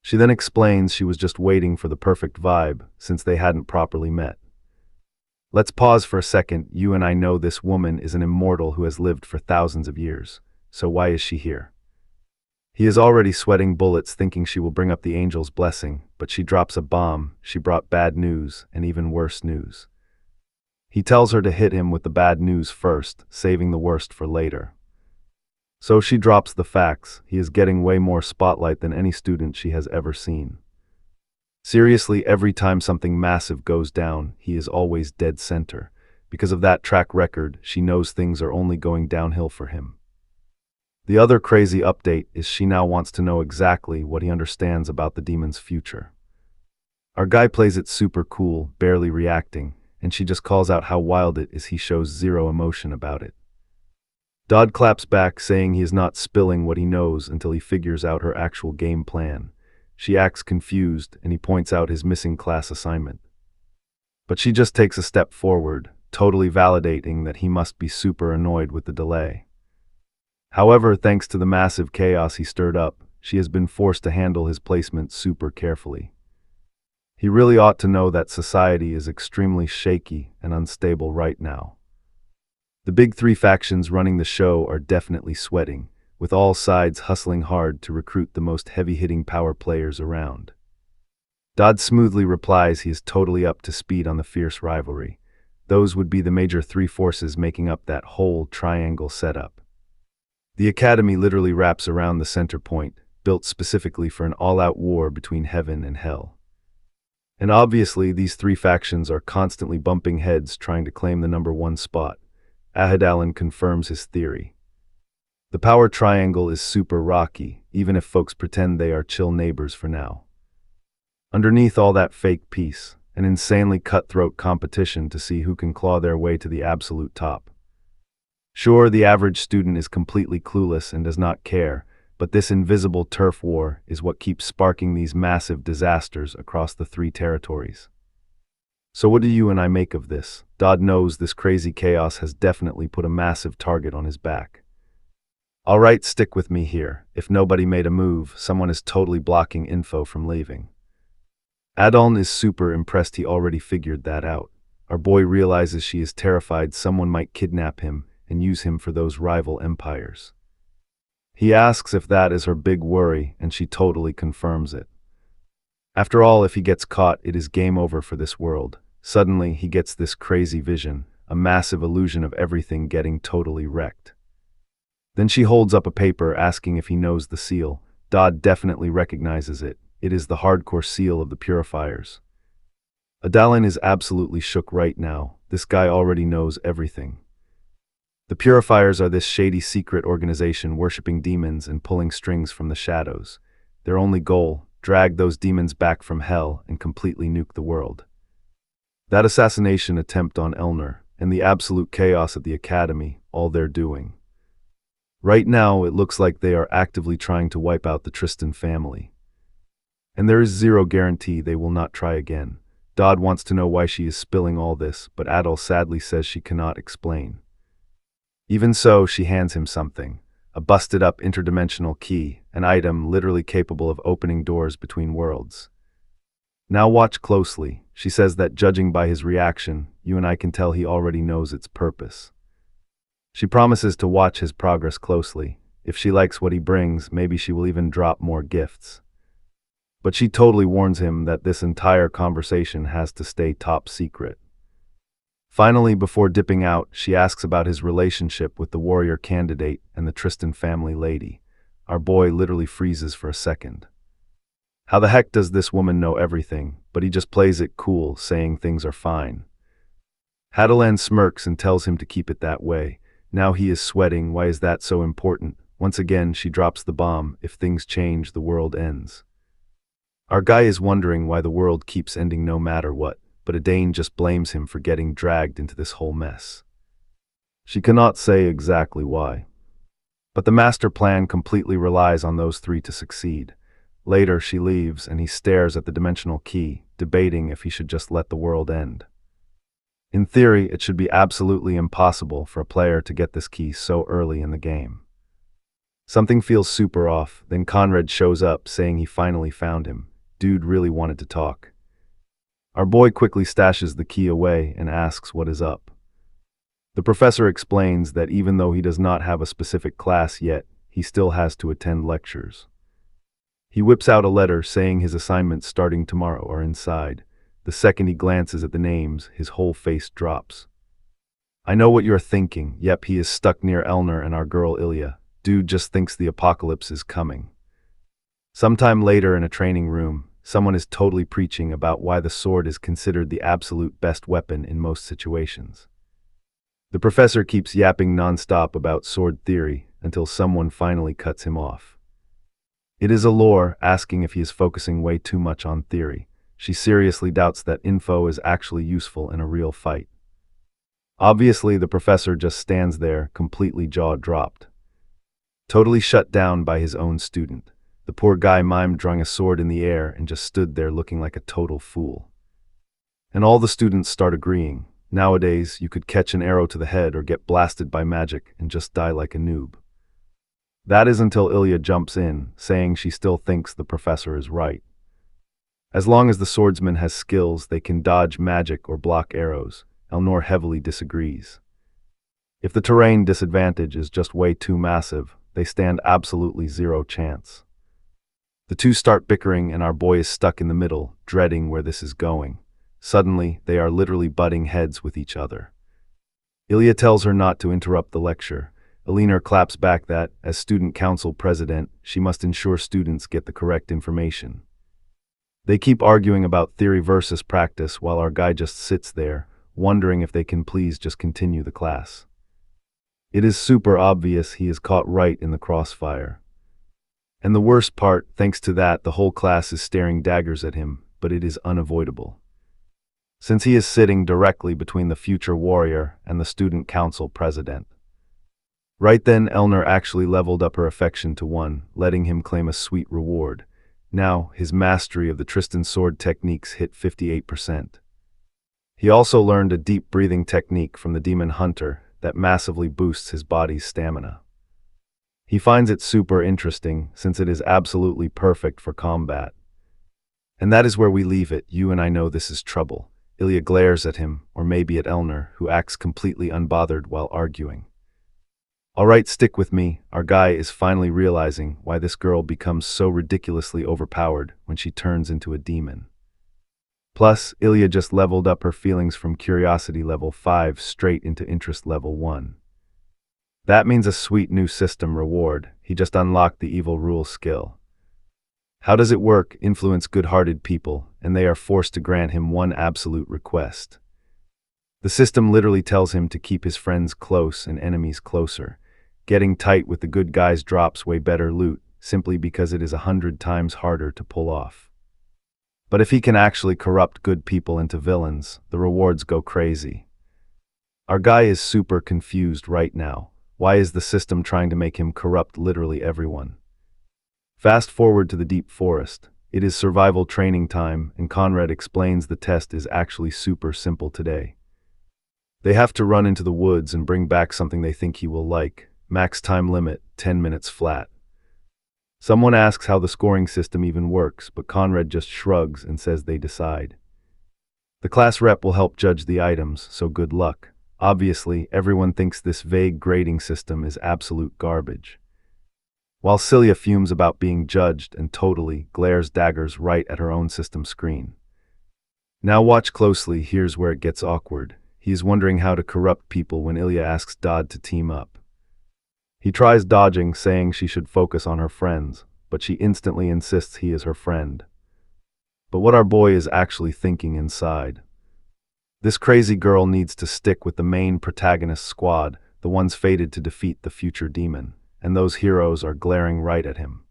She then explains she was just waiting for the perfect vibe, since they hadn't properly met. Let's pause for a second. You and I know this woman is an immortal who has lived for thousands of years. So why is she here? He is already sweating bullets thinking she will bring up the angel's blessing, but she drops a bomb. She brought bad news, and even worse news. He tells her to hit him with the bad news first, saving the worst for later. So she drops the facts. He is getting way more spotlight than any student she has ever seen. Seriously, every time something massive goes down, he is always dead center. Because of that track record, she knows things are only going downhill for him. The other crazy update is she now wants to know exactly what he understands about the demon's future. Our guy plays it super cool, barely reacting, and she just calls out how wild it is. He shows zero emotion about it. Dodd claps back, saying he is not spilling what he knows until he figures out her actual game plan. She acts confused, and he points out his missing class assignment. But she just takes a step forward, totally validating that he must be super annoyed with the delay. However, thanks to the massive chaos he stirred up, she has been forced to handle his placement super carefully. He really ought to know that society is extremely shaky and unstable right now. The big three factions running the show are definitely sweating, with all sides hustling hard to recruit the most heavy-hitting power players around. Dodd smoothly replies he is totally up to speed on the fierce rivalry. Those would be the major three forces making up that whole triangle setup. The academy literally wraps around the center point, built specifically for an all-out war between heaven and hell. And obviously, these three factions are constantly bumping heads trying to claim the #1 spot. Ahadalin confirms his theory. The power triangle is super rocky, even if folks pretend they are chill neighbors for now. Underneath all that fake peace, an insanely cutthroat competition to see who can claw their way to the absolute top. Sure, the average student is completely clueless and does not care, but this invisible turf war is what keeps sparking these massive disasters across the three territories. So what do you and I make of this? Dodd knows this crazy chaos has definitely put a massive target on his back. All right, stick with me here. If nobody made a move, someone is totally blocking info from leaving. Adoln is super impressed. He already figured that out. Our boy realizes she is terrified someone might kidnap him and use him for those rival empires. He asks if that is her big worry, and she totally confirms it. After all, if he gets caught, it is game over for this world. Suddenly, he gets this crazy vision, a massive illusion of everything getting totally wrecked. Then she holds up a paper asking if he knows the seal. Dodd definitely recognizes it. It is the hardcore seal of the purifiers. Adalin is absolutely shook right now. This guy already knows everything. The purifiers are this shady secret organization worshipping demons and pulling strings from the shadows. Their only goal, drag those demons back from hell and completely nuke the world. That assassination attempt on Elner, and the absolute chaos at the academy, all they're doing. Right now, it looks like they are actively trying to wipe out the Tristan family. And there is zero guarantee they will not try again. Dodd wants to know why she is spilling all this, but Adol sadly says she cannot explain. Even so, she hands him something, a busted-up interdimensional key, an item literally capable of opening doors between worlds. Now watch closely. She says that judging by his reaction, you and I can tell he already knows its purpose. She promises to watch his progress closely. If she likes what he brings, maybe she will even drop more gifts. But she totally warns him that this entire conversation has to stay top secret. Finally, before dipping out, she asks about his relationship with the warrior candidate and the Tristan family lady. Our boy literally freezes for a second. How the heck does this woman know everything? But he just plays it cool, saying things are fine. Hadeland smirks and tells him to keep it that way. Now he is sweating. Why is that so important? Once again, she drops the bomb. If things change, the world ends. Our guy is wondering why the world keeps ending no matter what, but Adane just blames him for getting dragged into this whole mess. She cannot say exactly why. But the master plan completely relies on those three to succeed. Later, she leaves and he stares at the dimensional key, debating if he should just let the world end. In theory, it should be absolutely impossible for a player to get this key so early in the game. Something feels super off, then Conrad shows up saying he finally found him. Dude really wanted to talk. Our boy quickly stashes the key away and asks what is up. The professor explains that even though he does not have a specific class yet, he still has to attend lectures. He whips out a letter saying his assignments starting tomorrow are inside. The second he glances at the names, his whole face drops. I know what you're thinking. Yep, he is stuck near Elner and our girl Ilya. Dude just thinks the apocalypse is coming. Sometime later in a training room, someone is totally preaching about why the sword is considered the absolute best weapon in most situations. The professor keeps yapping nonstop about sword theory until someone finally cuts him off. It is Allure asking if he is focusing way too much on theory. She seriously doubts that info is actually useful in a real fight. Obviously, the professor just stands there, completely jaw-dropped. Totally shut down by his own student. The poor guy mimed drawing a sword in the air and just stood there looking like a total fool. And all the students start agreeing. Nowadays, you could catch an arrow to the head or get blasted by magic and just die like a noob. That is until Ilya jumps in, saying she still thinks the professor is right. As long as the swordsman has skills, they can dodge magic or block arrows. Elnor heavily disagrees. If the terrain disadvantage is just way too massive, they stand absolutely zero chance. The two start bickering and our boy is stuck in the middle, dreading where this is going. Suddenly, they are literally butting heads with each other. Ilya tells her not to interrupt the lecture. Elinor claps back that, as student council president, she must ensure students get the correct information. They keep arguing about theory versus practice while our guy just sits there, wondering if they can please just continue the class. It is super obvious he is caught right in the crossfire. And the worst part, thanks to that, the whole class is staring daggers at him, but it is unavoidable. Since he is sitting directly between the future warrior and the student council president. Right then, Elner actually leveled up her affection to 1, letting him claim a sweet reward. Now, his mastery of the Tristan sword techniques hit 58%. He also learned a deep breathing technique from the demon hunter that massively boosts his body's stamina. He finds it super interesting since it is absolutely perfect for combat. And that is where we leave it. You and I know this is trouble. Ilya glares at him, or maybe at Elner, who acts completely unbothered while arguing. Alright, stick with me. Our guy is finally realizing why this girl becomes so ridiculously overpowered when she turns into a demon. Plus, Ilya just leveled up her feelings from curiosity level 5 straight into interest level 1. That means a sweet new system reward. He just unlocked the evil rule skill. How does it work? Influence good-hearted people, and they are forced to grant him one absolute request. The system literally tells him to keep his friends close and enemies closer. Getting tight with the good guys drops way better loot, simply because it is 100 times harder to pull off. But if he can actually corrupt good people into villains, the rewards go crazy. Our guy is super confused right now. Why is the system trying to make him corrupt literally everyone? Fast forward to the deep forest. It is survival training time, and Conrad explains the test is actually super simple today. They have to run into the woods and bring back something they think he will like. Max time limit, 10 minutes flat. Someone asks how the scoring system even works, but Conrad just shrugs and says they decide. The class rep will help judge the items, so good luck. Obviously, everyone thinks this vague grading system is absolute garbage. While Celia fumes about being judged and totally glares daggers right at her own system screen. Now watch closely, here's where it gets awkward. He is wondering how to corrupt people when Ilya asks Dodd to team up. He tries dodging, saying she should focus on her friends, but she instantly insists he is her friend. But what our boy is actually thinking inside. This crazy girl needs to stick with the main protagonist squad, the ones fated to defeat the future demon, and those heroes are glaring right at him.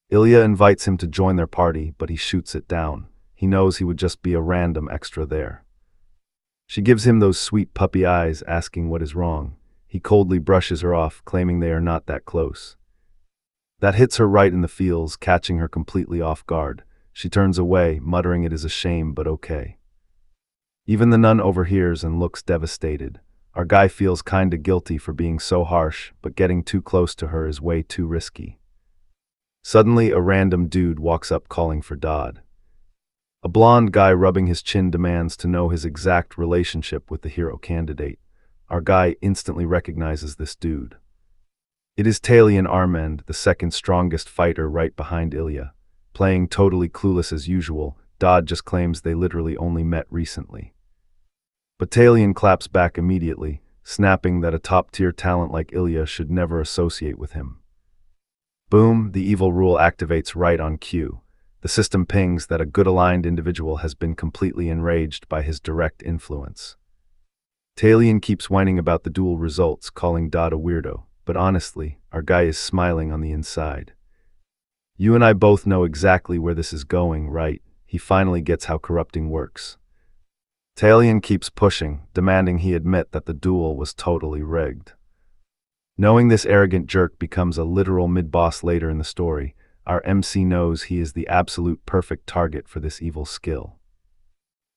Ilya invites him to join their party, but he shoots it down. He knows he would just be a random extra there. She gives him those sweet puppy eyes, asking what is wrong. He coldly brushes her off, claiming they are not that close. That hits her right in the feels, catching her completely off guard. She turns away, muttering it is a shame, but okay. Even the nun overhears and looks devastated. Our guy feels kinda guilty for being so harsh, but getting too close to her is way too risky. Suddenly, a random dude walks up calling for Dodd. A blonde guy rubbing his chin demands to know his exact relationship with the hero candidate. Our guy instantly recognizes this dude. It is Talion Armand, the second strongest fighter right behind Ilya. Playing totally clueless as usual, Dodd just claims they literally only met recently. But Talion claps back immediately, snapping that a top-tier talent like Ilya should never associate with him. Boom, the evil rule activates right on cue. The system pings that a good-aligned individual has been completely enraged by his direct influence. Talion keeps whining about the duel results, calling Dodd a weirdo, but honestly, our guy is smiling on the inside. You and I both know exactly where this is going, right? He finally gets how corrupting works. Talion keeps pushing, demanding he admit that the duel was totally rigged. Knowing this arrogant jerk becomes a literal mid-boss later in the story, our MC knows he is the absolute perfect target for this evil skill.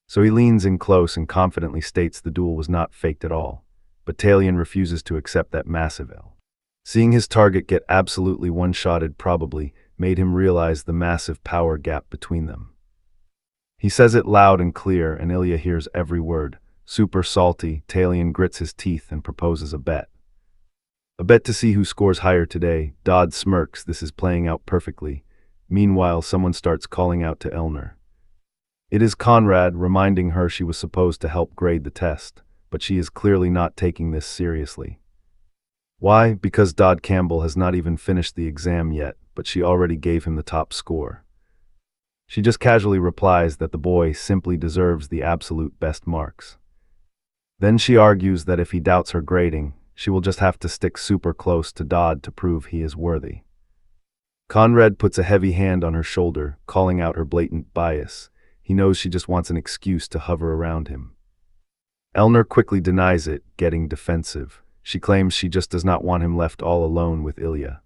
So he leans in close and confidently states the duel was not faked at all, but Talion refuses to accept that massive L. Seeing his target get absolutely one-shotted probably made him realize the massive power gap between them. He says it loud and clear, and Ilya hears every word. Super salty, Talion grits his teeth and proposes a bet. A bet to see who scores higher today. Dodd smirks, this is playing out perfectly. Meanwhile, someone starts calling out to Elner. It is Conrad, reminding her she was supposed to help grade the test, but she is clearly not taking this seriously. Why? Because Dodd Campbell has not even finished the exam yet, but she already gave him the top score. She just casually replies that the boy simply deserves the absolute best marks. Then she argues that if he doubts her grading, she will just have to stick super close to Dodd to prove he is worthy. Conrad puts a heavy hand on her shoulder, calling out her blatant bias. He knows she just wants an excuse to hover around him. Elner quickly denies it, getting defensive. She claims she just does not want him left all alone with Ilya.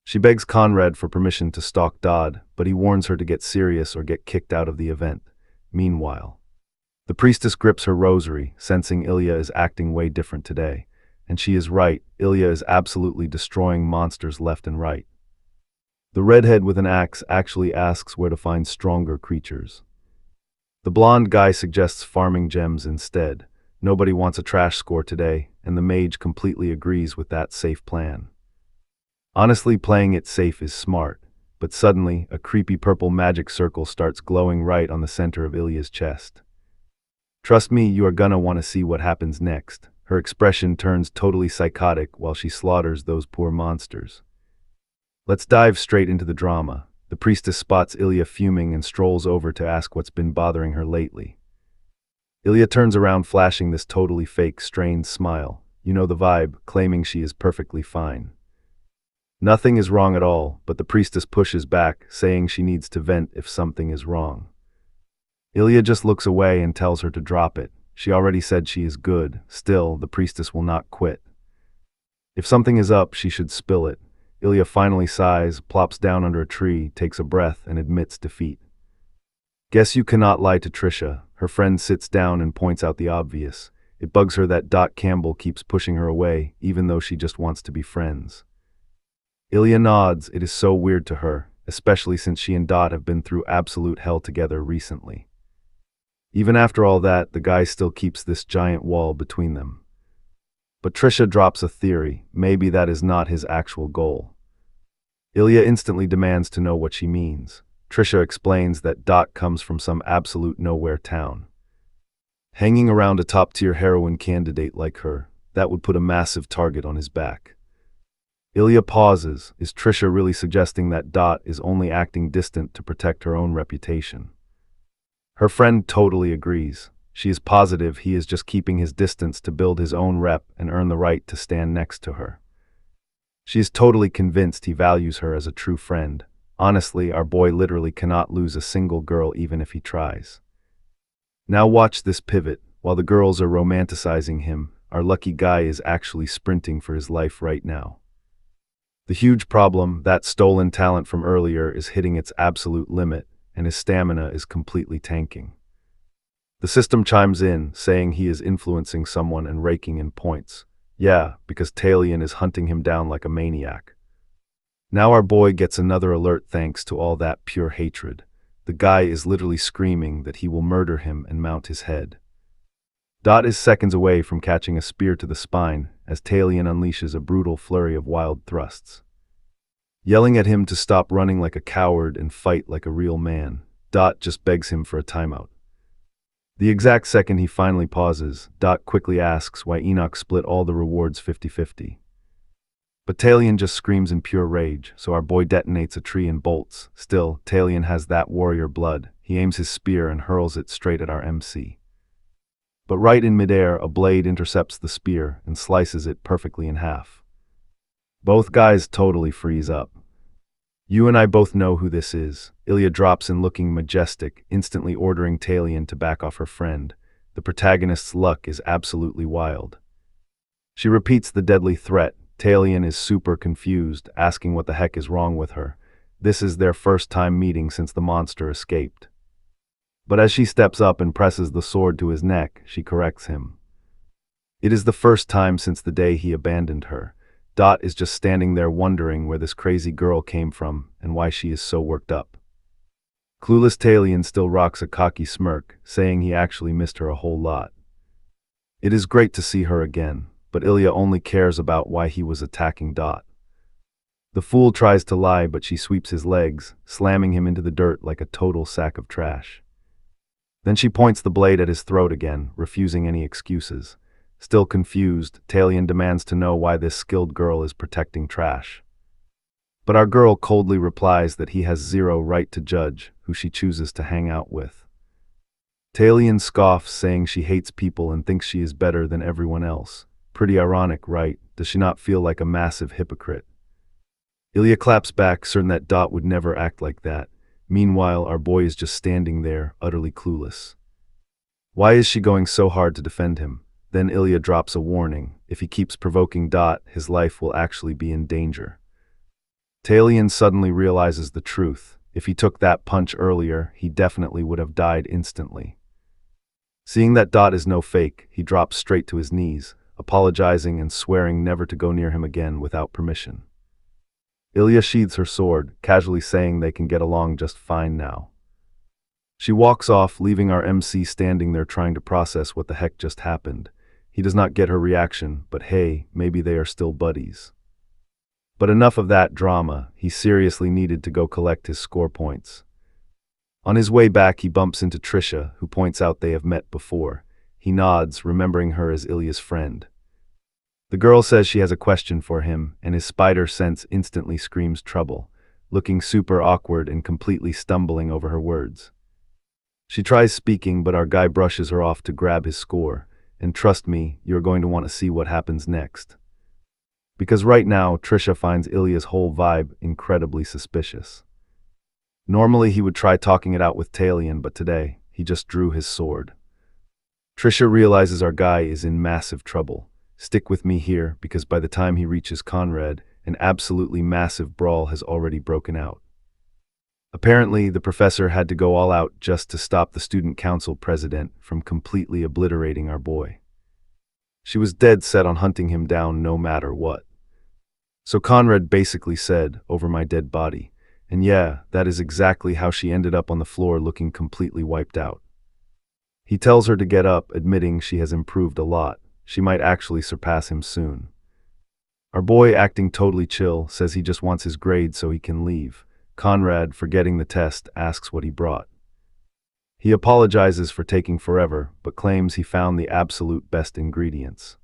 She begs Conrad for permission to stalk Dodd, but he warns her to get serious or get kicked out of the event. Meanwhile, the priestess grips her rosary, sensing Ilya is acting way different today. And she is right, Ilya is absolutely destroying monsters left and right. The redhead with an axe actually asks where to find stronger creatures. The blonde guy suggests farming gems instead. Nobody wants a trash score today, and the mage completely agrees with that safe plan. Honestly, playing it safe is smart, but suddenly, a creepy purple magic circle starts glowing right on the center of Ilya's chest. Trust me, you are gonna want to see what happens next. Her expression turns totally psychotic while she slaughters those poor monsters. Let's dive straight into the drama. The priestess spots Ilya fuming and strolls over to ask what's been bothering her lately. Ilya turns around, flashing this totally fake, strained smile. You know the vibe, claiming she is perfectly fine. Nothing is wrong at all, but the priestess pushes back, saying she needs to vent if something is wrong. Ilya just looks away and tells her to drop it. She already said she is good. Still, the priestess will not quit. If something is up, she should spill it. Ilya finally sighs, plops down under a tree, takes a breath, and admits defeat. Guess you cannot lie to Trisha. Her friend sits down and points out the obvious. It bugs her that Dot Campbell keeps pushing her away, even though she just wants to be friends. Ilya nods. It is so weird to her, especially since she and Dot have been through absolute hell together recently. Even after all that, the guy still keeps this giant wall between them. But Trisha drops a theory. Maybe that is not his actual goal. Ilya instantly demands to know what she means. Trisha explains that Dot comes from some absolute nowhere town. Hanging around a top-tier heroin candidate like her, that would put a massive target on his back. Ilya pauses. Is Trisha really suggesting that Dot is only acting distant to protect her own reputation? Her friend totally agrees. She is positive he is just keeping his distance to build his own rep and earn the right to stand next to her. She is totally convinced he values her as a true friend. Honestly, our boy literally cannot lose a single girl even if he tries. Now watch this pivot. While the girls are romanticizing him, our lucky guy is actually sprinting for his life right now. The huge problem, that stolen talent from earlier, is hitting its absolute limit, and his stamina is completely tanking. The system chimes in, saying he is influencing someone and raking in points. Yeah, because Talion is hunting him down like a maniac. Now our boy gets another alert thanks to all that pure hatred. The guy is literally screaming that he will murder him and mount his head. Dot is seconds away from catching a spear to the spine as Talion unleashes a brutal flurry of wild thrusts. Yelling at him to stop running like a coward and fight like a real man, Dot just begs him for a timeout. The exact second he finally pauses, Dot quickly asks why Enoch split all the rewards 50-50. But Talion just screams in pure rage, so our boy detonates a tree and bolts. Still, Talion has that warrior blood. He aims his spear and hurls it straight at our MC. But right in midair, a blade intercepts the spear and slices it perfectly in half. Both guys totally freeze up. You and I both know who this is. Ilya drops in looking majestic, instantly ordering Talion to back off her friend. The protagonist's luck is absolutely wild. She repeats the deadly threat. Talion is super confused, asking what the heck is wrong with her. This is their first time meeting since the monster escaped. But as she steps up and presses the sword to his neck, she corrects him. It is the first time since the day he abandoned her. Dot is just standing there wondering where this crazy girl came from and why she is so worked up. Clueless Talion still rocks a cocky smirk, saying he actually missed her a whole lot. It is great to see her again, but Ilya only cares about why he was attacking Dot. The fool tries to lie, but she sweeps his legs, slamming him into the dirt like a total sack of trash. Then she points the blade at his throat again, refusing any excuses. Still confused, Talion demands to know why this skilled girl is protecting trash. But our girl coldly replies that he has zero right to judge who she chooses to hang out with. Talion scoffs, saying she hates people and thinks she is better than everyone else. Pretty ironic, right? Does she not feel like a massive hypocrite? Ilya claps back, certain that Dot would never act like that. Meanwhile, our boy is just standing there, utterly clueless. Why is she going so hard to defend him? Then Ilya drops a warning. If he keeps provoking Dot, his life will actually be in danger. Talion suddenly realizes the truth. If he took that punch earlier, he definitely would have died instantly. Seeing that Dot is no fake, he drops straight to his knees, apologizing and swearing never to go near him again without permission. Ilya sheathes her sword, casually saying they can get along just fine now. She walks off, leaving our MC standing there trying to process what the heck just happened. He does not get her reaction, but hey, maybe they are still buddies. But enough of that drama. He seriously needed to go collect his score points. On his way back, he bumps into Trisha, who points out they have met before. He nods, remembering her as Ilya's friend. The girl says she has a question for him, and his spider sense instantly screams trouble, looking super awkward and completely stumbling over her words. She tries speaking, but our guy brushes her off to grab his score, and trust me, you're going to want to see what happens next. Because right now, Trisha finds Ilya's whole vibe incredibly suspicious. Normally he would try talking it out with Talion, but today, he just drew his sword. Trisha realizes our guy is in massive trouble. Stick with me here, because by the time he reaches Conrad, an absolutely massive brawl has already broken out. Apparently, the professor had to go all out just to stop the student council president from completely obliterating our boy. She was dead set on hunting him down no matter what. So Conrad basically said, "Over my dead body." And yeah, that is exactly how she ended up on the floor looking completely wiped out. He tells her to get up, admitting she has improved a lot. She might actually surpass him soon. Our boy, acting totally chill, says he just wants his grade so he can leave. Conrad, forgetting the test, asks what he brought. He apologizes for taking forever, but claims he found the absolute best ingredients.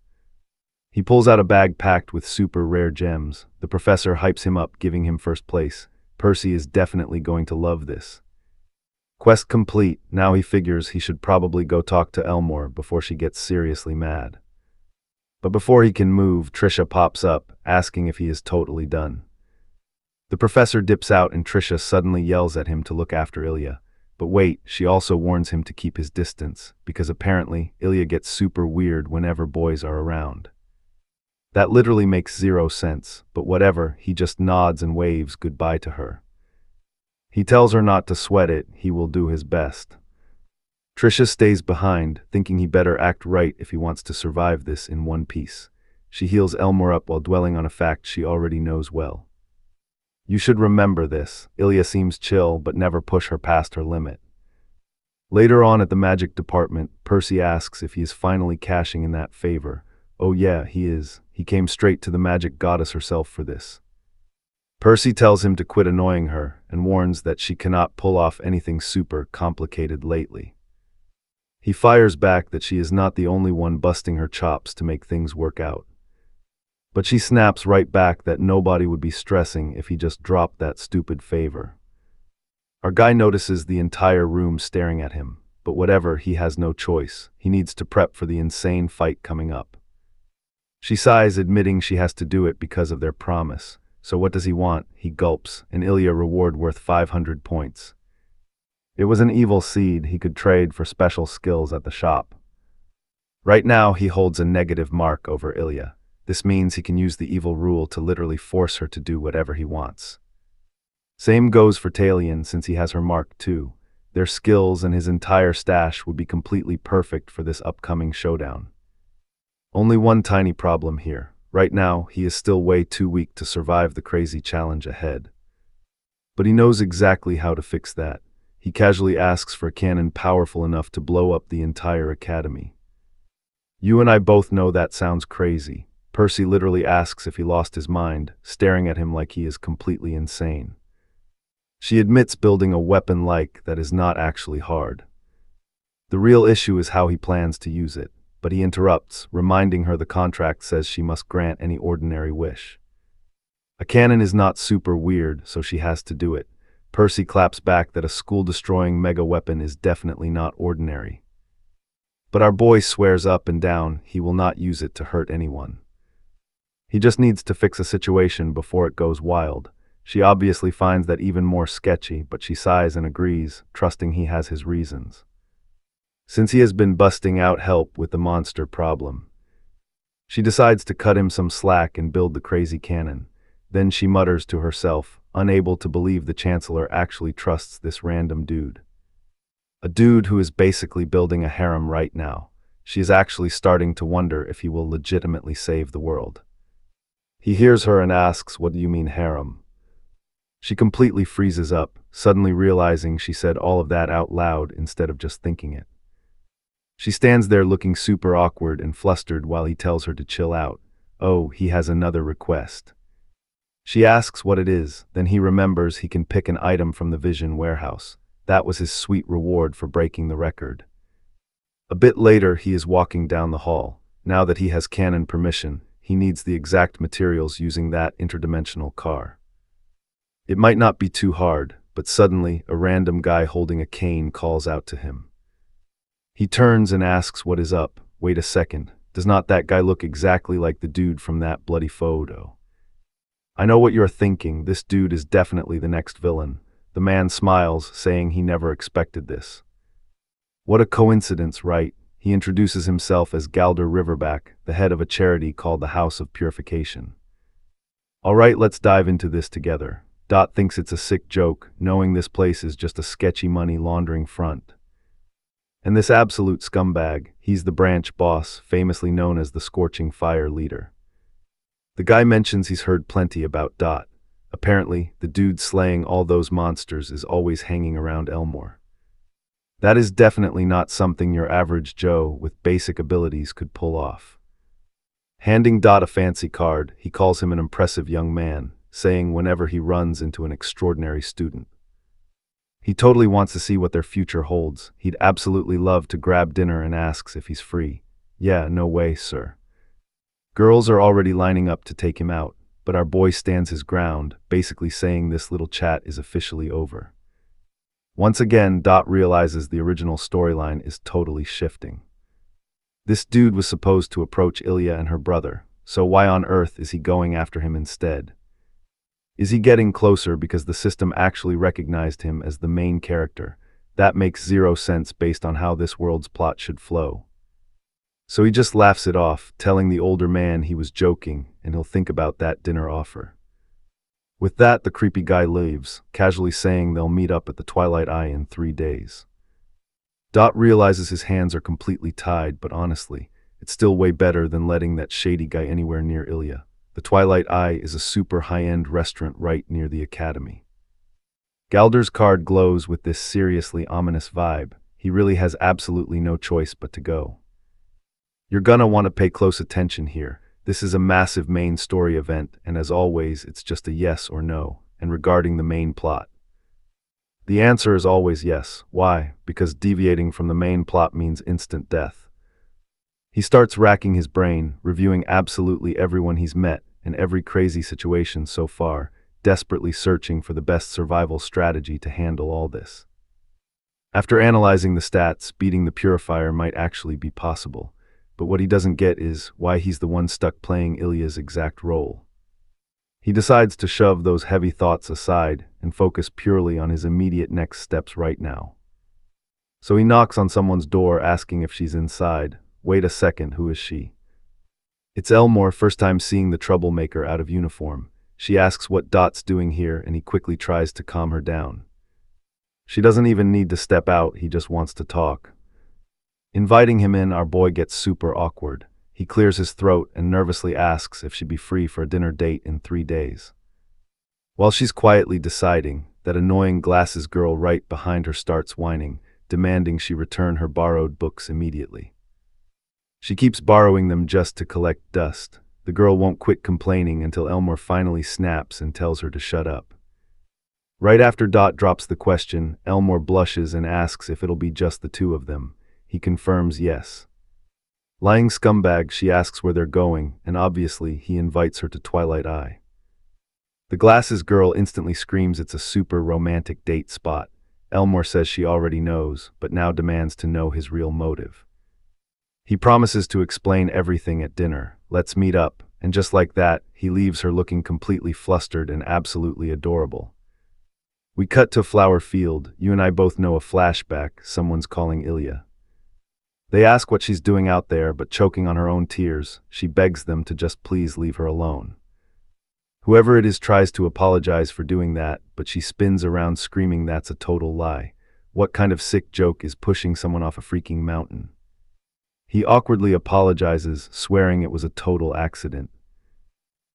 He pulls out a bag packed with super rare gems. The professor hypes him up, giving him first place. Percy is definitely going to love this. Quest complete. Now he figures he should probably go talk to Elmore before she gets seriously mad. But before he can move, Trisha pops up, asking if he is totally done. The professor dips out and Trisha suddenly yells at him to look after Ilya. But wait, she also warns him to keep his distance, because apparently Ilya gets super weird whenever boys are around. That literally makes zero sense, but whatever, he just nods and waves goodbye to her. He tells her not to sweat it, he will do his best. Trisha stays behind, thinking he better act right if he wants to survive this in one piece. She heals Elmore up while dwelling on a fact she already knows well. You should remember this. Ilya seems chill, but never push her past her limit. Later on at the magic department, Percy asks if he is finally cashing in that favor. Oh yeah, he is. He came straight to the magic goddess herself for this. Percy tells him to quit annoying her, and warns that she cannot pull off anything super complicated lately. He fires back that she is not the only one busting her chops to make things work out. But she snaps right back that nobody would be stressing if he just dropped that stupid favor. Our guy notices the entire room staring at him, but whatever, he has no choice. He needs to prep for the insane fight coming up. She sighs, admitting she has to do it because of their promise. So what does he want? He gulps, an Ilya reward worth 500 points. It was an evil seed he could trade for special skills at the shop. Right now, he holds a negative mark over Ilya. This means he can use the evil rule to literally force her to do whatever he wants. Same goes for Talion, since he has her mark too. Their skills and his entire stash would be completely perfect for this upcoming showdown. Only one tiny problem here. Right now, he is still way too weak to survive the crazy challenge ahead. But he knows exactly how to fix that. He casually asks for a cannon powerful enough to blow up the entire academy. You and I both know that sounds crazy. Percy literally asks if he lost his mind, staring at him like he is completely insane. She admits building a weapon like that is not actually hard. The real issue is how he plans to use it, but he interrupts, reminding her the contract says she must grant any ordinary wish. A cannon is not super weird, so she has to do it. Percy claps back that a school-destroying mega weapon is definitely not ordinary. But our boy swears up and down he will not use it to hurt anyone. He just needs to fix a situation before it goes wild. She obviously finds that even more sketchy, but she sighs and agrees, trusting he has his reasons. Since he has been busting out help with the monster problem, she decides to cut him some slack and build the crazy cannon. Then she mutters to herself, unable to believe the Chancellor actually trusts this random dude. A dude who is basically building a harem right now. She is actually starting to wonder if he will legitimately save the world. He hears her and asks, "What do you mean harem?" She completely freezes up, suddenly realizing she said all of that out loud instead of just thinking it. She stands there looking super awkward and flustered while he tells her to chill out. Oh, he has another request. She asks what it is, then he remembers he can pick an item from the Vision warehouse. That was his sweet reward for breaking the record. A bit later, he is walking down the hall. Now that he has canon permission, he needs the exact materials using that interdimensional car. It might not be too hard, but suddenly, a random guy holding a cane calls out to him. He turns and asks what is up. Wait a second, does not that guy look exactly like the dude from that bloody photo? I know what you're thinking, this dude is definitely the next villain. The man smiles, saying he never expected this. What a coincidence, right? He introduces himself as Galder Riverback, the head of a charity called the House of Purification. Alright, let's dive into this together. Dot thinks it's a sick joke, knowing this place is just a sketchy money laundering front. And this absolute scumbag, he's the branch boss, famously known as the Scorching Fire leader. The guy mentions he's heard plenty about Dot. Apparently, the dude slaying all those monsters is always hanging around Elmore. That is definitely not something your average Joe with basic abilities could pull off. Handing Dot a fancy card, he calls him an impressive young man, saying whenever he runs into an extraordinary student. He totally wants to see what their future holds. He'd absolutely love to grab dinner and asks if he's free. Yeah, no way, sir. Girls are already lining up to take him out, but our boy stands his ground, basically saying this little chat is officially over. Once again, Dot realizes the original storyline is totally shifting. This dude was supposed to approach Ilya and her brother, so why on earth is he going after him instead? Is he getting closer because the system actually recognized him as the main character? That makes zero sense based on how this world's plot should flow. So he just laughs it off, telling the older man he was joking and he'll think about that dinner offer. With that, the creepy guy leaves, casually saying they'll meet up at the Twilight Eye in 3 days. Dot realizes his hands are completely tied, but honestly, it's still way better than letting that shady guy anywhere near Ilya. The Twilight Eye is a super high-end restaurant right near the academy. Galder's card glows with this seriously ominous vibe. He really has absolutely no choice but to go. You're gonna want to pay close attention here. This is a massive main story event, and as always, it's just a yes or no. And regarding the main plot, the answer is always yes. Why? Because deviating from the main plot means instant death. He starts racking his brain, reviewing absolutely everyone he's met and every crazy situation so far, desperately searching for the best survival strategy to handle all this. After analyzing the stats, beating the purifier might actually be possible, but what he doesn't get is why he's the one stuck playing Ilya's exact role. He decides to shove those heavy thoughts aside and focus purely on his immediate next steps right now. So he knocks on someone's door asking if she's inside. Wait a second, who is she? It's Elmore, first time seeing the troublemaker out of uniform. She asks what Dot's doing here and he quickly tries to calm her down. She doesn't even need to step out, he just wants to talk. Inviting him in, our boy gets super awkward. He clears his throat and nervously asks if she'd be free for a dinner date in 3 days. While she's quietly deciding, that annoying glasses girl right behind her starts whining, demanding she return her borrowed books immediately. She keeps borrowing them just to collect dust. The girl won't quit complaining until Elmore finally snaps and tells her to shut up. Right after Dot drops the question, Elmore blushes and asks if it'll be just the two of them. He confirms yes. Lying scumbag, she asks where they're going, and obviously he invites her to Twilight Eye. The glasses girl instantly screams it's a super romantic date spot. Elmore says she already knows, but now demands to know his real motive. He promises to explain everything at dinner. Let's meet up, and just like that, he leaves her looking completely flustered and absolutely adorable. We cut to Flower Field. You and I both know a flashback. Someone's calling Ilya. They ask what she's doing out there, but choking on her own tears, she begs them to just please leave her alone. Whoever it is tries to apologize for doing that, but she spins around screaming that's a total lie. What kind of sick joke is pushing someone off a freaking mountain? He awkwardly apologizes, swearing it was a total accident.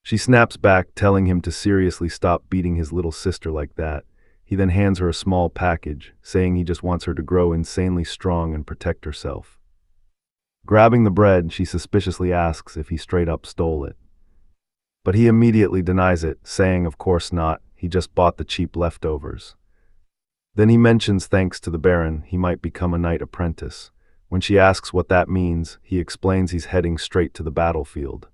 She snaps back, telling him to seriously stop beating his little sister like that. He then hands her a small package, saying he just wants her to grow insanely strong and protect herself. Grabbing the bread, she suspiciously asks if he straight up stole it. But he immediately denies it, saying of course not, he just bought the cheap leftovers. Then he mentions thanks to the Baron, he might become a knight apprentice. When she asks what that means, he explains he's heading straight to the battlefield.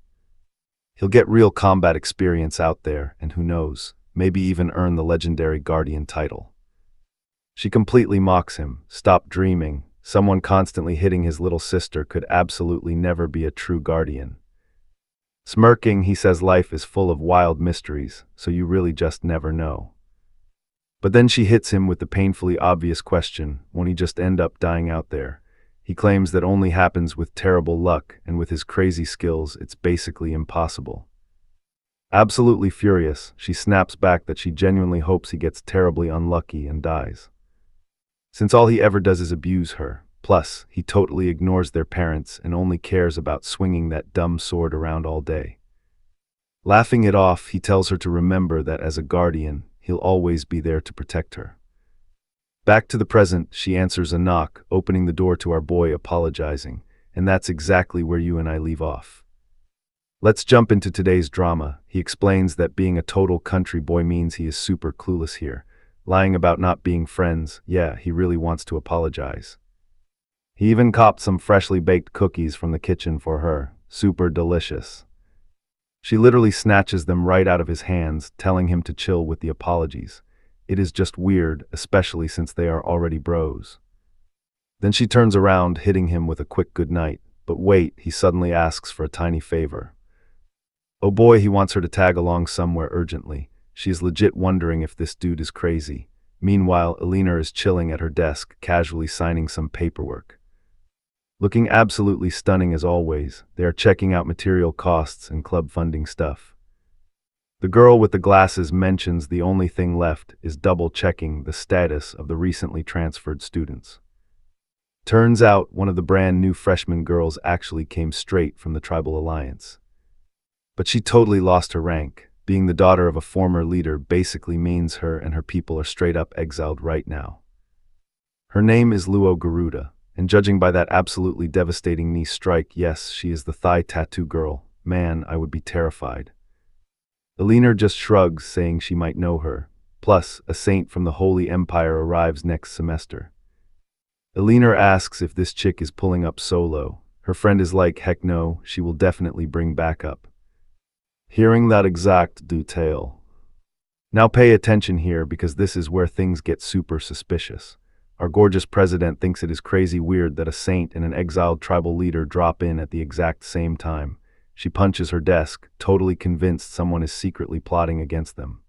He'll get real combat experience out there, and who knows, maybe even earn the legendary Guardian title. She completely mocks him. Stop dreaming. Someone constantly hitting his little sister could absolutely never be a true guardian. Smirking, he says life is full of wild mysteries, so you really just never know. But then she hits him with the painfully obvious question, won't he just end up dying out there? He claims that only happens with terrible luck, and with his crazy skills, it's basically impossible. Absolutely furious, she snaps back that she genuinely hopes he gets terribly unlucky and dies. Since all he ever does is abuse her, plus, he totally ignores their parents and only cares about swinging that dumb sword around all day. Laughing it off, he tells her to remember that as a guardian, he'll always be there to protect her. Back to the present, she answers a knock, opening the door to our boy apologizing, and that's exactly where you and I leave off. Let's jump into today's drama. He explains that being a total country boy means he is super clueless here, lying about not being friends. Yeah, he really wants to apologize. He even copped some freshly baked cookies from the kitchen for her, super delicious. She literally snatches them right out of his hands, telling him to chill with the apologies. It is just weird, especially since they are already bros. Then she turns around, hitting him with a quick goodnight. But wait, he suddenly asks for a tiny favor. Oh boy, he wants her to tag along somewhere urgently. She is legit wondering if this dude is crazy. Meanwhile, Elena is chilling at her desk, casually signing some paperwork. Looking absolutely stunning as always, they are checking out material costs and club funding stuff. The girl with the glasses mentions the only thing left is double-checking the status of the recently transferred students. Turns out one of the brand new freshman girls actually came straight from the Tribal Alliance. But she totally lost her rank. Being the daughter of a former leader basically means her and her people are straight up exiled right now. Her name is Luo Garuda, and judging by that absolutely devastating knee strike, yes, she is the thigh tattoo girl. Man, I would be terrified. Elena just shrugs, saying she might know her. Plus, a saint from the Holy Empire arrives next semester. Elena asks if this chick is pulling up solo. Her friend is like, heck no, she will definitely bring backup. Hearing that exact detail. Now pay attention here because this is where things get super suspicious. Our gorgeous president thinks it is crazy weird that a saint and an exiled tribal leader drop in at the exact same time. She punches her desk, totally convinced someone is secretly plotting against them.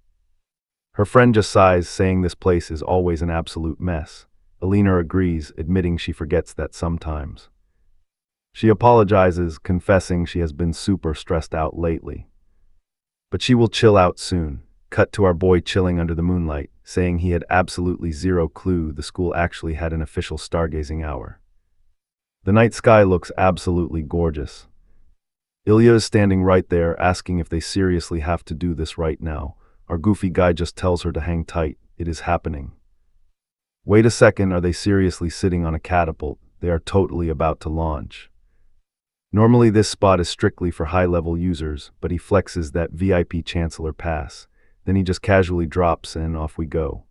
Her friend just sighs, saying this place is always an absolute mess. Elena agrees, admitting she forgets that sometimes. She apologizes, confessing she has been super stressed out lately. But she will chill out soon. Cut to our boy chilling under the moonlight, saying he had absolutely zero clue the school actually had an official stargazing hour. The night sky looks absolutely gorgeous. Ilya is standing right there, asking if they seriously have to do this right now. Our goofy guy just tells her to hang tight. It is happening. Wait a second, are they seriously sitting on a catapult? They are totally about to launch. Normally this spot is strictly for high-level users, but he flexes that VIP Chancellor pass. Then he just casually drops and off we go.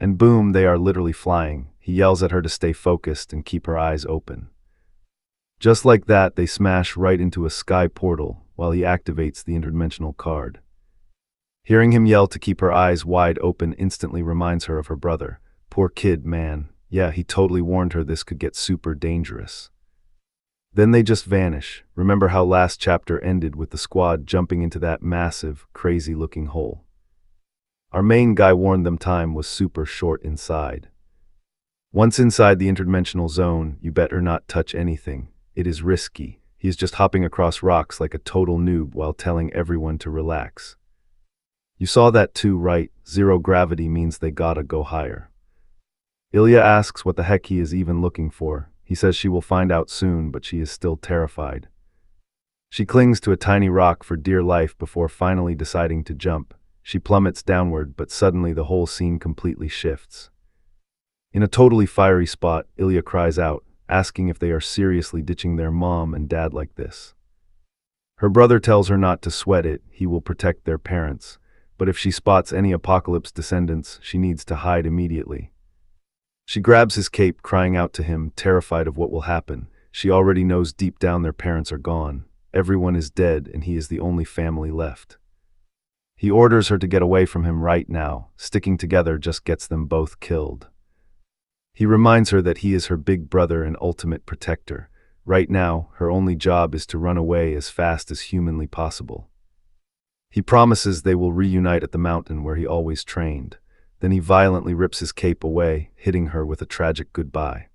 And boom, they are literally flying. He yells at her to stay focused and keep her eyes open. Just like that, they smash right into a sky portal while he activates the interdimensional card. Hearing him yell to keep her eyes wide open instantly reminds her of her brother. Poor kid, man. Yeah, he totally warned her this could get super dangerous. Then they just vanish. Remember how last chapter ended with the squad jumping into that massive, crazy-looking hole? Our main guy warned them time was super short inside. Once inside the interdimensional zone, you better not touch anything. It is risky. He is just hopping across rocks like a total noob while telling everyone to relax. You saw that too, right? Zero gravity means they gotta go higher. Ilya asks what the heck he is even looking for. He says she will find out soon, but she is still terrified. She clings to a tiny rock for dear life before finally deciding to jump. She plummets downward, but suddenly the whole scene completely shifts. In a totally fiery spot, Ilya cries out, asking if they are seriously ditching their mom and dad like this. Her brother tells her not to sweat it, he will protect their parents, but if she spots any apocalypse descendants, she needs to hide immediately. She grabs his cape, crying out to him, terrified of what will happen. She already knows deep down their parents are gone. Everyone is dead, and he is the only family left. He orders her to get away from him right now. Sticking together just gets them both killed. He reminds her that he is her big brother and ultimate protector. Right now, her only job is to run away as fast as humanly possible. He promises they will reunite at the mountain where he always trained. Then he violently rips his cape away, hitting her with a tragic goodbye.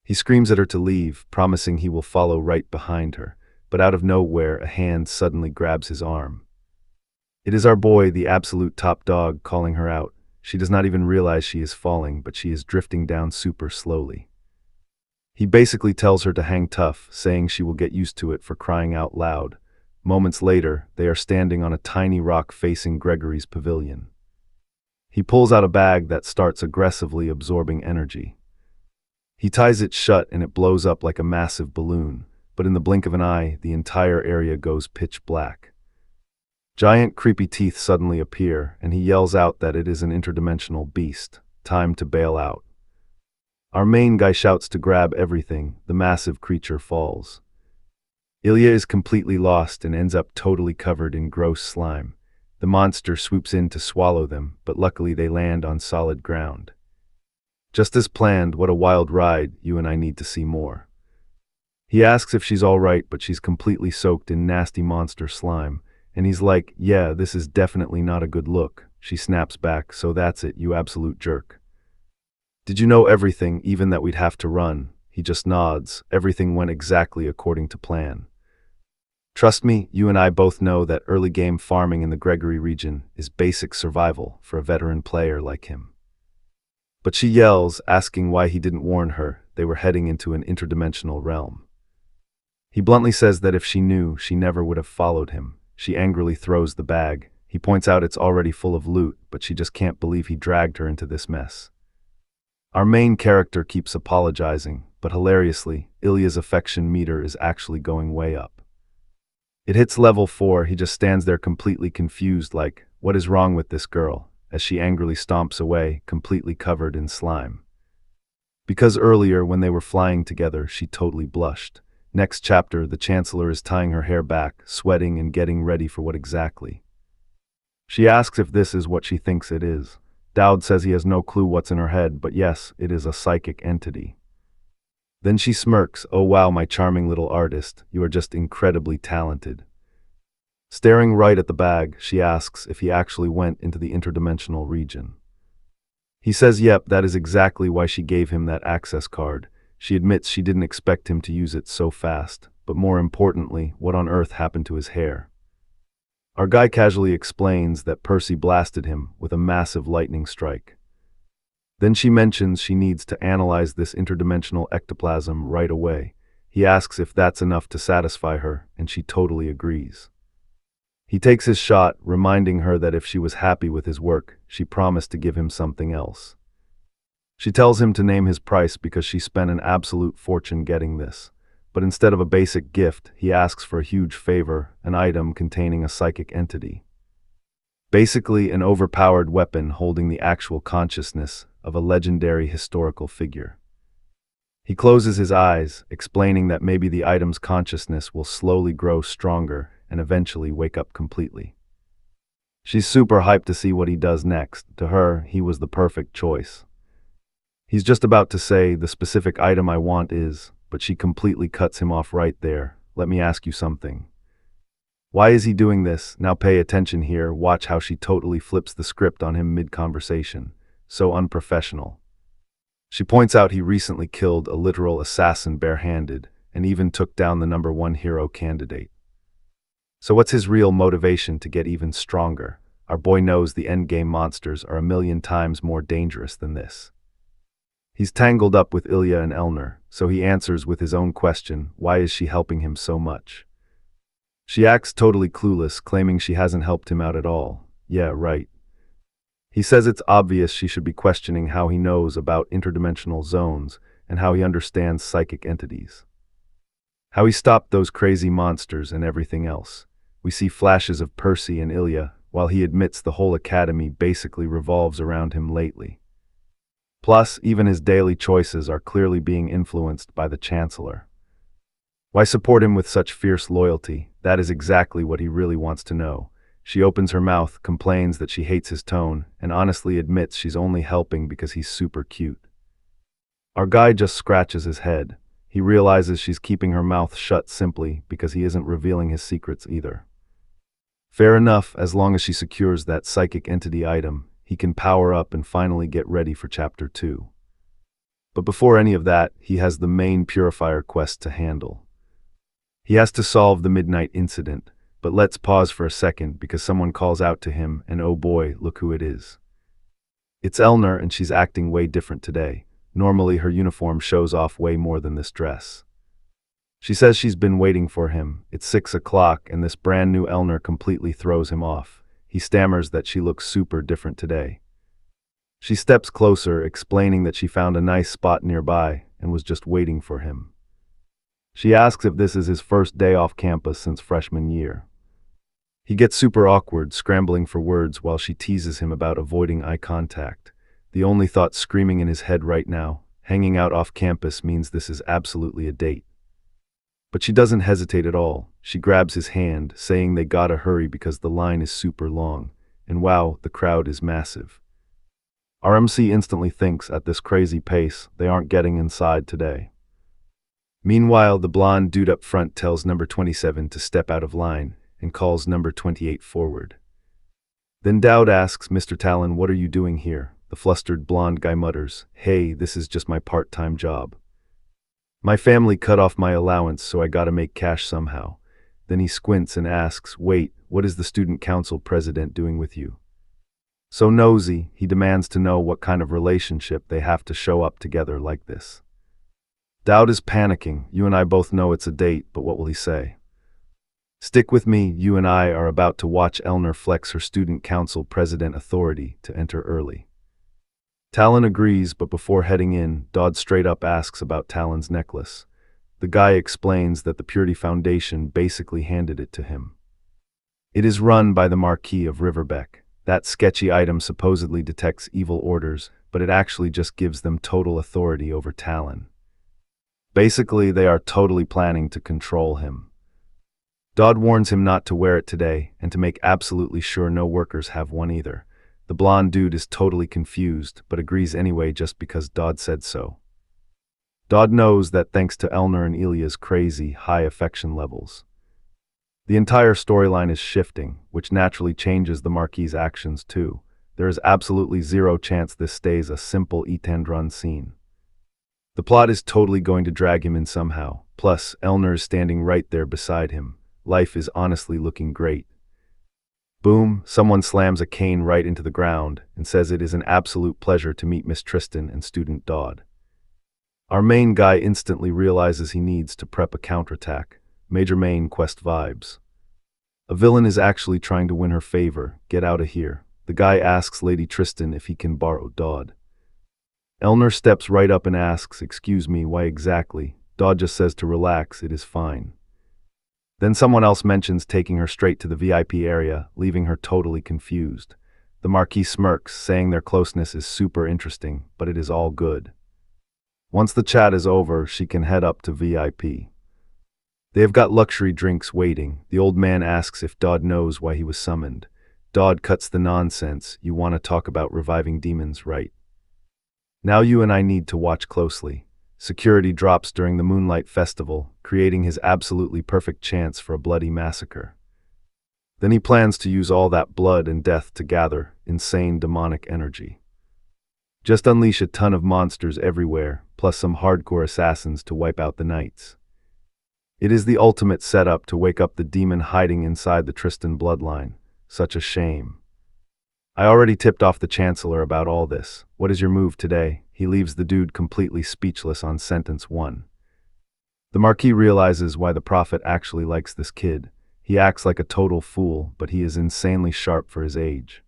He screams at her to leave, promising he will follow right behind her, but out of nowhere a hand suddenly grabs his arm. It is our boy, the absolute top dog, calling her out. She does not even realize she is falling, but she is drifting down super slowly. He basically tells her to hang tough, saying she will get used to it for crying out loud. Moments later, they are standing on a tiny rock facing Gregory's pavilion. He pulls out a bag that starts aggressively absorbing energy. He ties it shut and it blows up like a massive balloon, but in the blink of an eye, the entire area goes pitch black. Giant creepy teeth suddenly appear, and he yells out that it is an interdimensional beast. Time to bail out. Our main guy shouts to grab everything. The massive creature falls. Ilya is completely lost and ends up totally covered in gross slime. The monster swoops in to swallow them, but luckily they land on solid ground. Just as planned, what a wild ride. You and I need to see more. He asks if she's all right, but she's completely soaked in nasty monster slime. And he's like, yeah, this is definitely not a good look. She snaps back, so that's it, you absolute jerk. Did you know everything, even that we'd have to run? He just nods. Everything went exactly according to plan. Trust me, you and I both know that early game farming in the Gregory region is basic survival for a veteran player like him. But she yells, asking why he didn't warn her they were heading into an interdimensional realm. He bluntly says that if she knew, she never would have followed him. She angrily throws the bag. He points out it's already full of loot, but she just can't believe he dragged her into this mess. Our main character keeps apologizing, but hilariously, Ilya's affection meter is actually going way up. It hits level 4, he just stands there completely confused like, what is wrong with this girl, as she angrily stomps away, completely covered in slime. Because earlier, when they were flying together, she totally blushed. Next chapter, the Chancellor is tying her hair back, sweating and getting ready for what exactly. She asks if this is what she thinks it is. Dowd says he has no clue what's in her head, but yes, it is a psychic entity. Then she smirks, oh wow, my charming little artist, you are just incredibly talented. Staring right at the bag, she asks if he actually went into the interdimensional region. He says yep, that is exactly why she gave him that access card. She admits she didn't expect him to use it so fast, but more importantly, what on earth happened to his hair? Our guy casually explains that Percy blasted him with a massive lightning strike. Then she mentions she needs to analyze this interdimensional ectoplasm right away. He asks if that's enough to satisfy her, and she totally agrees. He takes his shot, reminding her that if she was happy with his work, she promised to give him something else. She tells him to name his price because she spent an absolute fortune getting this. But instead of a basic gift, he asks for a huge favor, an item containing a psychic entity. Basically, an overpowered weapon holding the actual consciousness of a legendary historical figure. He closes his eyes, explaining that maybe the item's consciousness will slowly grow stronger and eventually wake up completely. She's super hyped to see what he does next. To her, he was the perfect choice. He's just about to say, the specific item I want is, but she completely cuts him off right there. Let me ask you something. Why is he doing this? Now pay attention here, watch how she totally flips the script on him mid-conversation. So unprofessional. She points out he recently killed a literal assassin barehanded, and even took down the #1 hero candidate. So what's his real motivation to get even stronger? Our boy knows the endgame monsters are 1,000,000 times more dangerous than this. He's tangled up with Ilya and Elner, so he answers with his own question, why is she helping him so much? She acts totally clueless, claiming she hasn't helped him out at all. Yeah, right. He says it's obvious she should be questioning how he knows about interdimensional zones and how he understands psychic entities. How he stopped those crazy monsters and everything else. We see flashes of Percy and Ilya, while he admits the whole academy basically revolves around him lately. Plus, even his daily choices are clearly being influenced by the Chancellor. Why support him with such fierce loyalty? That is exactly what he really wants to know. She opens her mouth, complains that she hates his tone, and honestly admits she's only helping because he's super cute. Our guy just scratches his head. He realizes she's keeping her mouth shut simply because he isn't revealing his secrets either. Fair enough, as long as she secures that psychic entity item, he can power up and finally get ready for Chapter 2. But before any of that, he has the main purifier quest to handle. He has to solve the midnight incident, but let's pause for a second because someone calls out to him, and oh boy, look who it is. It's Elner, and she's acting way different today. Normally her uniform shows off way more than this dress. She says she's been waiting for him. It's 6 o'clock, and this brand new Elner completely throws him off. He stammers that she looks super different today. She steps closer, explaining that she found a nice spot nearby and was just waiting for him. She asks if this is his first day off campus since freshman year. He gets super awkward, scrambling for words while she teases him about avoiding eye contact. The only thought screaming in his head right now, hanging out off campus means this is absolutely a date. But she doesn't hesitate at all. She grabs his hand, saying they gotta hurry because the line is super long. And wow, the crowd is massive. Our MC instantly thinks at this crazy pace, they aren't getting inside today. Meanwhile, the blonde dude up front tells number 27 to step out of line and calls number 28 forward. Then Dowd asks Mr. Talon, "What are you doing here?" The flustered blonde guy mutters, "Hey, this is just my part-time job. My family cut off my allowance, so I gotta make cash somehow." Then he squints and asks, "Wait, what is the student council president doing with you?" So nosy, he demands to know what kind of relationship they have to show up together like this. Dowd is panicking. You and I both know it's a date, but what will he say? Stick with me, you and I are about to watch Elner flex her student council president authority to enter early. Talon agrees, but before heading in, Dowd straight up asks about Talon's necklace. The guy explains that the Purity Foundation basically handed it to him. It is run by the Marquis of Riverbeck. That sketchy item supposedly detects evil orders, but it actually just gives them total authority over Talon. Basically, they are totally planning to control him. Dowd warns him not to wear it today, and to make absolutely sure no workers have one either. The blonde dude is totally confused, but agrees anyway just because Dowd said so. Dowd knows that thanks to Elner and Elia's crazy, high affection levels, the entire storyline is shifting, which naturally changes the Marquis's actions too. There is absolutely zero chance this stays a simple eat-and-run scene. The plot is totally going to drag him in somehow. Plus, Elner is standing right there beside him. Life is honestly looking great. Boom, someone slams a cane right into the ground and says it is an absolute pleasure to meet Miss Tristan and student Dowd. Our main guy instantly realizes he needs to prep a counterattack. Major main quest vibes. A villain is actually trying to win her favor. Get out of here. The guy asks Lady Tristan if he can borrow Dowd. Elner steps right up and asks, "Excuse me, why exactly?" Dowd just says to relax, it is fine. Then someone else mentions taking her straight to the VIP area, leaving her totally confused. The Marquis smirks, saying their closeness is super interesting, but it is all good. Once the chat is over, she can head up to VIP. They have got luxury drinks waiting. The old man asks if Dowd knows why he was summoned. Dowd cuts the nonsense. "You want to talk about reviving demons, right? Now you and I need to watch closely." Security drops during the Moonlight Festival, creating his absolutely perfect chance for a bloody massacre. Then he plans to use all that blood and death to gather insane demonic energy. Just unleash a ton of monsters everywhere, plus some hardcore assassins to wipe out the knights. It is the ultimate setup to wake up the demon hiding inside the Tristan bloodline. Such a shame. I already tipped off the Chancellor about all this. What is your move today? He leaves the dude completely speechless on sentence 1. The Marquis realizes why the Prophet actually likes this kid. He acts like a total fool, but he is insanely sharp for his age.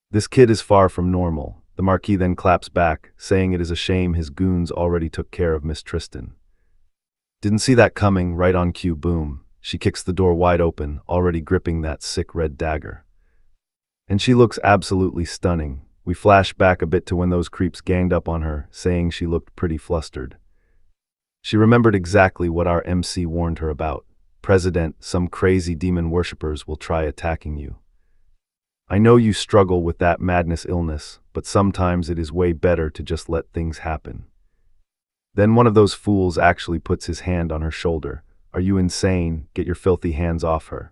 This kid is far from normal. The Marquis then claps back, saying it is a shame his goons already took care of Miss Tristan. Didn't see that coming. Right on cue, boom. She kicks the door wide open, already gripping that sick red dagger. And she looks absolutely stunning. We flash back a bit to when those creeps ganged up on her, saying she looked pretty flustered. She remembered exactly what our MC warned her about. "President, some crazy demon worshippers will try attacking you. I know you struggle with that madness illness, but sometimes it is way better to just let things happen." Then one of those fools actually puts his hand on her shoulder. "Are you insane? Get your filthy hands off her."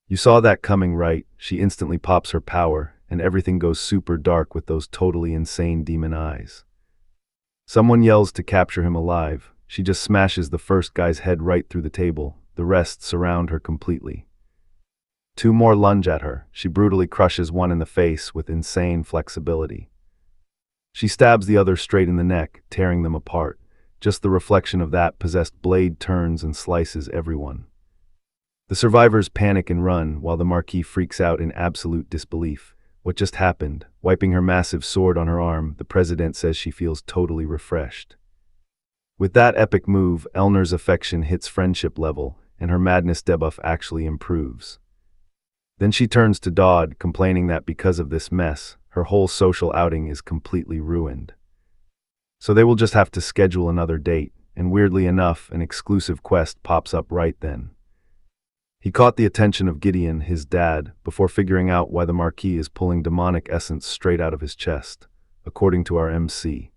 You saw that coming, right? She instantly pops her power, and everything goes super dark with those totally insane demon eyes. Someone yells to capture him alive. She just smashes the first guy's head right through the table. The rest surround her completely. Two more lunge at her. She brutally crushes one in the face with insane flexibility. She stabs the other straight in the neck, tearing them apart. Just the reflection of that possessed blade turns and slices everyone. The survivors panic and run, while the Marquis freaks out in absolute disbelief. What just happened? Wiping her massive sword on her arm, the president says she feels totally refreshed. With that epic move, Elner's affection hits friendship level, and her madness debuff actually improves. Then she turns to Dodd, complaining that because of this mess, her whole social outing is completely ruined. So they will just have to schedule another date, and weirdly enough, an exclusive quest pops up right then. He caught the attention of Gideon, his dad, before figuring out why the Marquis is pulling demonic essence straight out of his chest, according to our MC.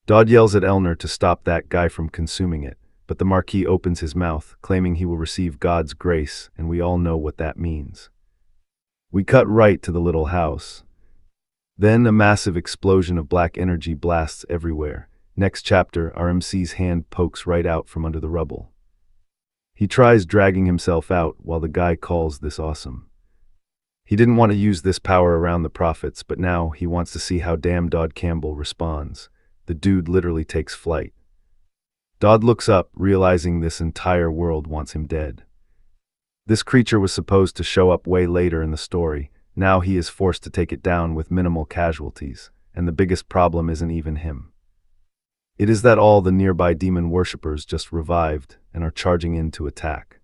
Dodd yells at Elner to stop that guy from consuming it, but the Marquis opens his mouth, claiming he will receive God's grace, and we all know what that means. We cut right to the little house. Then a massive explosion of black energy blasts everywhere. Next chapter, our MC's hand pokes right out from under the rubble. He tries dragging himself out while the guy calls this awesome. He didn't want to use this power around the prophets, but now he wants to see how damn Dodd Campbell responds. The dude literally takes flight. Dodd looks up, realizing this entire world wants him dead. This creature was supposed to show up way later in the story. Now he is forced to take it down with minimal casualties, and the biggest problem isn't even him. It is that all the nearby demon worshippers just revived and are charging in to attack.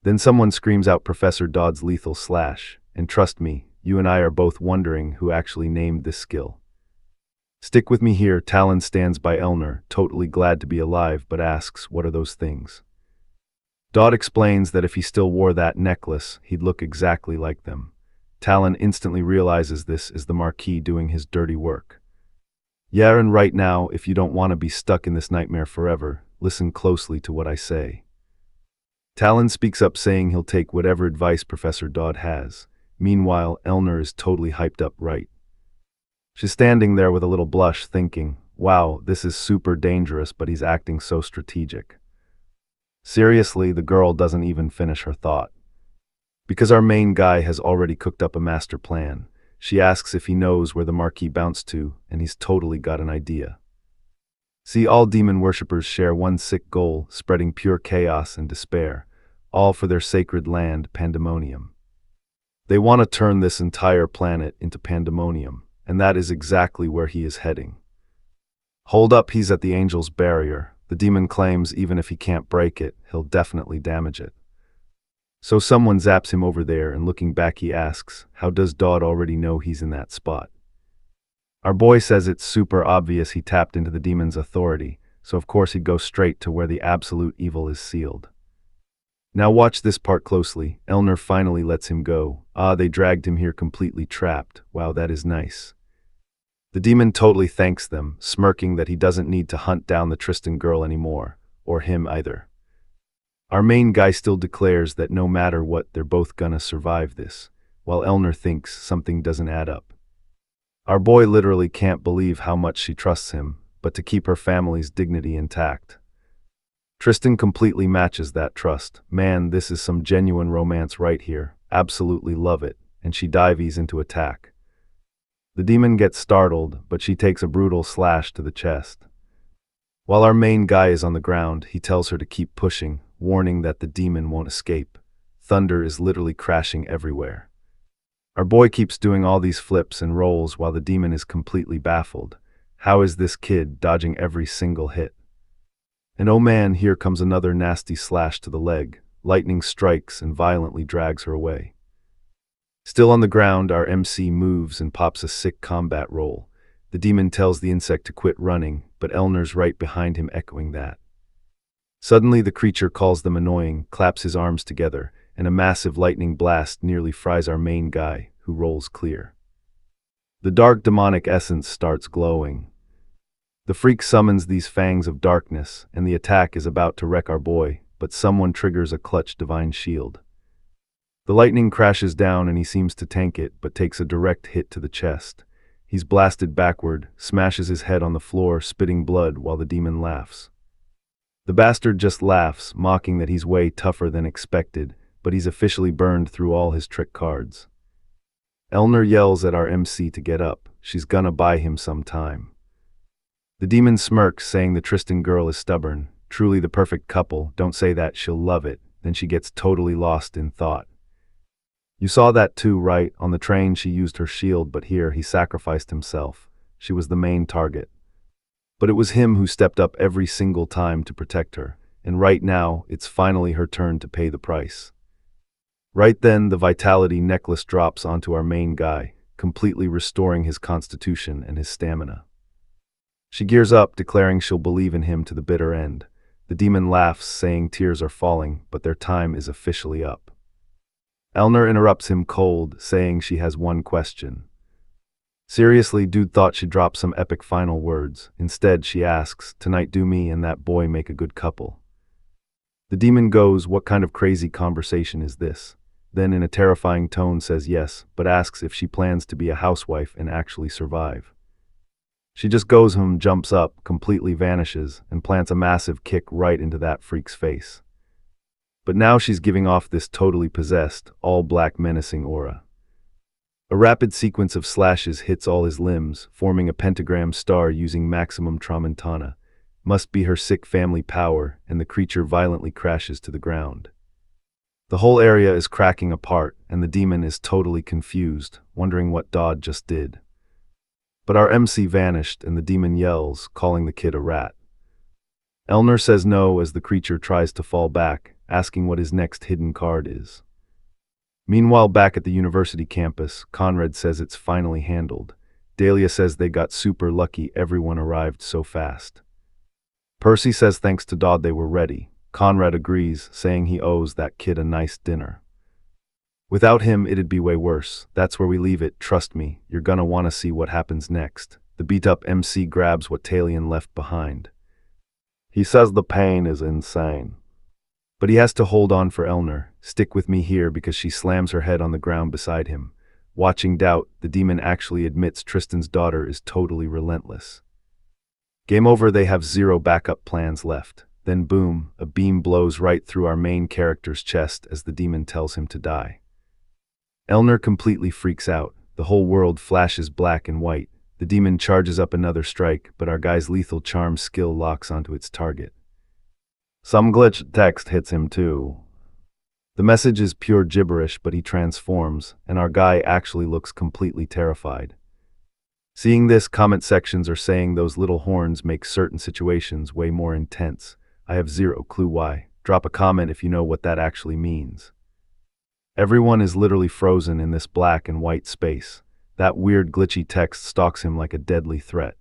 Then someone screams out Professor Dodd's lethal slash, and trust me, you and I are both wondering who actually named this skill. Stick with me here. Talon stands by Elner, totally glad to be alive, but asks, what are those things? Dodd explains that if he still wore that necklace, he'd look exactly like them. Talon instantly realizes this is the Marquis doing his dirty work. Yeah, and right now, if you don't want to be stuck in this nightmare forever, listen closely to what I say. Talon speaks up, saying he'll take whatever advice Professor Dodd has. Meanwhile, Elner is totally hyped up right. She's standing there with a little blush, thinking, wow, this is super dangerous, but he's acting so strategic. Seriously, the girl doesn't even finish her thought. Because our main guy has already cooked up a master plan, she asks if he knows where the Marquis bounced to, and he's totally got an idea. See, all demon worshippers share one sick goal, spreading pure chaos and despair, all for their sacred land, Pandemonium. They want to turn this entire planet into Pandemonium, and that is exactly where he is heading. Hold up, he's at the Angel's Barrier. The demon claims even if he can't break it, he'll definitely damage it. So someone zaps him over there, and looking back he asks, how does Dodd already know he's in that spot? Our boy says it's super obvious he tapped into the demon's authority, so of course he'd go straight to where the absolute evil is sealed. Now watch this part closely. Elner finally lets him go. They dragged him here completely trapped. Wow, that is nice. The demon totally thanks them, smirking that he doesn't need to hunt down the Tristan girl anymore, or him either. Our main guy still declares that no matter what, they're both gonna survive this, while Elner thinks something doesn't add up. Our boy literally can't believe how much she trusts him, but to keep her family's dignity intact. Tristan completely matches that trust. Man, this is some genuine romance right here. Absolutely love it, and she dives into attack. The demon gets startled, but she takes a brutal slash to the chest. While our main guy is on the ground, he tells her to keep pushing, warning that the demon won't escape. Thunder is literally crashing everywhere. Our boy keeps doing all these flips and rolls while the demon is completely baffled. How is this kid dodging every single hit? And oh man, here comes another nasty slash to the leg. Lightning strikes and violently drags her away. Still on the ground, our MC moves and pops a sick combat roll. The demon tells the insect to quit running, but Elner's right behind him echoing that. Suddenly the creature calls them annoying, claps his arms together, and a massive lightning blast nearly fries our main guy, who rolls clear. The dark demonic essence starts glowing. The freak summons these fangs of darkness, and the attack is about to wreck our boy, but someone triggers a clutch divine shield. The lightning crashes down and he seems to tank it, but takes a direct hit to the chest. He's blasted backward, smashes his head on the floor, spitting blood while the demon laughs. The bastard just laughs, mocking that he's way tougher than expected, but he's officially burned through all his trick cards. Elner yells at our MC to get up. She's gonna buy him some time. The demon smirks, saying the Tristan girl is stubborn. Truly the perfect couple. Don't say that, she'll love it. Then she gets totally lost in thought. You saw that too, right? On the train she used her shield, but here he sacrificed himself. She was the main target. But it was him who stepped up every single time to protect her, and right now, it's finally her turn to pay the price. Right then, the vitality necklace drops onto our main guy, completely restoring his constitution and his stamina. She gears up, declaring she'll believe in him to the bitter end. The demon laughs, saying tears are falling, but their time is officially up. Elner interrupts him cold, saying she has one question. Seriously, dude thought she'd drop some epic final words. Instead, she asks, "Tonight do me and that boy make a good couple?" The demon goes, "What kind of crazy conversation is this?" Then in a terrifying tone says yes, but asks if she plans to be a housewife and actually survive. She just goes jumps up, completely vanishes, and plants a massive kick right into that freak's face. But now she's giving off this totally possessed, all-black menacing aura. A rapid sequence of slashes hits all his limbs, forming a pentagram star using maximum tramontana. Must be her sick family power, and the creature violently crashes to the ground. The whole area is cracking apart, and the demon is totally confused, wondering what Dodd just did. But our MC vanished, and the demon yells, calling the kid a rat. Elner says no as the creature tries to fall back, asking what his next hidden card is. Meanwhile, back at the university campus, Conrad says it's finally handled. Dahlia says they got super lucky everyone arrived so fast. Percy says thanks to Dodd they were ready. Conrad agrees, saying he owes that kid a nice dinner. Without him, it'd be way worse. That's where we leave it, trust me, you're gonna wanna see what happens next. The beat-up MC grabs what Talion left behind. He says the pain is insane. But he has to hold on for Elner. Stick with me here because she slams her head on the ground beside him. Watching doubt, the demon actually admits Tristan's daughter is totally relentless. Game over, they have zero backup plans left. Then boom, a beam blows right through our main character's chest as the demon tells him to die. Elner completely freaks out. The whole world flashes black and white. The demon charges up another strike, but our guy's lethal charm skill locks onto its target. Some glitched text hits him too. The message is pure gibberish, but he transforms, and our guy actually looks completely terrified. Seeing this, comment sections are saying those little horns make certain situations way more intense. I have zero clue why. Drop a comment if you know what that actually means. Everyone is literally frozen in this black and white space. That weird glitchy text stalks him like a deadly threat.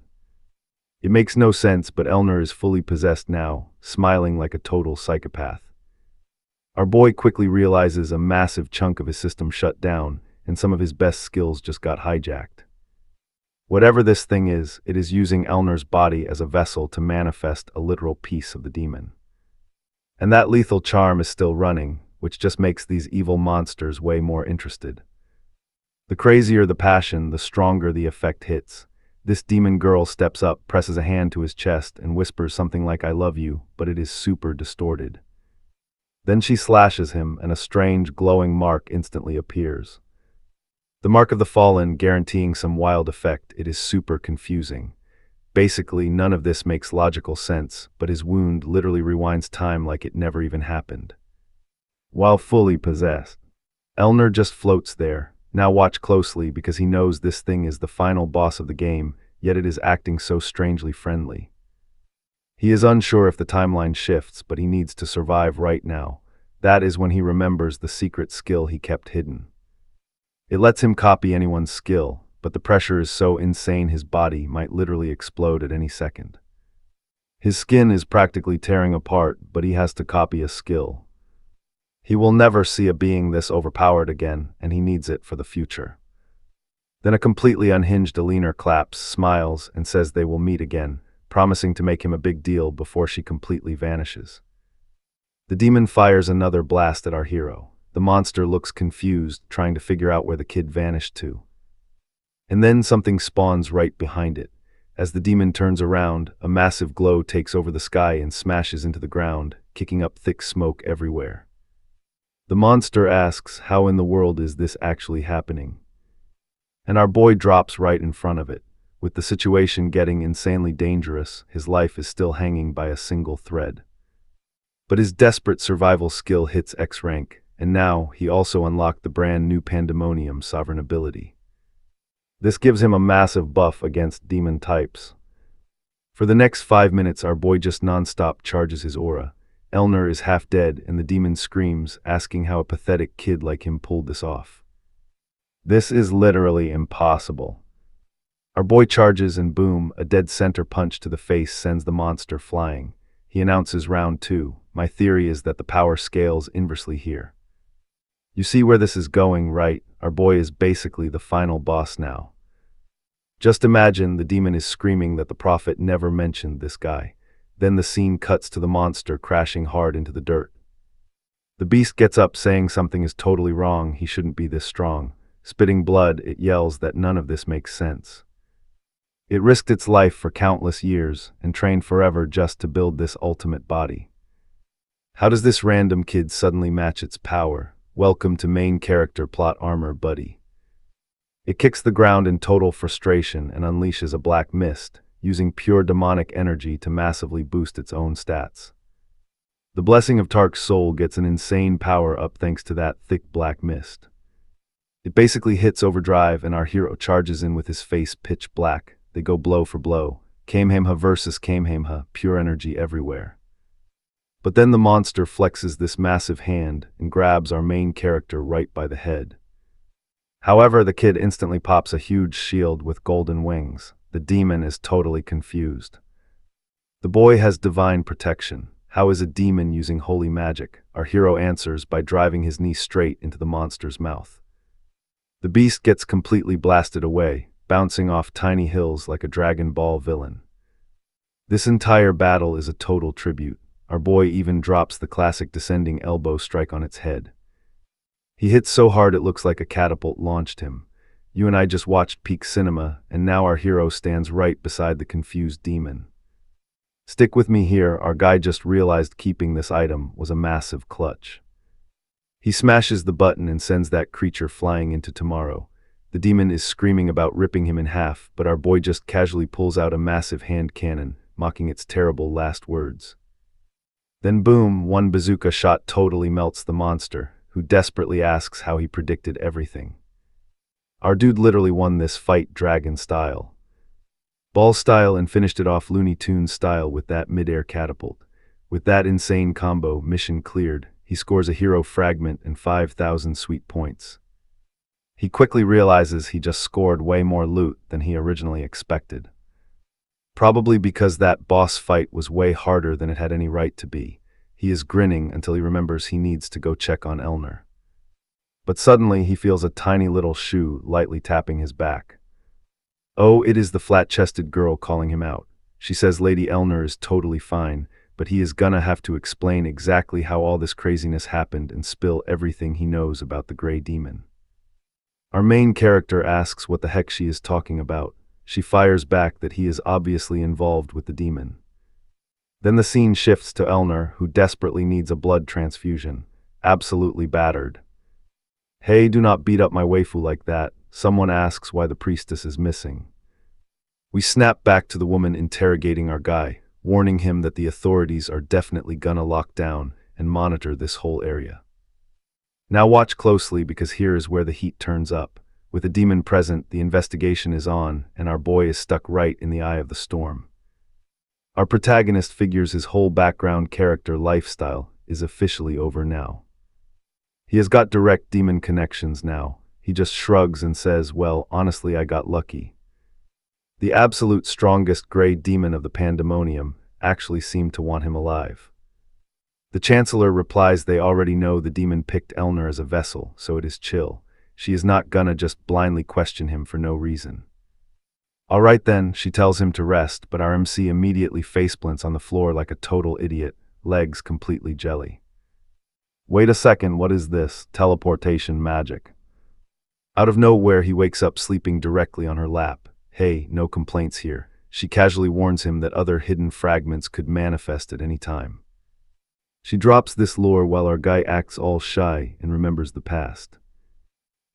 It makes no sense, but Elner is fully possessed now, smiling like a total psychopath. Our boy quickly realizes a massive chunk of his system shut down, and some of his best skills just got hijacked. Whatever this thing is, it is using Elner's body as a vessel to manifest a literal piece of the demon. And that lethal charm is still running, which just makes these evil monsters way more interested. The crazier the passion, the stronger the effect hits. This demon girl steps up, presses a hand to his chest, and whispers something like "I love you," but it is super distorted. Then she slashes him, and a strange, glowing mark instantly appears. The mark of the fallen, guaranteeing some wild effect. It is super confusing. Basically, none of this makes logical sense, but his wound literally rewinds time like it never even happened. While fully possessed, Elner just floats there. Now watch closely because he knows this thing is the final boss of the game, yet it is acting so strangely friendly. He is unsure if the timeline shifts, but he needs to survive right now. That is when he remembers the secret skill he kept hidden. It lets him copy anyone's skill, but the pressure is so insane his body might literally explode at any second. His skin is practically tearing apart, but he has to copy a skill. He will never see a being this overpowered again, and he needs it for the future. Then a completely unhinged Eleanor claps, smiles, and says they will meet again, promising to make him a big deal before she completely vanishes. The demon fires another blast at our hero. The monster looks confused, trying to figure out where the kid vanished to. And then something spawns right behind it. As the demon turns around, a massive glow takes over the sky and smashes into the ground, kicking up thick smoke everywhere. The monster asks, how in the world is this actually happening? And our boy drops right in front of it. With the situation getting insanely dangerous, his life is still hanging by a single thread. But his desperate survival skill hits X rank, and now he also unlocked the brand new Pandemonium Sovereign ability. This gives him a massive buff against demon types. For the next 5 minutes, our boy just non-stop charges his aura. Elner is half dead, and the demon screams, asking how a pathetic kid like him pulled this off. This is literally impossible. Our boy charges and boom, a dead center punch to the face sends the monster flying. He announces round 2. My theory is that the power scales inversely here. You see where this is going, right? Our boy is basically the final boss now. Just imagine the demon is screaming that the prophet never mentioned this guy. Then the scene cuts to the monster crashing hard into the dirt. The beast gets up saying something is totally wrong, he shouldn't be this strong. Spitting blood, it yells that none of this makes sense. It risked its life for countless years and trained forever just to build this ultimate body. How does this random kid suddenly match its power? Welcome to main character plot armor, buddy. It kicks the ground in total frustration and unleashes a black mist, using pure demonic energy to massively boost its own stats. The blessing of Tark's soul gets an insane power up thanks to that thick black mist. It basically hits overdrive and our hero charges in with his face pitch black. They go blow for blow. Kamehameha versus Kamehameha, pure energy everywhere. But then the monster flexes this massive hand and grabs our main character right by the head. However, the kid instantly pops a huge shield with golden wings. The demon is totally confused. The boy has divine protection. How is a demon using holy magic? Our hero answers by driving his knee straight into the monster's mouth. The beast gets completely blasted away, bouncing off tiny hills like a Dragon Ball villain. This entire battle is a total tribute. Our boy even drops the classic descending elbow strike on its head. He hits so hard it looks like a catapult launched him. You and I just watched peak cinema, and now our hero stands right beside the confused demon. Stick with me here, our guy just realized keeping this item was a massive clutch. He smashes the button and sends that creature flying into tomorrow. The demon is screaming about ripping him in half, but our boy just casually pulls out a massive hand cannon, mocking its terrible last words. Then boom, one bazooka shot totally melts the monster, who desperately asks how he predicted everything. Our dude literally won this fight dragon style. Ball style, and finished it off Looney Tunes style with that mid-air catapult. With that insane combo, mission cleared. He scores a hero fragment and 5,000 sweet points. He quickly realizes he just scored way more loot than he originally expected. Probably because that boss fight was way harder than it had any right to be. He is grinning until he remembers he needs to go check on Elner. But suddenly he feels a tiny little shoe lightly tapping his back. Oh, it is the flat-chested girl calling him out. She says Lady Elner is totally fine, but he is gonna have to explain exactly how all this craziness happened and spill everything he knows about the Grey Demon. Our main character asks what the heck she is talking about. She fires back that he is obviously involved with the demon. Then the scene shifts to Elner, who desperately needs a blood transfusion, absolutely battered. Hey, do not beat up my waifu like that. Someone asks why the priestess is missing. We snap back to the woman interrogating our guy, warning him that the authorities are definitely gonna lock down and monitor this whole area. Now watch closely, because here is where the heat turns up. With the demon present, the investigation is on, and our boy is stuck right in the eye of the storm. Our protagonist figures his whole background character lifestyle is officially over now. He has got direct demon connections now. He just shrugs and says, well, honestly, I got lucky. The absolute strongest Grey Demon of the Pandemonium actually seemed to want him alive. The Chancellor replies they already know the demon picked Elner as a vessel, so it is chill. She is not gonna just blindly question him for no reason. Alright then, she tells him to rest, but our MC immediately faceplants on the floor like a total idiot, legs completely jelly. Wait a second, what is this? Teleportation magic. Out of nowhere, he wakes up sleeping directly on her lap. Hey, no complaints here. She casually warns him that other hidden fragments could manifest at any time. She drops this lore while our guy acts all shy and remembers the past.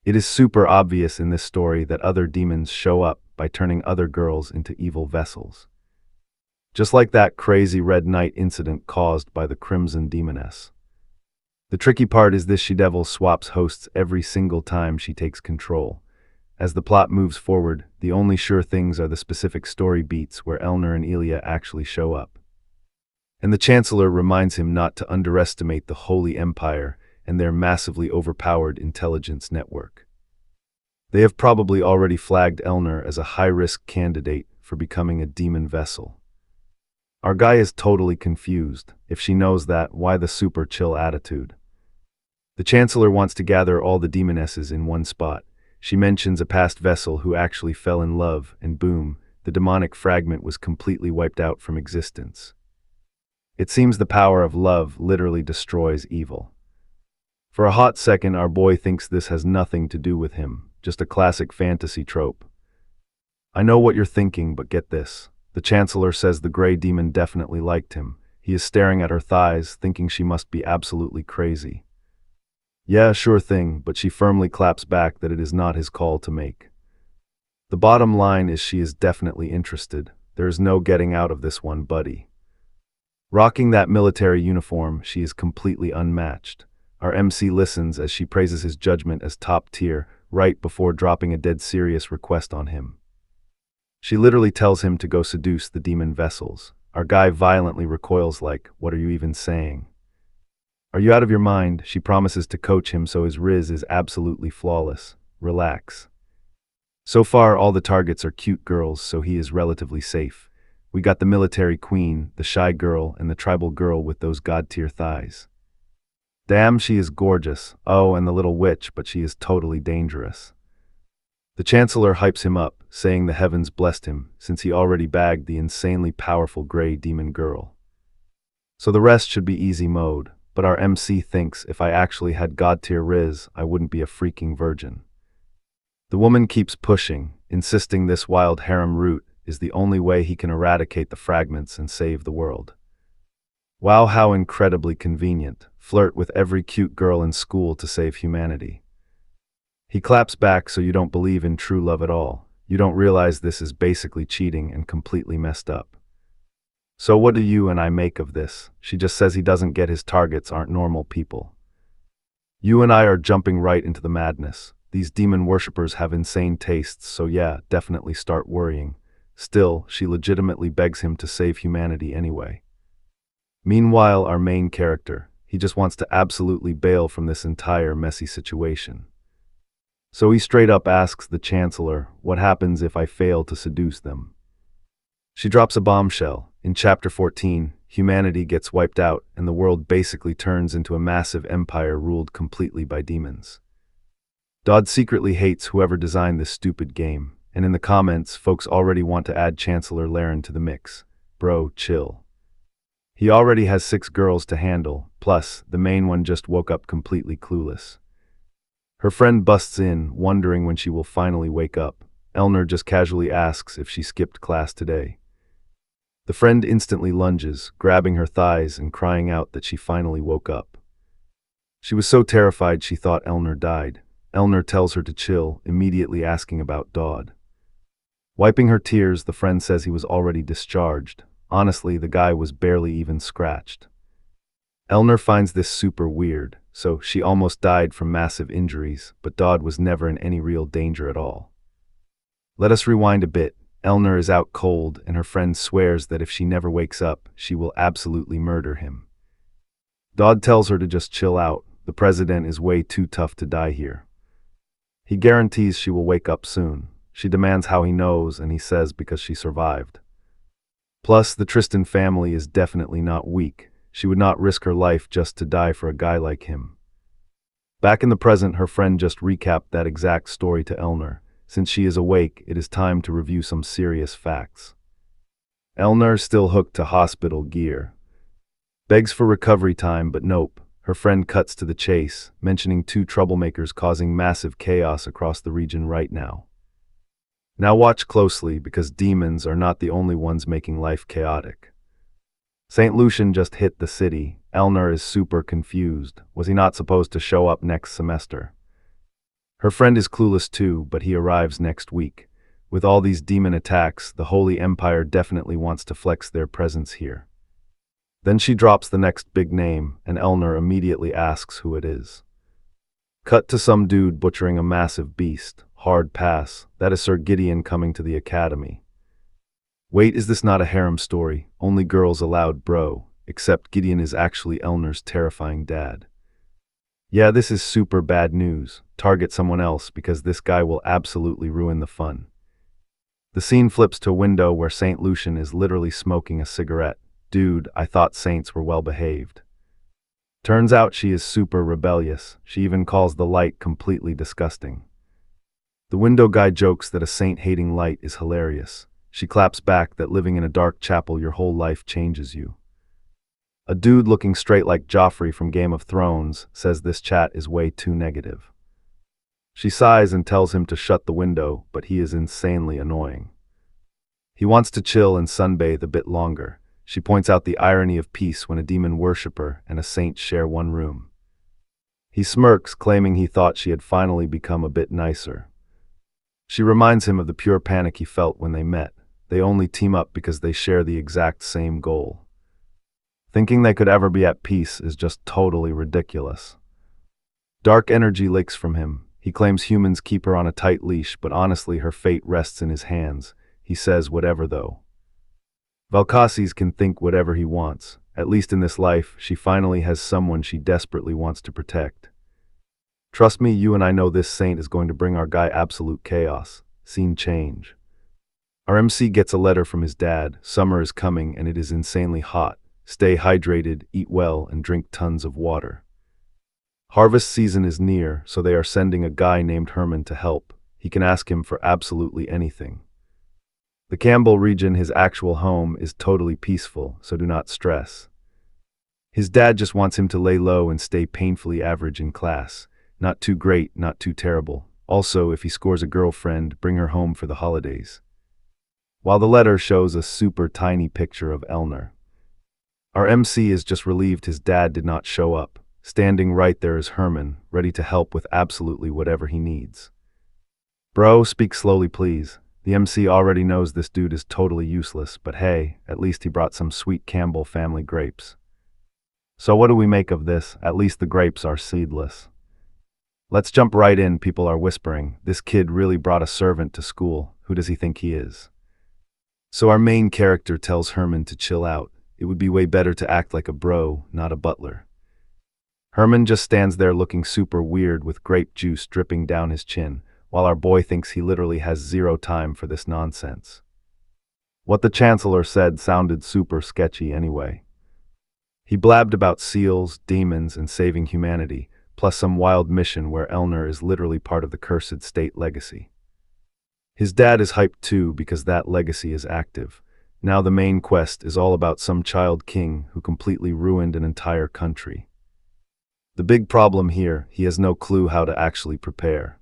It is super obvious in this story that other demons show up by turning other girls into evil vessels. Just like that crazy Red Knight incident caused by the Crimson Demoness. The tricky part is this she-devil swaps hosts every single time she takes control. As the plot moves forward, the only sure things are the specific story beats where Elner and Elia actually show up. And the Chancellor reminds him not to underestimate the Holy Empire and their massively overpowered intelligence network. They have probably already flagged Elner as a high-risk candidate for becoming a demon vessel. Our guy is totally confused. If she knows that, why the super chill attitude? The Chancellor wants to gather all the demonesses in one spot. She mentions a past vessel who actually fell in love, and boom, the demonic fragment was completely wiped out from existence. It seems the power of love literally destroys evil. For a hot second, our boy thinks this has nothing to do with him, just a classic fantasy trope. I know what you're thinking, but get this. The Chancellor says the gray demon definitely liked him. He is staring at her thighs, thinking she must be absolutely crazy. Yeah, sure thing, but she firmly claps back that it is not his call to make. The bottom line is she is definitely interested. There is no getting out of this one, buddy. Rocking that military uniform, she is completely unmatched. Our MC listens as she praises his judgment as top tier, right before dropping a dead serious request on him. She literally tells him to go seduce the demon vessels. Our guy violently recoils like, "What are you even saying? Are you out of your mind?" She promises to coach him so his riz is absolutely flawless. Relax. So far, all the targets are cute girls, so he is relatively safe. We got the military queen, the shy girl, and the tribal girl with those god-tier thighs. Damn, she is gorgeous. Oh, and the little witch, but she is totally dangerous. The Chancellor hypes him up, saying the heavens blessed him, since he already bagged the insanely powerful gray demon girl. So the rest should be easy mode, but our MC thinks if I actually had god-tier riz, I wouldn't be a freaking virgin. The woman keeps pushing, insisting this wild harem route is the only way he can eradicate the fragments and save the world. Wow, how incredibly convenient. Flirt with every cute girl in school to save humanity. He claps back so you don't believe in true love at all. You don't realize this is basically cheating and completely messed up. So what do you and I make of this? She just says he doesn't get his targets aren't normal people. You and I are jumping right into the madness. These demon worshippers have insane tastes, so yeah, definitely start worrying. Still, she legitimately begs him to save humanity anyway. Meanwhile, our main character, he just wants to absolutely bail from this entire messy situation. So he straight up asks the Chancellor, what happens if I fail to seduce them? She drops a bombshell. In Chapter 14, humanity gets wiped out and the world basically turns into a massive empire ruled completely by demons. Dodd secretly hates whoever designed this stupid game, and in the comments, folks already want to add Chancellor Laren to the mix. Bro, chill. He already has 6 girls to handle, plus, the main one just woke up completely clueless. Her friend busts in, wondering when she will finally wake up. Elner just casually asks if she skipped class today. The friend instantly lunges, grabbing her thighs and crying out that she finally woke up. She was so terrified she thought Elner died. Elner tells her to chill, immediately asking about Dodd. Wiping her tears, the friend says he was already discharged. Honestly, the guy was barely even scratched. Elner finds this super weird, so she almost died from massive injuries, but Dodd was never in any real danger at all. Let us rewind a bit. Elner is out cold, and her friend swears that if she never wakes up, she will absolutely murder him. Dodd tells her to just chill out. The president is way too tough to die here. He guarantees she will wake up soon. She demands how he knows, and he says because she survived. Plus, the Tristan family is definitely not weak. She would not risk her life just to die for a guy like him. Back in the present, her friend just recapped that exact story to Elner. Since she is awake, it is time to review some serious facts. Elner, still hooked to hospital gear, begs for recovery time, but nope. Her friend cuts to the chase, mentioning 2 troublemakers causing massive chaos across the region right now. Now watch closely, because demons are not the only ones making life chaotic. St. Lucian just hit the city. Elner is super confused. Was he not supposed to show up next semester? Her friend is clueless too, but he arrives next week. With all these demon attacks, the Holy Empire definitely wants to flex their presence here. Then she drops the next big name, and Elner immediately asks who it is. Cut to some dude butchering a massive beast. Hard pass. That is Sir Gideon coming to the academy. Wait, is this not a harem story? Only girls allowed, bro. Except Gideon is actually Elner's terrifying dad. Yeah, this is super bad news. Target someone else because this guy will absolutely ruin the fun. The scene flips to a window where Saint Lucian is literally smoking a cigarette. Dude, I thought saints were well behaved. Turns out she is super rebellious. She even calls the light completely disgusting. The window guy jokes that a saint-hating light is hilarious. She claps back that living in a dark chapel your whole life changes you. A dude looking straight like Joffrey from Game of Thrones says this chat is way too negative. She sighs and tells him to shut the window, but he is insanely annoying. He wants to chill and sunbathe a bit longer. She points out the irony of peace when a demon worshipper and a saint share one room. He smirks, claiming he thought she had finally become a bit nicer. She reminds him of the pure panic he felt when they met. They only team up because they share the exact same goal. Thinking they could ever be at peace is just totally ridiculous. Dark energy leaks from him. He claims humans keep her on a tight leash, but honestly her fate rests in his hands. He says whatever though. Valkasis can think whatever he wants. At least in this life, she finally has someone she desperately wants to protect. Trust me, you and I know this saint is going to bring our guy absolute chaos. Scene change. Our MC gets a letter from his dad. Summer is coming and it is insanely hot. Stay hydrated, eat well, and drink tons of water. Harvest season is near, so they are sending a guy named Herman to help. He can ask him for absolutely anything. The Campbell region, his actual home, is totally peaceful, so do not stress. His dad just wants him to lay low and stay painfully average in class. Not too great, not too terrible. Also, if he scores a girlfriend, bring her home for the holidays. While the letter shows a super tiny picture of Elner. Our MC is just relieved his dad did not show up. Standing right there is Herman, ready to help with absolutely whatever he needs. Bro, speak slowly please. The MC already knows this dude is totally useless, but hey, at least he brought some sweet Campbell family grapes. So what do we make of this? At least the grapes are seedless. Let's jump right in, people are whispering. This kid really brought a servant to school. Who does he think he is? So our main character tells Herman to chill out. It would be way better to act like a bro, not a butler. Herman just stands there looking super weird with grape juice dripping down his chin, while our boy thinks he literally has zero time for this nonsense. What the Chancellor said sounded super sketchy anyway. He blabbed about seals, demons, and saving humanity, plus some wild mission where Elner is literally part of the cursed state legacy. His dad is hyped too because that legacy is active. Now the main quest is all about some child king who completely ruined an entire country. The big problem here, he has no clue how to actually prepare.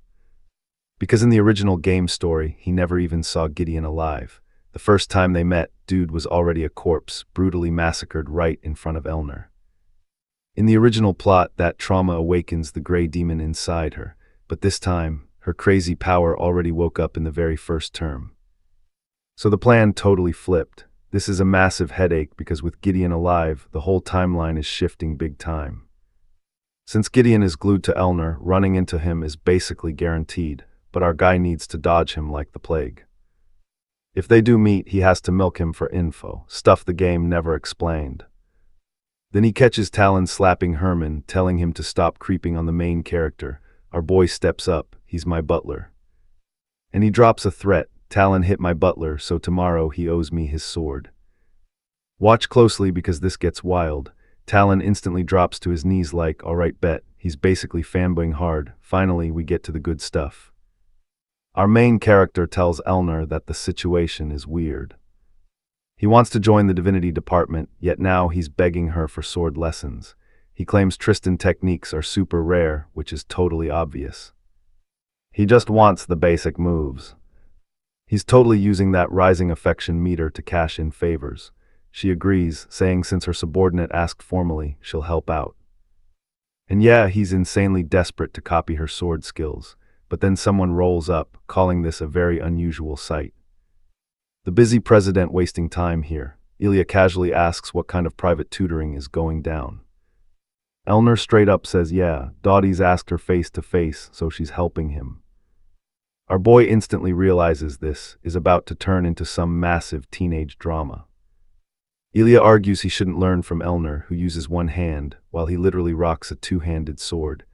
Because in the original game story, he never even saw Gideon alive. The first time they met, dude was already a corpse, brutally massacred right in front of Elner. In the original plot, that trauma awakens the gray demon inside her, but this time, her crazy power already woke up in the very first term. So the plan totally flipped. This is a massive headache because with Gideon alive, the whole timeline is shifting big time. Since Gideon is glued to Elner, running into him is basically guaranteed, but our guy needs to dodge him like the plague. If they do meet, he has to milk him for info, stuff the game never explained. Then he catches Talon slapping Herman, telling him to stop creeping on the main character. Our boy steps up, he's my butler. And he drops a threat, Talon hit my butler, so tomorrow he owes me his sword. Watch closely because this gets wild. Talon instantly drops to his knees like, alright bet, he's basically fanboying hard. Finally, we get to the good stuff. Our main character tells Elner that the situation is weird. He wants to join the divinity department, yet now he's begging her for sword lessons. He claims Tristan techniques are super rare, which is totally obvious. He just wants the basic moves. He's totally using that rising affection meter to cash in favors. She agrees, saying since her subordinate asked formally, she'll help out. And yeah, he's insanely desperate to copy her sword skills, but then someone rolls up, calling this a very unusual sight. The busy president wasting time here. Ilya casually asks what kind of private tutoring is going down. Elner straight up says yeah, Dottie's asked her face to face, so she's helping him. Our boy instantly realizes this is about to turn into some massive teenage drama. Ilya argues he shouldn't learn from Elner, who uses one hand, while he literally rocks a two-handed sword.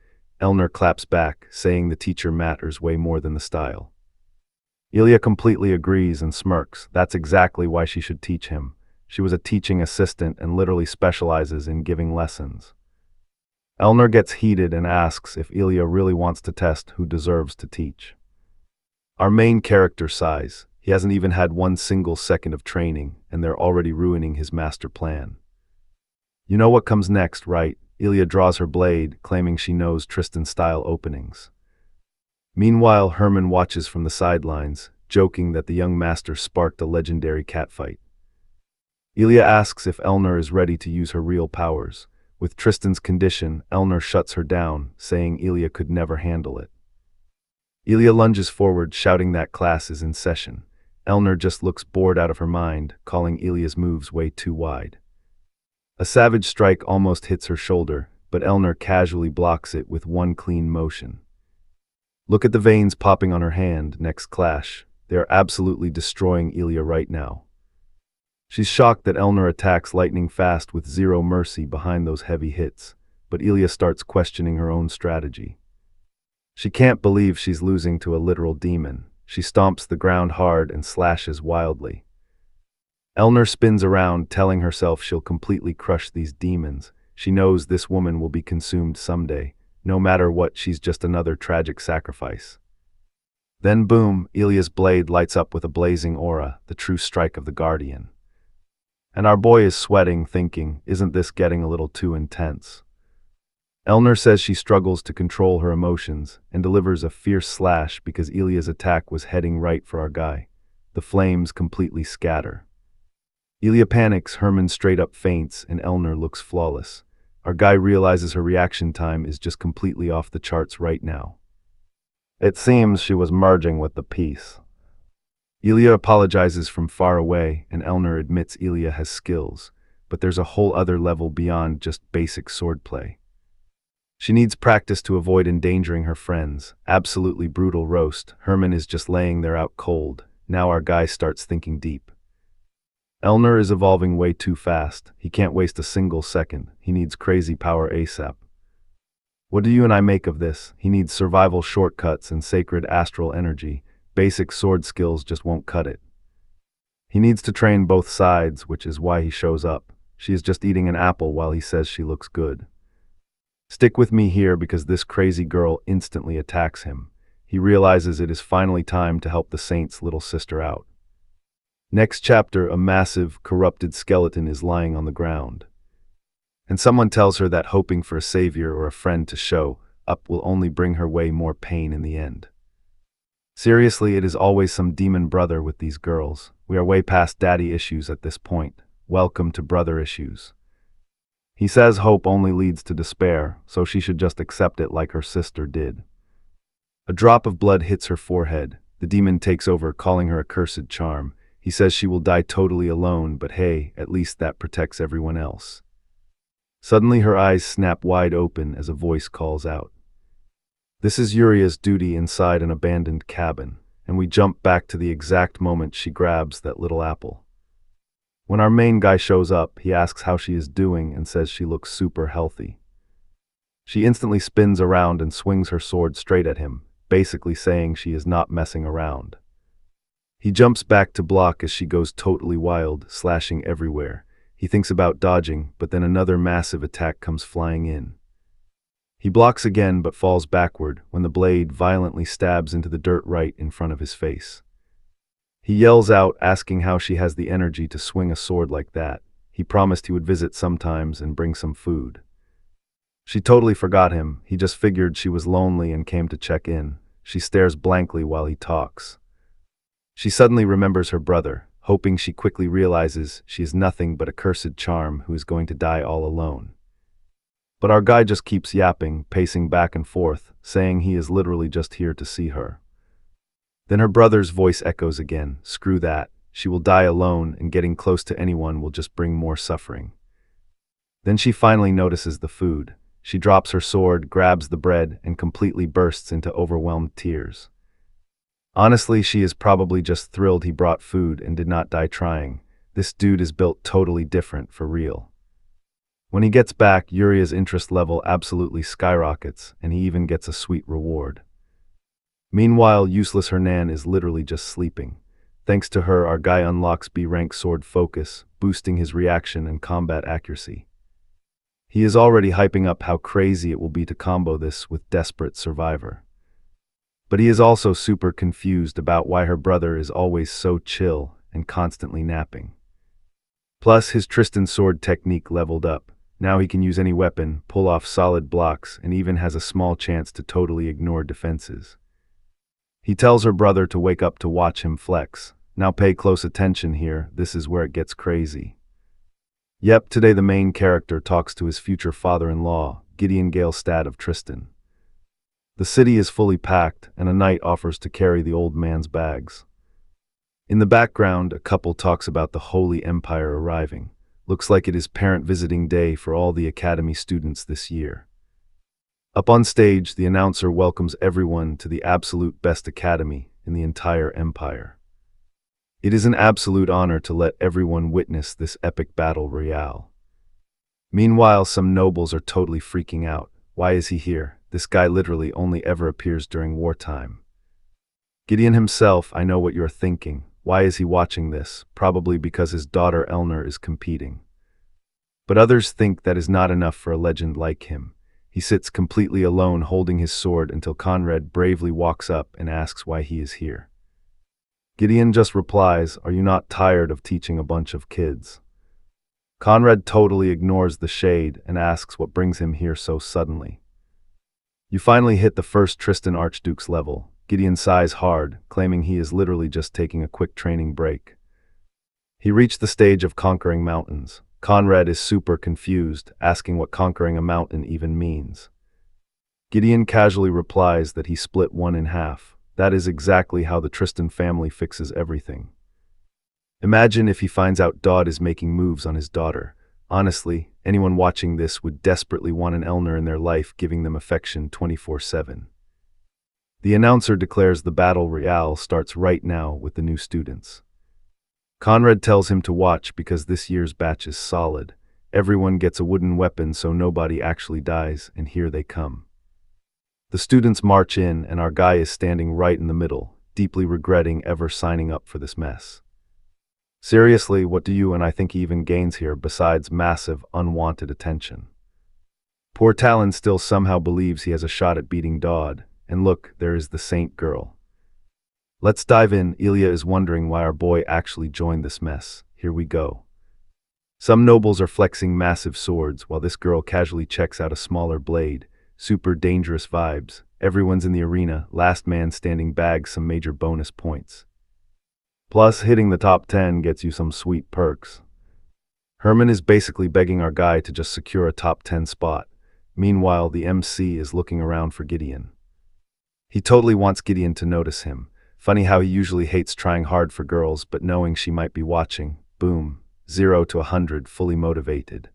Elner claps back, saying the teacher matters way more than the style. Ilya completely agrees and smirks. That's exactly why she should teach him. She was a teaching assistant and literally specializes in giving lessons. Elner gets heated and asks if Ilya really wants to test who deserves to teach. Our main character sighs. He hasn't even had one single second of training, and they're already ruining his master plan. You know what comes next, right? Ilya draws her blade, claiming she knows Tristan-style openings. Meanwhile, Herman watches from the sidelines, joking that the young master sparked a legendary catfight. Ilya asks if Elner is ready to use her real powers. With Tristan's condition, Elner shuts her down, saying Ilya could never handle it. Ilya lunges forward, shouting that class is in session. Elner just looks bored out of her mind, calling Ilya's moves way too wide. A savage strike almost hits her shoulder, but Elner casually blocks it with one clean motion. Look at the veins popping on her hand. Next clash. They are absolutely destroying Ilya right now. She's shocked that Elner attacks lightning fast with zero mercy behind those heavy hits, but Ilya starts questioning her own strategy. She can't believe she's losing to a literal demon. She stomps the ground hard and slashes wildly. Elner spins around, telling herself she'll completely crush these demons. She knows this woman will be consumed someday. No matter what, she's just another tragic sacrifice. Then boom, Ilya's blade lights up with a blazing aura, the true strike of the Guardian. And our boy is sweating, thinking, isn't this getting a little too intense? Elner says she struggles to control her emotions and delivers a fierce slash because Ilya's attack was heading right for our guy. The flames completely scatter. Ilya panics, Herman straight up faints, and Elner looks flawless. Our guy realizes her reaction time is just completely off the charts right now. It seems she was merging with the piece. Ilya apologizes from far away, and Elner admits Ilya has skills, but there's a whole other level beyond just basic swordplay. She needs practice to avoid endangering her friends. Absolutely brutal roast. Herman is just laying there out cold. Now our guy starts thinking deep. Elner is evolving way too fast. He can't waste a single second. He needs crazy power ASAP. What do you and I make of this? He needs survival shortcuts and sacred astral energy. Basic sword skills just won't cut it. He needs to train both sides, which is why he shows up. She is just eating an apple while he says she looks good. Stick with me here because this crazy girl instantly attacks him. He realizes it is finally time to help the saint's little sister out. Next chapter, a massive, corrupted skeleton is lying on the ground. And someone tells her that hoping for a savior or a friend to show up will only bring her way more pain in the end. Seriously, it is always some demon brother with these girls. We are way past daddy issues at this point. Welcome to brother issues. He says hope only leads to despair, so she should just accept it like her sister did. A drop of blood hits her forehead. The demon takes over, calling her a cursed charm. He says she will die totally alone, but hey, at least that protects everyone else. Suddenly her eyes snap wide open as a voice calls out. This is Uria's duty inside an abandoned cabin, and we jump back to the exact moment she grabs that little apple. When our main guy shows up, he asks how she is doing and says she looks super healthy. She instantly spins around and swings her sword straight at him, basically saying she is not messing around. He jumps back to block as she goes totally wild, slashing everywhere. He thinks about dodging, but then another massive attack comes flying in. He blocks again but falls backward when the blade violently stabs into the dirt right in front of his face. He yells out, asking how she has the energy to swing a sword like that. He promised he would visit sometimes and bring some food. She totally forgot him. He just figured she was lonely and came to check in. She stares blankly while he talks. She suddenly remembers her brother, hoping she quickly realizes she is nothing but a cursed charm who is going to die all alone. But our guy just keeps yapping, pacing back and forth, saying he is literally just here to see her. Then her brother's voice echoes again, screw that, She will die alone, and getting close to anyone will just bring more suffering. Then she finally notices the food. She drops her sword, grabs the bread, and completely bursts into overwhelmed tears. Honestly, she is probably just thrilled he brought food and did not die trying. This dude is built totally different, for real. When he gets back, Uria's interest level absolutely skyrockets, and he even gets a sweet reward. Meanwhile, useless Hernan is literally just sleeping. Thanks to her, our guy unlocks B-rank sword focus, boosting his reaction and combat accuracy. He is already hyping up how crazy it will be to combo this with Desperate Survivor. But he is also super confused about why her brother is always so chill and constantly napping. Plus, his Tristan sword technique leveled up. Now he can use any weapon, pull off solid blocks, and even has a small chance to totally ignore defenses. He tells her brother to wake up to watch him flex. Now pay close attention here, this is where it gets crazy. Yep, today the main character talks to his future father-in-law, Gideon Galestad of Tristan. The city is fully packed, and a knight offers to carry the old man's bags. In the background, a couple talks about the Holy Empire arriving. Looks like it is parent visiting day for all the academy students this year. Up on stage, the announcer welcomes everyone to the absolute best academy in the entire empire. It is an absolute honor to let everyone witness this epic battle royale. Meanwhile, some nobles are totally freaking out. Why is he here? This guy literally only ever appears during wartime. Gideon himself, I know what you're thinking. Why is he watching this? Probably because his daughter Elnor is competing. But others think that is not enough for a legend like him. He sits completely alone holding his sword until Conrad bravely walks up and asks why he is here. Gideon just replies, "Are you not tired of teaching a bunch of kids?" Conrad totally ignores the shade and asks what brings him here so suddenly. You finally hit the first Tristan Archduke's level. Gideon sighs hard, claiming he is literally just taking a quick training break. He reached the stage of conquering mountains. Conrad is super confused, asking what conquering a mountain even means. Gideon casually replies that he split one in half. That is exactly how the Tristan family fixes everything. Imagine if he finds out Dodd is making moves on his daughter. Honestly, anyone watching this would desperately want an Elnor in their life, giving them affection 24/7. The announcer declares the battle royale starts right now with the new students. Conrad tells him to watch because this year's batch is solid. Everyone gets a wooden weapon so nobody actually dies, and here they come. The students march in, and our guy is standing right in the middle, deeply regretting ever signing up for this mess. Seriously, what do you and I think he even gains here besides massive, unwanted attention? Poor Talon still somehow believes he has a shot at beating Dodd. And look, there is the Saint girl. Let's dive in. Ilya is wondering why our boy actually joined this mess. Here we go. Some nobles are flexing massive swords, while this girl casually checks out a smaller blade. Super dangerous vibes. Everyone's in the arena, last man standing bags some major bonus points. Plus, hitting the top 10 gets you some sweet perks. Herman is basically begging our guy to just secure a top 10 spot. Meanwhile, the MC is looking around for Gideon. He totally wants Gideon to notice him. Funny how he usually hates trying hard for girls, but knowing she might be watching, boom, 0 to 100, fully motivated.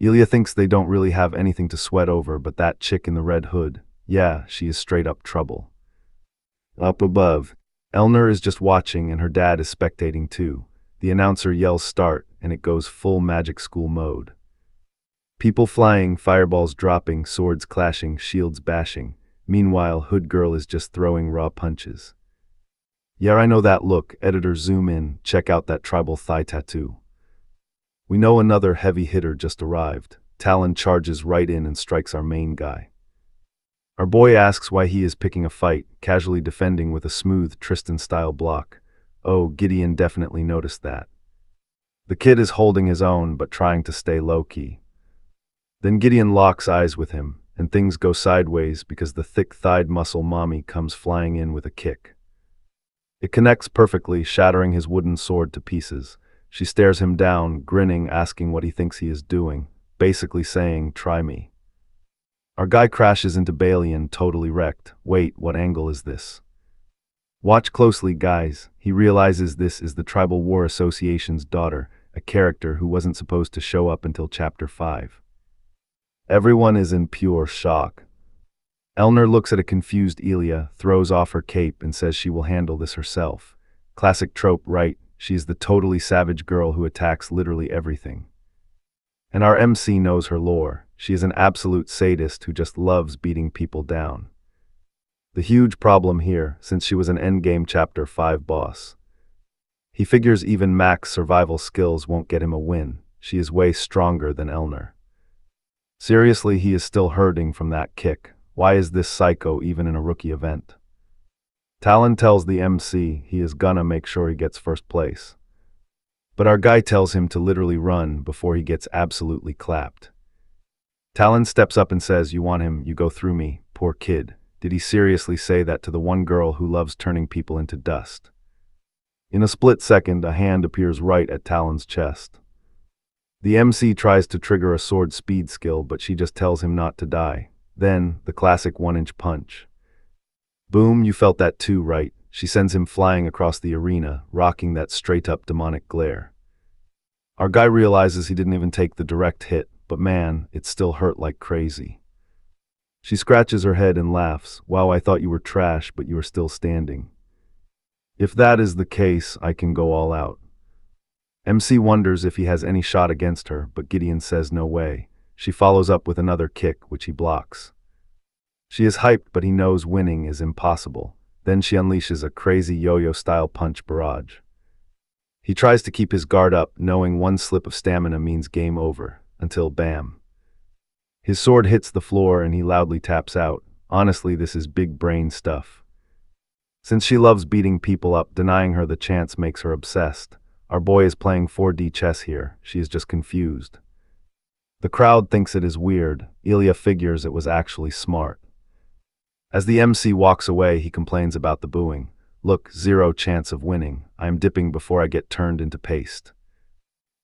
Ilya thinks they don't really have anything to sweat over, but that chick in the red hood, yeah, she is straight up trouble. Up above, Elnor is just watching and her dad is spectating too. The announcer yells start, and it goes full magic school mode. People flying, fireballs dropping, swords clashing, shields bashing. Meanwhile, Hood Girl is just throwing raw punches. Yeah, I know that look. Editor, zoom in, check out that tribal thigh tattoo. We know another heavy hitter just arrived. Talon charges right in and strikes our main guy. Our boy asks why he is picking a fight, casually defending with a smooth Tristan-style block. Oh, Gideon definitely noticed that. The kid is holding his own, but trying to stay low-key. Then Gideon locks eyes with him, and things go sideways because the thick-thighed muscle mommy comes flying in with a kick. It connects perfectly, shattering his wooden sword to pieces. She stares him down, grinning, asking what he thinks he is doing, basically saying, "Try me." Our guy crashes into Balian, totally wrecked. Wait, what angle is this? Watch closely, guys. He realizes this is the Tribal War Association's daughter, a character who wasn't supposed to show up until Chapter 5. Everyone is in pure shock. Elner looks at a confused Elia, throws off her cape, and says she will handle this herself. Classic trope, right? She's the totally savage girl who attacks literally everything. And our MC knows her lore. She is an absolute sadist who just loves beating people down. The huge problem here, since she was an endgame Chapter 5 boss. He figures even Mac's survival skills won't get him a win. She is way stronger than Elner. Seriously, he is still hurting from that kick. Why is this psycho even in a rookie event? Talon tells the MC he is gonna make sure he gets first place. But our guy tells him to literally run before he gets absolutely clapped. Talon steps up and says, "You want him, you go through me, poor kid." Did he seriously say that to the one girl who loves turning people into dust? In a split second, a hand appears right at Talon's chest. The MC tries to trigger a sword speed skill, but she just tells him not to die. Then, the classic 1-inch punch. Boom, you felt that too, right? She sends him flying across the arena, rocking that straight-up demonic glare. Our guy realizes he didn't even take the direct hit, but man, it still hurt like crazy. She scratches her head and laughs. "Wow, I thought you were trash, but you are still standing." If that is the case, I can go all out. MC wonders if he has any shot against her, but Gideon says no way. She follows up with another kick, which he blocks. She is hyped, but he knows winning is impossible. Then she unleashes a crazy yo-yo-style punch barrage. He tries to keep his guard up, knowing one slip of stamina means game over, until bam. His sword hits the floor and he loudly taps out. Honestly, this is big brain stuff. Since she loves beating people up, denying her the chance makes her obsessed. Our boy is playing 4D chess here. She is just confused. The crowd thinks it is weird. Elia figures it was actually smart. As the MC walks away, he complains about the booing. "Look, 0 chance of winning. I am dipping before I get turned into paste."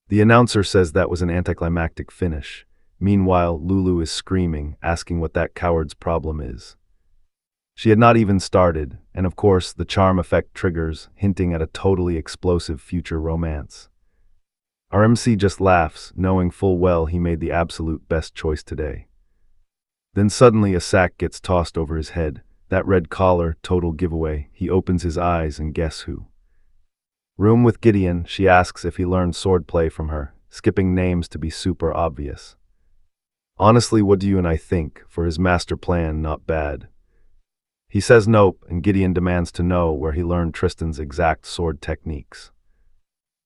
The announcer says that was an anticlimactic finish. Meanwhile, Lulu is screaming, asking what that coward's problem is. She had not even started, and of course, the charm effect triggers, hinting at a totally explosive future romance. Our MC just laughs, knowing full well he made the absolute best choice today. Then suddenly a sack gets tossed over his head. That red collar, total giveaway. He opens his eyes and guess who? Room with Gideon, she asks if he learned swordplay from her, skipping names to be super obvious. Honestly, what do you and I think? For his master plan, not bad. He says nope, and Gideon demands to know where he learned Tristan's exact sword techniques.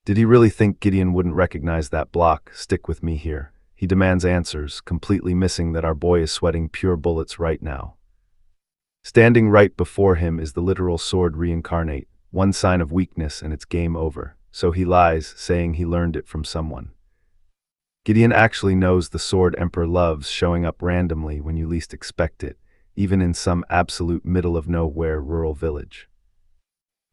Did he really think Gideon wouldn't recognize that block? Stick with me here. He demands answers, completely missing that our boy is sweating pure bullets right now. Standing right before him is the literal sword reincarnate, one sign of weakness and it's game over. So he lies, saying he learned it from someone. Gideon actually knows the sword Emperor loves showing up randomly when you least expect it, even in some absolute middle-of-nowhere rural village.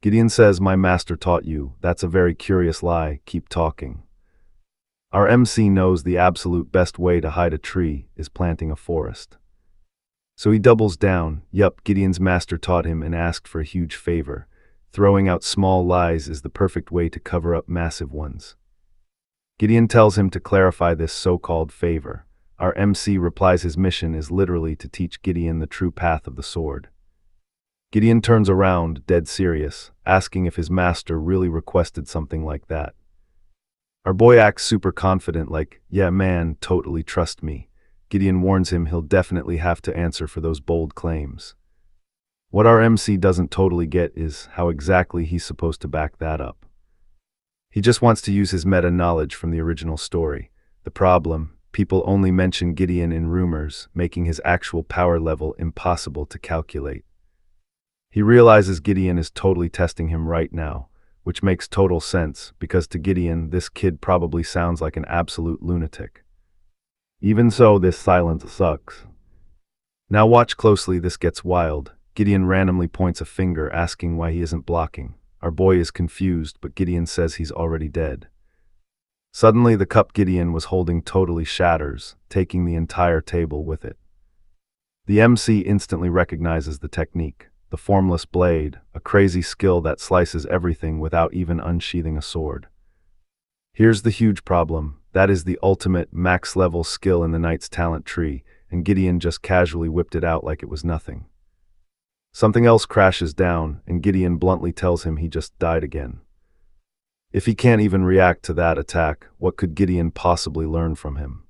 Gideon says, "My master taught you. That's a very curious lie. Keep talking." Our MC knows the absolute best way to hide a tree is planting a forest. So he doubles down. Yup, Gideon's master taught him and asked for a huge favor. Throwing out small lies is the perfect way to cover up massive ones. Gideon tells him to clarify this so-called favor. Our MC replies his mission is literally to teach Gideon the true path of the sword. Gideon turns around, dead serious, asking if his master really requested something like that. Our boy acts super confident like, "Yeah man, totally trust me." Gideon warns him he'll definitely have to answer for those bold claims. What our MC doesn't totally get is how exactly he's supposed to back that up. He just wants to use his meta-knowledge from the original story. The problem, people only mention Gideon in rumors, making his actual power level impossible to calculate. He realizes Gideon is totally testing him right now, which makes total sense, because to Gideon, this kid probably sounds like an absolute lunatic. Even so, this silence sucks. Now watch closely, this gets wild. Gideon randomly points a finger, asking why he isn't blocking. Our boy is confused, but Gideon says he's already dead. Suddenly, the cup Gideon was holding totally shatters, taking the entire table with it. The MC instantly recognizes the technique. the formless blade, a crazy skill that slices everything without even unsheathing a sword. Here's the huge problem. That is the ultimate, max-level skill in the knight's talent tree, and Gideon just casually whipped it out like it was nothing. Something else crashes down, and Gideon bluntly tells him he just died again. If he can't even react to that attack, what could Gideon possibly learn from him?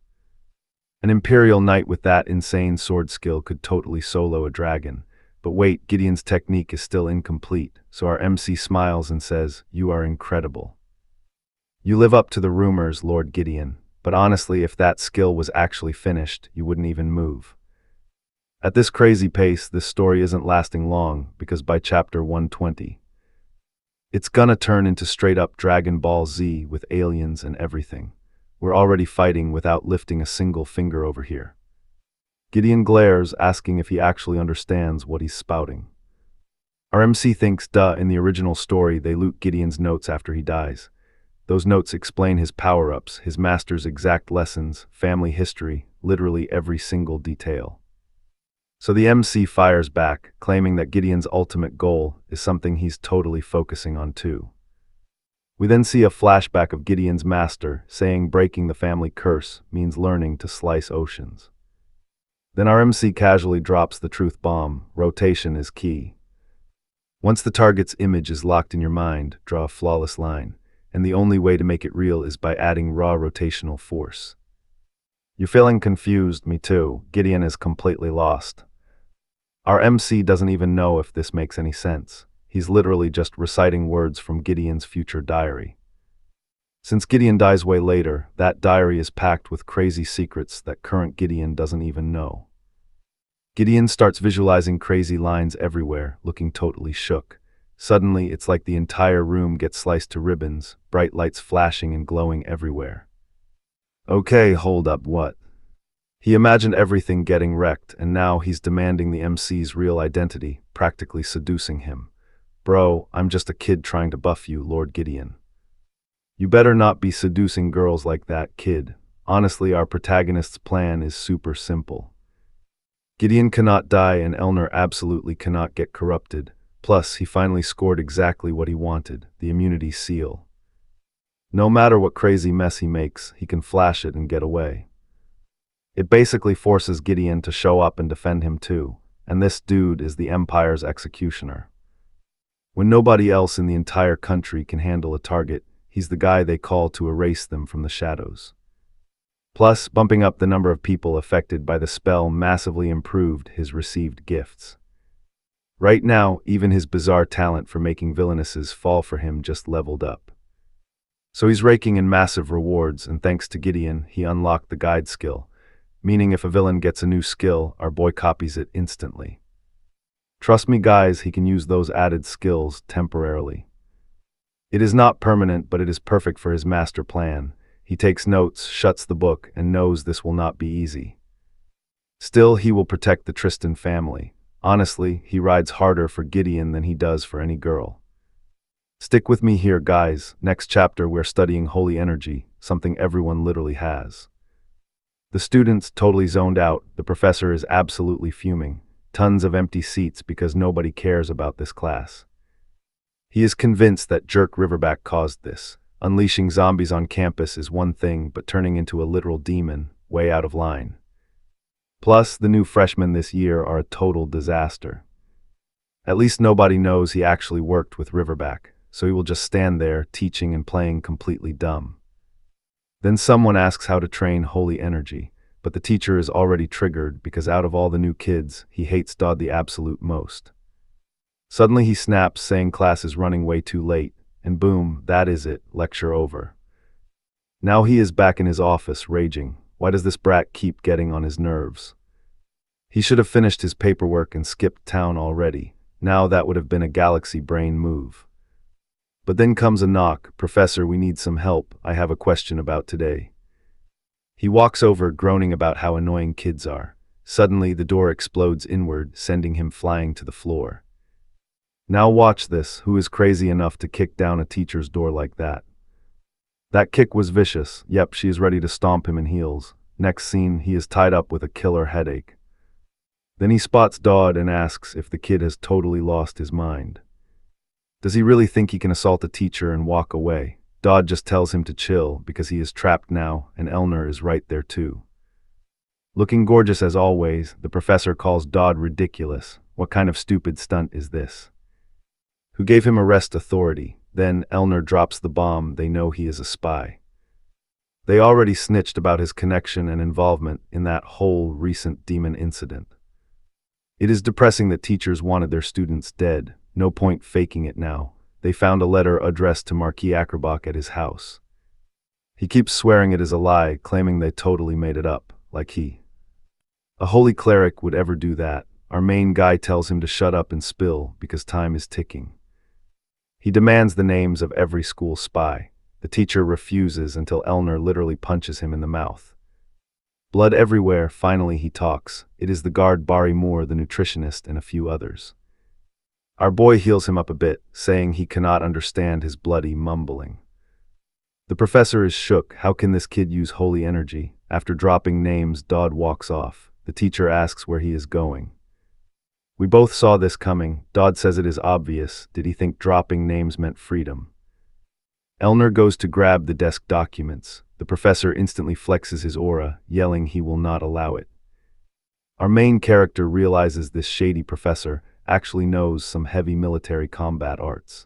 An Imperial Knight with that insane sword skill could totally solo a dragon. But wait, Gideon's technique is still incomplete, so our MC smiles and says, "You are incredible. You live up to the rumors, Lord Gideon, but honestly, if that skill was actually finished, you wouldn't even move." At this crazy pace, this story isn't lasting long, because by chapter 120, it's gonna turn into straight-up Dragon Ball Z with aliens and everything. We're already fighting without lifting a single finger over here. Gideon glares, asking if he actually understands what he's spouting. Our MC thinks, duh, in the original story, they loot Gideon's notes after he dies. Those notes explain his power-ups, his master's exact lessons, family history, literally every single detail. So the MC fires back, claiming that Gideon's ultimate goal is something he's totally focusing on too. We then see a flashback of Gideon's master saying breaking the family curse means learning to slice oceans. Then our MC casually drops the truth bomb: rotation is key. Once the target's image is locked in your mind, draw a flawless line, and the only way to make it real is by adding raw rotational force. You're feeling confused, me too. Gideon is completely lost. Our MC doesn't even know if this makes any sense. He's literally just reciting words from Gideon's future diary. Since Gideon dies way later, that diary is packed with crazy secrets that current Gideon doesn't even know. Gideon starts visualizing crazy lines everywhere, looking totally shook. Suddenly, it's like the entire room gets sliced to ribbons, bright lights flashing and glowing everywhere. Okay, hold up, what? He imagined everything getting wrecked, and now he's demanding the MC's real identity, practically seducing him. Bro, I'm just a kid trying to buff you, Lord Gideon. You better not be seducing girls like that, kid. Honestly, our protagonist's plan is super simple. Gideon cannot die and Elner absolutely cannot get corrupted. Plus, he finally scored exactly what he wanted, the immunity seal. No matter what crazy mess he makes, he can flash it and get away. It basically forces Gideon to show up and defend him too, and this dude is the Empire's executioner. When nobody else in the entire country can handle a target, he's the guy they call to erase them from the shadows. Plus, bumping up the number of people affected by the spell massively improved his received gifts. Right now, even his bizarre talent for making villainesses fall for him just leveled up. So he's raking in massive rewards, and thanks to Gideon, he unlocked the guide skill, meaning if a villain gets a new skill, our boy copies it instantly. Trust me guys, he can use those added skills temporarily. It is not permanent, but it is perfect for his master plan. He takes notes, shuts the book, and knows this will not be easy. Still, he will protect the Tristan family. Honestly, he rides harder for Gideon than he does for any girl. Stick with me here, guys. Next chapter, we're studying holy energy, something everyone literally has. The students totally zoned out. The professor is absolutely fuming. Tons of empty seats because nobody cares about this class. He is convinced that Jerk Riverback caused this. Unleashing zombies on campus is one thing, but turning into a literal demon, way out of line. Plus, the new freshmen this year are a total disaster. At least nobody knows he actually worked with Riverback, so he will just stand there, teaching and playing completely dumb. Then someone asks how to train holy energy, but the teacher is already triggered because out of all the new kids, he hates Dodd the absolute most. Suddenly he snaps, saying class is running way too late, and boom, that is it, lecture over. Now he is back in his office, raging. Why does this brat keep getting on his nerves? He should have finished his paperwork and skipped town already. Now that would have been a galaxy brain move. But then comes a knock. Professor, we need some help. I have a question about today. He walks over, groaning about how annoying kids are. Suddenly, the door explodes inward, sending him flying to the floor. Now watch this. Who is crazy enough to kick down a teacher's door like that? That kick was vicious. Yep, she is ready to stomp him in heels. Next scene, he is tied up with a killer headache. Then he spots Dodd and asks if the kid has totally lost his mind. Does he really think he can assault a teacher and walk away? Dodd just tells him to chill because he is trapped now and Elner is right there too. Looking gorgeous as always, the professor calls Dodd ridiculous. What kind of stupid stunt is this? Who gave him arrest authority? Then Elner drops the bomb. They know he is a spy. They already snitched about his connection and involvement in that whole recent demon incident. It is depressing that teachers wanted their students dead. No point faking it now. They found a letter addressed to Marquis Acrobach at his house. He keeps swearing it is a lie, claiming they totally made it up, like a holy cleric would ever do that. Our main guy tells him to shut up and spill because time is ticking. He demands the names of every school spy. The teacher refuses until Elner literally punches him in the mouth. Blood everywhere. Finally he talks. It is the guard Barry Moore, the nutritionist, and a few others. Our boy heals him up a bit, saying he cannot understand his bloody mumbling. The professor is shook. How can this kid use holy energy? After dropping names, Dodd walks off. The teacher asks where he is going. We both saw this coming. Dodd says it is obvious. Did he think dropping names meant freedom? Elner goes to grab the desk documents. The professor instantly flexes his aura, yelling he will not allow it. Our main character realizes this shady professor actually knows some heavy military combat arts.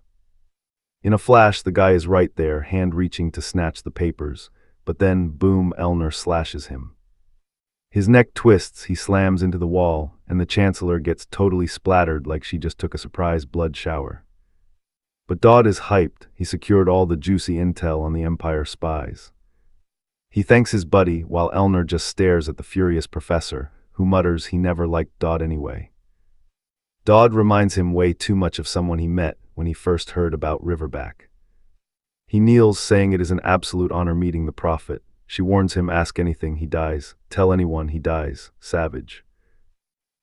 In a flash, the guy is right there, hand reaching to snatch the papers, but then, boom, Elner slashes him. His neck twists, he slams into the wall, and the Chancellor gets totally splattered like she just took a surprise blood shower. But Dodd is hyped. He secured all the juicy intel on the Empire spies. He thanks his buddy while Elner just stares at the furious professor, who mutters he never liked Dodd anyway. Dodd reminds him way too much of someone he met when he first heard about Riverback. He kneels, saying it is an absolute honor meeting the prophet. She warns him, ask anything, he dies. Tell anyone, he dies. Savage.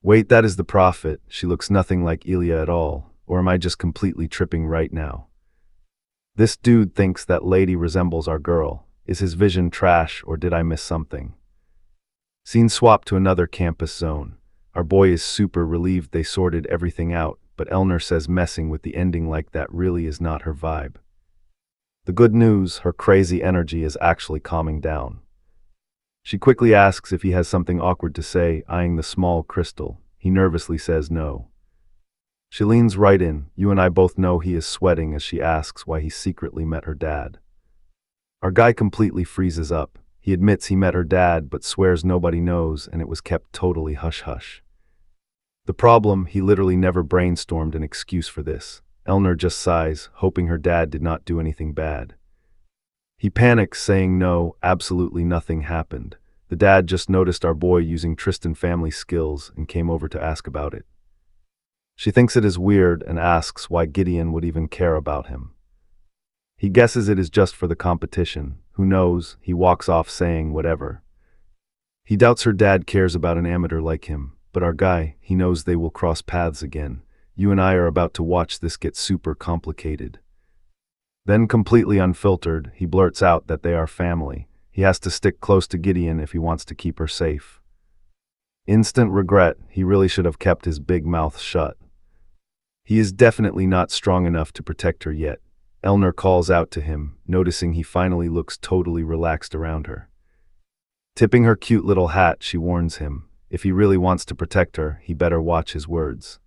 Wait, that is the prophet. She looks nothing like Ilya at all. Or am I just completely tripping right now? This dude thinks that lady resembles our girl. Is his vision trash, or did I miss something? Scene swap to another campus zone. Our boy is super relieved they sorted everything out, but Elner says messing with the ending like that really is not her vibe. The good news, her crazy energy is actually calming down. She quickly asks if he has something awkward to say, eyeing the small crystal. He nervously says no. She leans right in. You and I both know he is sweating as she asks why he secretly met her dad. Our guy completely freezes up. He admits he met her dad, but swears nobody knows and it was kept totally hush-hush. The problem, he literally never brainstormed an excuse for this. Elner just sighs, hoping her dad did not do anything bad. He panics, saying no, absolutely nothing happened. The dad just noticed our boy using Tristan family skills and came over to ask about it. She thinks it is weird and asks why Gideon would even care about him. He guesses it is just for the competition. Who knows? He walks off saying whatever. He doubts her dad cares about an amateur like him, but our guy, he knows they will cross paths again. You and I are about to watch this get super complicated. Then, completely unfiltered, he blurts out that they are family. He has to stick close to Gideon if he wants to keep her safe. Instant regret. He really should have kept his big mouth shut. He is definitely not strong enough to protect her yet. Elner calls out to him, noticing he finally looks totally relaxed around her. Tipping her cute little hat, she warns him, if he really wants to protect her, he better watch his words.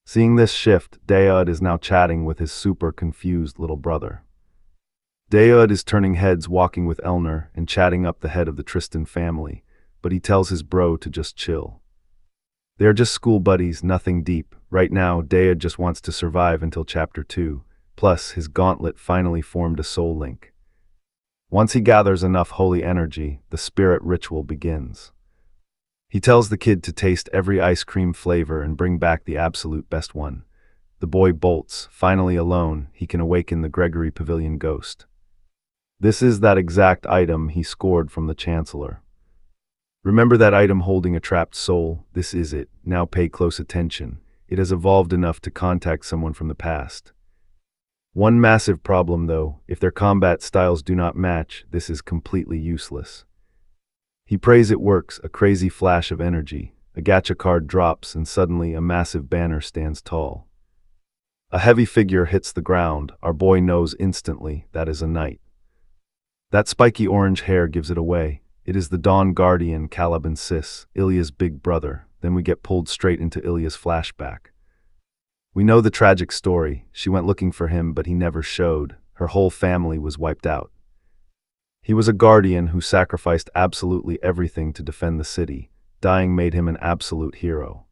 Seeing this shift, Daeod is now chatting with his super confused little brother. Daeod is turning heads, walking with Elner and chatting up the head of the Tristan family, but he tells his bro to just chill. They are just school buddies, nothing deep. Right now, Daeod just wants to survive until Chapter 2, plus his gauntlet finally formed a soul link. Once he gathers enough holy energy, the spirit ritual begins. He tells the kid to taste every ice cream flavor and bring back the absolute best one. The boy bolts. Finally alone, he can awaken the Gregory Pavilion ghost. This is that exact item he scored from the Chancellor. Remember that item holding a trapped soul? This is it. Now pay close attention. It has evolved enough to contact someone from the past. One massive problem though, if their combat styles do not match, this is completely useless. He prays it works, a crazy flash of energy. A gacha card drops and suddenly a massive banner stands tall. A heavy figure hits the ground. Our boy knows instantly that is a knight. That spiky orange hair gives it away. It is the Dawn Guardian Caliban Sis, Ilya's big brother. Then we get pulled straight into Ilya's flashback. We know the tragic story. She went looking for him, but he never showed. Her whole family was wiped out. He was a guardian who sacrificed absolutely everything to defend the city. Dying made him an absolute hero.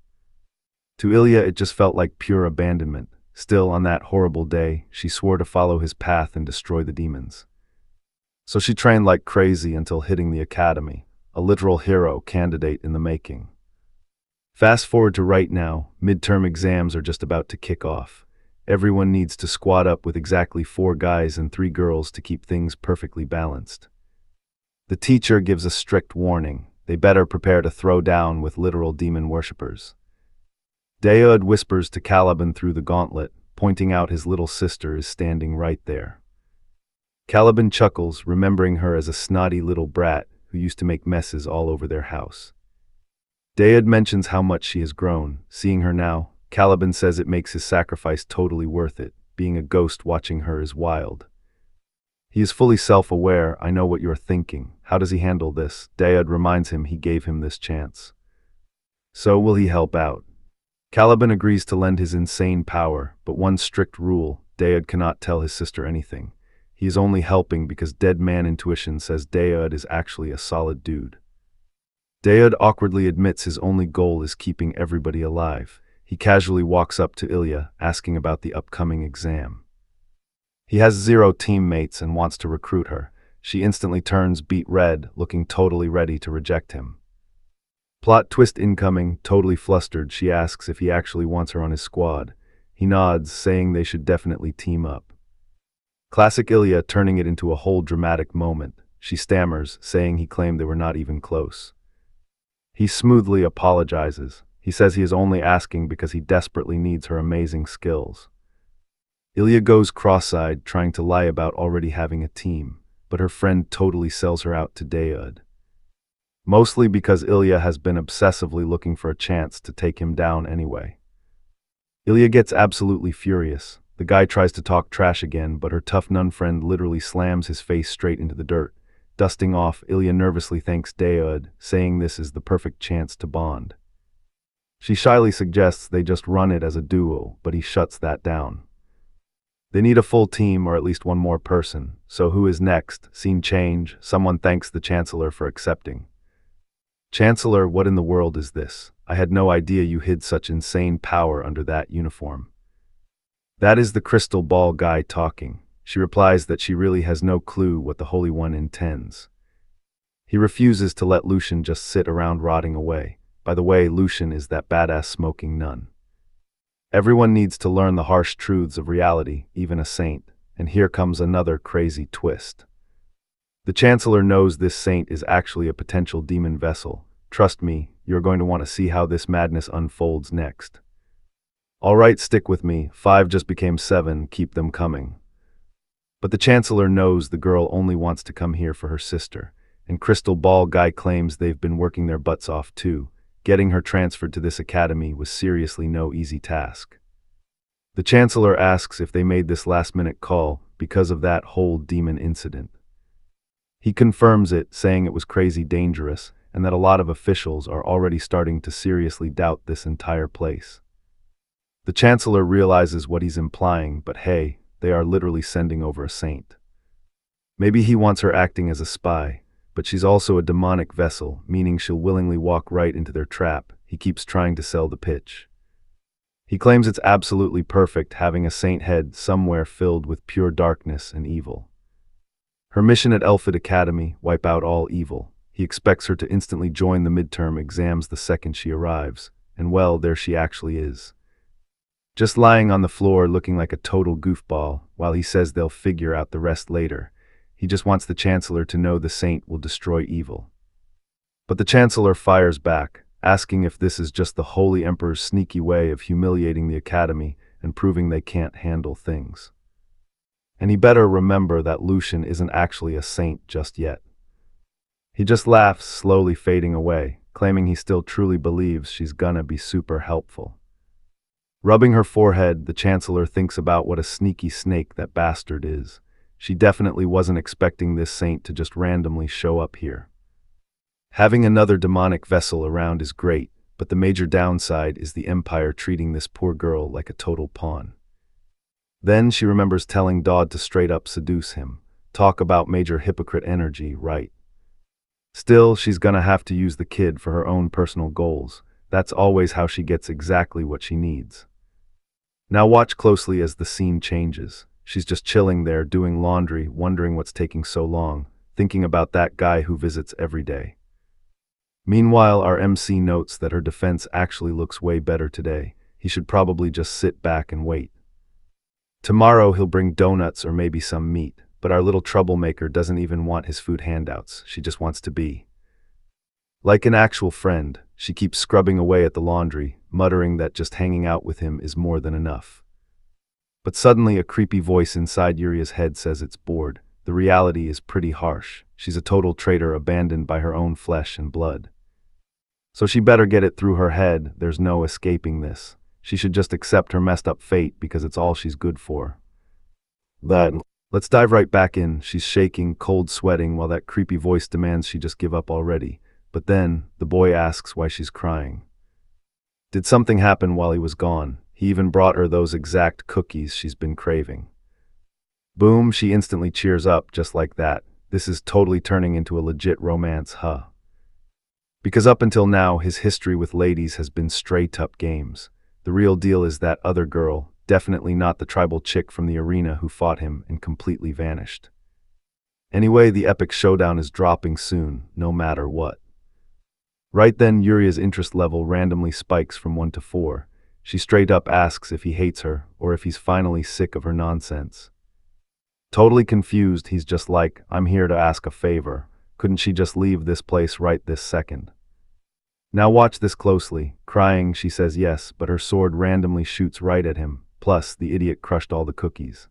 To Ilya, it just felt like pure abandonment. Still, on that horrible day, she swore to follow his path and destroy the demons. So she trained like crazy until hitting the academy, a literal hero candidate in the making. Fast forward to right now, midterm exams are just about to kick off. Everyone needs to squad up with exactly 4 guys and 3 girls to keep things perfectly balanced. The teacher gives a strict warning. They better prepare to throw down with literal demon worshippers. Daeud whispers to Caliban through the gauntlet, pointing out his little sister is standing right there. Caliban chuckles, remembering her as a snotty little brat who used to make messes all over their house. Daeud mentions how much she has grown. Seeing her now, Caliban says it makes his sacrifice totally worth it. Being a ghost watching her is wild. He is fully self-aware. I know what you're thinking. How does he handle this? Daeud reminds him he gave him this chance. So will he help out? Caliban agrees to lend his insane power, but one strict rule: Daeud cannot tell his sister anything. He is only helping because dead man intuition says Daeud is actually a solid dude. Daeud awkwardly admits his only goal is keeping everybody alive. He casually walks up to Ilya, asking about the upcoming exam. He has 0 teammates and wants to recruit her. She instantly turns beet red, looking totally ready to reject him. Plot twist incoming. Totally flustered, she asks if he actually wants her on his squad. He nods, saying they should definitely team up. Classic Ilya, turning it into a whole dramatic moment. She stammers, saying he claimed they were not even close. He smoothly apologizes. He says he is only asking because he desperately needs her amazing skills. Ilya goes cross-eyed, trying to lie about already having a team, but her friend totally sells her out to Daeud. Mostly because Ilya has been obsessively looking for a chance to take him down anyway. Ilya gets absolutely furious. The guy tries to talk trash again, but her tough nun friend literally slams his face straight into the dirt. Dusting off, Ilya nervously thanks Daeud, saying this is the perfect chance to bond. She shyly suggests they just run it as a duo, but he shuts that down. They need a full team, or at least one more person. So who is next? Scene change. Someone thanks the Chancellor for accepting. Chancellor, what in the world is this? I had no idea you hid such insane power under that uniform. That is the crystal ball guy talking. She replies that she really has no clue what the Holy One intends. He refuses to let Lucian just sit around rotting away. By the way, Lucian is that badass smoking nun. Everyone needs to learn the harsh truths of reality, even a saint. And here comes another crazy twist. The Chancellor knows this saint is actually a potential demon vessel. Trust me, you're going to want to see how this madness unfolds next. Alright, stick with me. 5 just became 7, keep them coming. But the Chancellor knows the girl only wants to come here for her sister, and Crystal Ball Guy claims they've been working their butts off too. Getting her transferred to this academy was seriously no easy task. The Chancellor asks if they made this last-minute call because of that whole demon incident. He confirms it, saying it was crazy dangerous, and that a lot of officials are already starting to seriously doubt this entire place. The Chancellor realizes what he's implying, but hey, they are literally sending over a saint. Maybe he wants her acting as a spy, but she's also a demonic vessel, meaning she'll willingly walk right into their trap. He keeps trying to sell the pitch. He claims it's absolutely perfect having a saint head somewhere filled with pure darkness and evil. Her mission at Elfid Academy, wipe out all evil. He expects her to instantly join the midterm exams the second she arrives, and well, there she actually is. Just lying on the floor looking like a total goofball, while he says they'll figure out the rest later. He just wants the Chancellor to know the saint will destroy evil. But the Chancellor fires back, asking if this is just the Holy Emperor's sneaky way of humiliating the Academy and proving they can't handle things. And he better remember that Lucian isn't actually a saint just yet. He just laughs, slowly fading away. claiming he still truly believes she's gonna be super helpful. Rubbing her forehead, the Chancellor thinks about what a sneaky snake that bastard is. She definitely wasn't expecting this saint to just randomly show up here. Having another demonic vessel around is great, but the major downside is the Empire treating this poor girl like a total pawn. Then she remembers telling Dodd to straight up seduce him. Talk about major hypocrite energy, right? Still, she's gonna have to use the kid for her own personal goals. That's always how she gets exactly what she needs. Now watch closely as the scene changes. She's just chilling there, doing laundry, wondering what's taking so long, thinking about that guy who visits every day. Meanwhile, our MC notes that her defense actually looks way better today. He should probably just sit back and wait. Tomorrow he'll bring donuts or maybe some meat, but our little troublemaker doesn't even want his food handouts. She just wants to be. Like an actual friend, she keeps scrubbing away at the laundry, muttering that just hanging out with him is more than enough. But suddenly a creepy voice inside Yuria's head says it's bored. The reality is pretty harsh. She's a total traitor abandoned by her own flesh and blood. So she better get it through her head, there's no escaping this. She should just accept her messed up fate because it's all she's good for. Let's dive right back in. She's shaking, cold sweating, while that creepy voice demands she just give up already. But then, the boy asks why she's crying. Did something happen while he was gone? He even brought her those exact cookies she's been craving. Boom, she instantly cheers up just like that. This is totally turning into a legit romance, huh? Because up until now, his history with ladies has been straight-up games. The real deal is that other girl, definitely not the tribal chick from the arena who fought him and completely vanished. Anyway, the epic showdown is dropping soon, no matter what. Right then, Yuria's interest level randomly spikes from 1 to 4. She straight up asks if he hates her, or if he's finally sick of her nonsense. Totally confused, he's just like, I'm here to ask a favor. Couldn't she just leave this place right this second? Now watch this closely. Crying, she says yes, but her sword randomly shoots right at him. Plus, the idiot crushed all the cookies.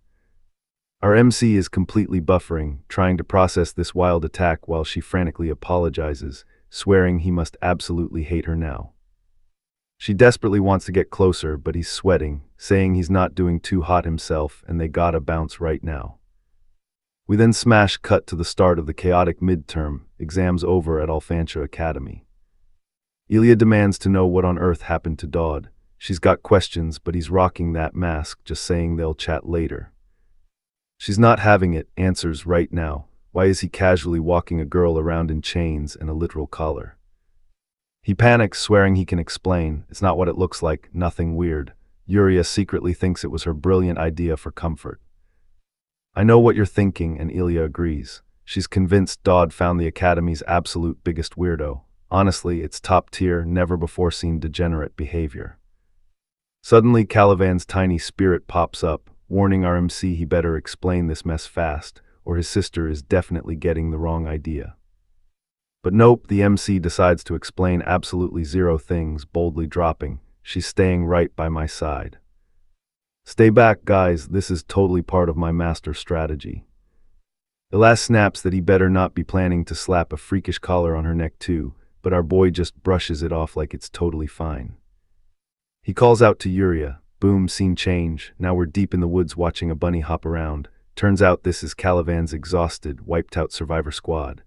Our MC is completely buffering, trying to process this wild attack while she frantically apologizes, swearing he must absolutely hate her now. She desperately wants to get closer, but he's sweating, saying he's not doing too hot himself and they gotta bounce right now. We then smash cut to the start of the chaotic midterm, exams over at Alphantia Academy. Ilya demands to know what on earth happened to Dodd. She's got questions, but he's rocking that mask, just saying they'll chat later. She's not having it, answers right now. Why is he casually walking a girl around in chains and a literal collar? He panics, swearing he can explain. It's not what it looks like, nothing weird. Yuria secretly thinks it was her brilliant idea for comfort. I know what you're thinking, and Ilya agrees. She's convinced Dodd found the Academy's absolute biggest weirdo. Honestly, it's top-tier, never-before-seen degenerate behavior. Suddenly, Calivan's tiny spirit pops up, warning our MC he better explain this mess fast, or his sister is definitely getting the wrong idea. But nope, the MC decides to explain absolutely zero things, boldly dropping, she's staying right by my side. Stay back, guys, this is totally part of my master strategy. Elas snaps that he better not be planning to slap a freakish collar on her neck too, but our boy just brushes it off like it's totally fine. He calls out to Yuria. Boom, scene change. Now we're deep in the woods watching a bunny hop around. Turns out this is Calivan's exhausted, wiped-out survivor squad.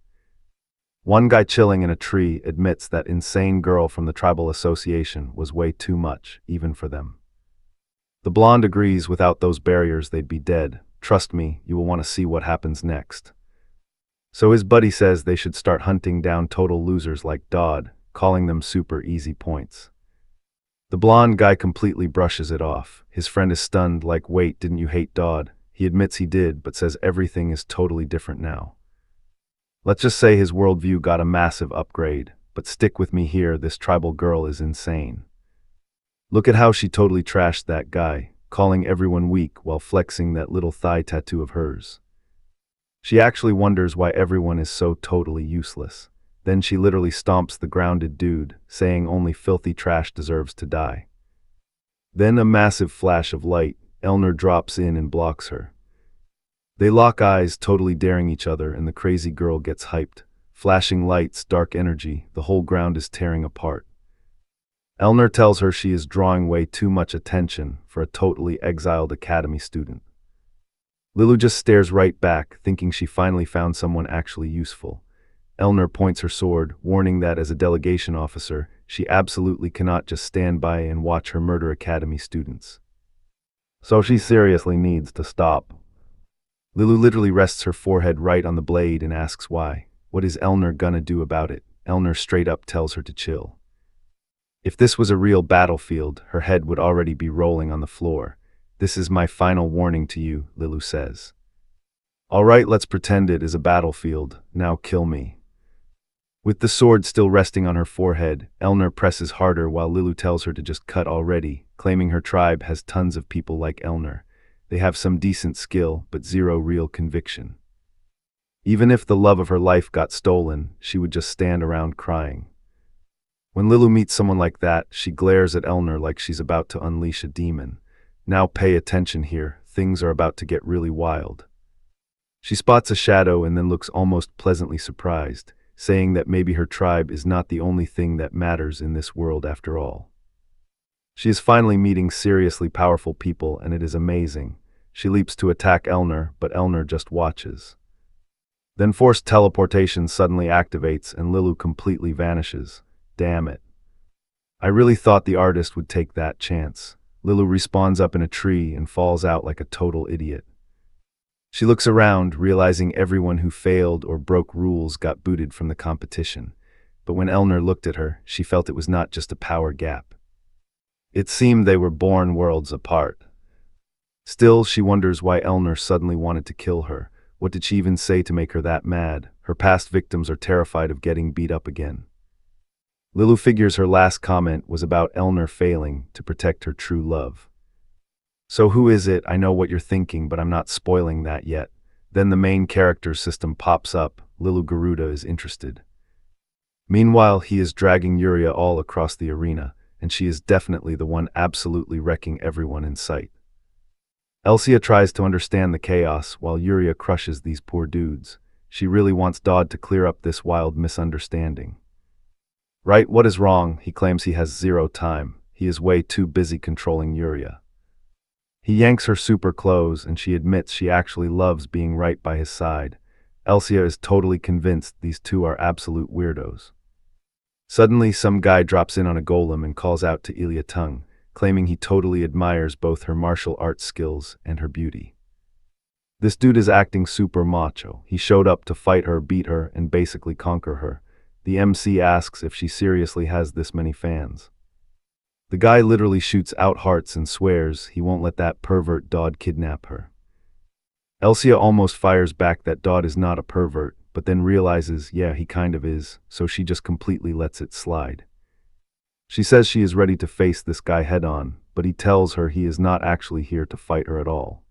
One guy chilling in a tree admits that insane girl from the tribal association was way too much, even for them. The blonde agrees without those barriers they'd be dead. Trust me, you will want to see what happens next. So his buddy says they should start hunting down total losers like Dodd, calling them super easy points. The blonde guy completely brushes it off. His friend is stunned, like, wait, didn't you hate Dodd? He admits he did, but says everything is totally different now. Let's just say his worldview got a massive upgrade, but stick with me here, this tribal girl is insane. Look at how she totally trashed that guy, calling everyone weak while flexing that little thigh tattoo of hers. She actually wonders why everyone is so totally useless. Then she literally stomps the grounded dude, saying only filthy trash deserves to die. Then a massive flash of light, Elner drops in and blocks her. They lock eyes, totally daring each other, and the crazy girl gets hyped. Flashing lights, dark energy, the whole ground is tearing apart. Elner tells her she is drawing way too much attention for a totally exiled academy student. Lilu just stares right back, thinking she finally found someone actually useful. Elner points her sword, warning that as a delegation officer, she absolutely cannot just stand by and watch her murder academy students. So she seriously needs to stop. Lilu literally rests her forehead right on the blade and asks why. What is Elner gonna do about it? Elner straight up tells her to chill. If this was a real battlefield, her head would already be rolling on the floor. This is my final warning to you, Lilu says. All right, let's pretend it is a battlefield. Now kill me. With the sword still resting on her forehead, Elner presses harder while Lilu tells her to just cut already, claiming her tribe has tons of people like Elner. They have some decent skill, but zero real conviction. Even if the love of her life got stolen, she would just stand around crying. When Lilu meets someone like that, she glares at Elner like she's about to unleash a demon. Now pay attention here, things are about to get really wild. She spots a shadow and then looks almost pleasantly surprised, saying that maybe her tribe is not the only thing that matters in this world after all. She is finally meeting seriously powerful people and it is amazing. She leaps to attack Elner, but Elner just watches. Then forced teleportation suddenly activates and Lilu completely vanishes. Damn it. I really thought the artist would take that chance. Lilu respawns up in a tree and falls out like a total idiot. She looks around, realizing everyone who failed or broke rules got booted from the competition. But when Elner looked at her, she felt it was not just a power gap. It seemed they were born worlds apart. Still, she wonders why Elner suddenly wanted to kill her. What did she even say to make her that mad? Her past victims are terrified of getting beat up again. Lilu figures her last comment was about Elner failing to protect her true love. So who is it? I know what you're thinking, but I'm not spoiling that yet. Then the main character's system pops up. Lilu Garuda is interested. Meanwhile, he is dragging Yuria all across the arena, and she is definitely the one absolutely wrecking everyone in sight. Elsia tries to understand the chaos while Yuria crushes these poor dudes. She really wants Dodd to clear up this wild misunderstanding. Right, what is wrong? He claims he has zero time. He is way too busy controlling Yuria. He yanks her super clothes and she admits she actually loves being right by his side. Elsia is totally convinced these two are absolute weirdos. Suddenly, some guy drops in on a golem and calls out to Ilya Tung, claiming he totally admires both her martial arts skills and her beauty. This dude is acting super macho. He showed up to fight her, beat her, and basically conquer her. The MC asks if she seriously has this many fans. The guy literally shoots out hearts and swears he won't let that pervert Dodd kidnap her. Elsia almost fires back that Dodd is not a pervert, but then realizes, yeah, he kind of is, so she just completely lets it slide. She says she is ready to face this guy head-on, but he tells her he is not actually here to fight her at all.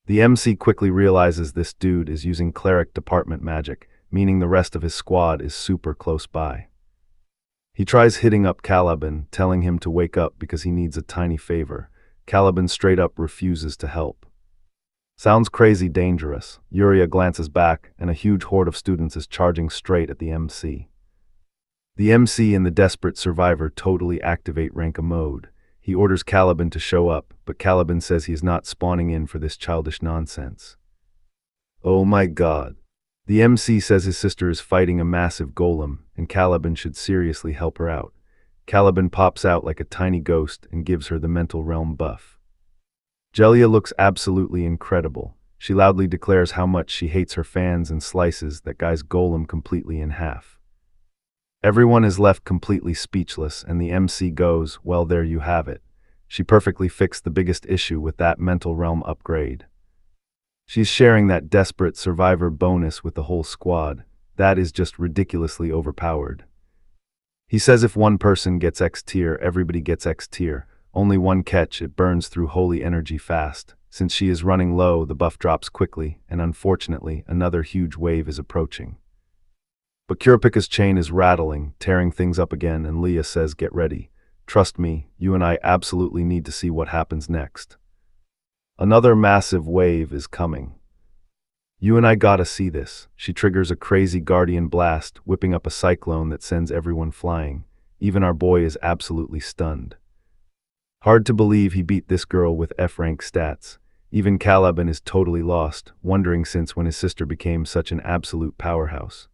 The MC quickly realizes this dude is using cleric department magic, meaning the rest of his squad is super close by. He tries hitting up Caliban, telling him to wake up because he needs a tiny favor. Caliban straight up refuses to help. Sounds crazy dangerous. Yuria glances back, and a huge horde of students is charging straight at the MC. The MC and the desperate survivor totally activate Ranka mode. He orders Caliban to show up, but Caliban says he is not spawning in for this childish nonsense. Oh my god. The MC says his sister is fighting a massive golem, and Caliban should seriously help her out. Caliban pops out like a tiny ghost and gives her the mental realm buff. Jelia looks absolutely incredible. She loudly declares how much she hates her fans and slices that guy's golem completely in half. Everyone is left completely speechless, and the MC goes, well, there you have it. She perfectly fixed the biggest issue with that mental realm upgrade. She's sharing that desperate survivor bonus with the whole squad. That is just ridiculously overpowered. He says if one person gets X tier, everybody gets X tier. Only one catch, it burns through holy energy fast. Since she is running low, the buff drops quickly, and unfortunately, another huge wave is approaching. But Kurapika's chain is rattling, tearing things up again, and Leah says, get ready. Trust me, you and I absolutely need to see what happens next. Another massive wave is coming. You and I gotta see this. She triggers a crazy guardian blast, whipping up a cyclone that sends everyone flying. Even our boy is absolutely stunned. Hard to believe he beat this girl with F-rank stats. Even Caliban is totally lost, wondering since when his sister became such an absolute powerhouse.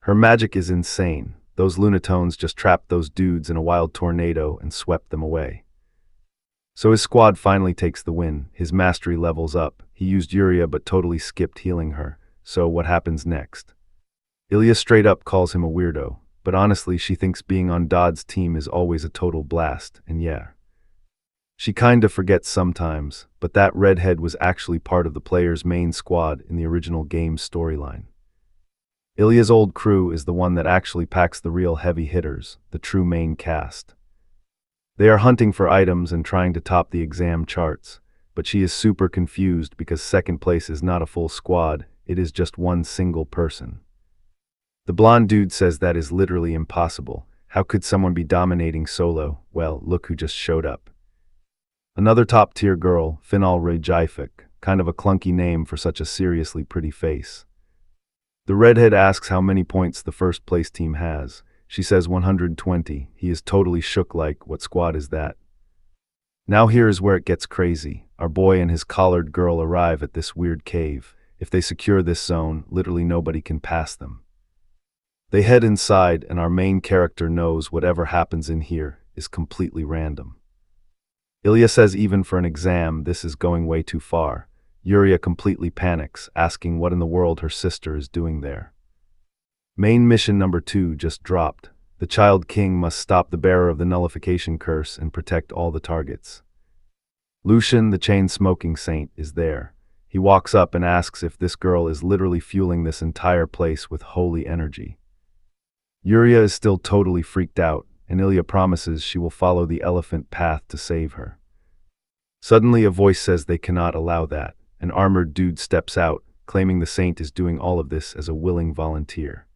Her magic is insane. Those lunatones just trapped those dudes in a wild tornado and swept them away. So his squad finally takes the win. His mastery levels up. He used Yuria but totally skipped healing her. So what happens next? Ilya straight up calls him a weirdo, but honestly she thinks being on Dodd's team is always a total blast, and yeah. She kinda forgets sometimes, but that redhead was actually part of the player's main squad in the original game's storyline. Ilya's old crew is the one that actually packs the real heavy hitters, the true main cast. They are hunting for items and trying to top the exam charts, but she is super confused because second place is not a full squad, it is just one single person. The blonde dude says that is literally impossible. How could someone be dominating solo? Well, look who just showed up. Another top-tier girl, Final Rejifik, kind of a clunky name for such a seriously pretty face. The redhead asks how many points the first place team has. She says 120. He is totally shook like, what squad is that? Now here is where it gets crazy. Our boy and his collared girl arrive at this weird cave. If they secure this zone, literally nobody can pass them. They head inside and our main character knows whatever happens in here is completely random. Ilya says even for an exam, this is going way too far. Yuria completely panics, asking what in the world her sister is doing there. Main mission number 2 just dropped. The Child King must stop the bearer of the nullification curse and protect all the targets. Lucian, the chain-smoking saint, is there. He walks up and asks if this girl is literally fueling this entire place with holy energy. Yuria is still totally freaked out, and Ilya promises she will follow the elephant path to save her. Suddenly a voice says they cannot allow that. An armored dude steps out, claiming the saint is doing all of this as a willing volunteer.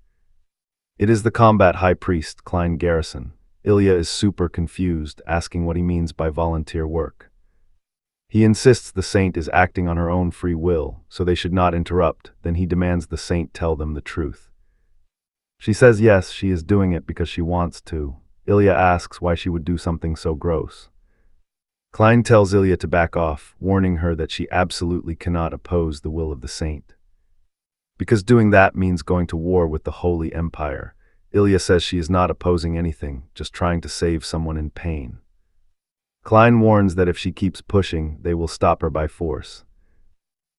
It is the combat high priest, Klein Garrison. Ilya is super confused, asking what he means by volunteer work. He insists the saint is acting on her own free will, so they should not interrupt, then he demands the saint tell them the truth. She says yes, she is doing it because she wants to. Ilya asks why she would do something so gross. Klein tells Ilya to back off, warning her that she absolutely cannot oppose the will of the saint. Because doing that means going to war with the Holy Empire. Ilya says she is not opposing anything, just trying to save someone in pain. Klein warns that if she keeps pushing, they will stop her by force.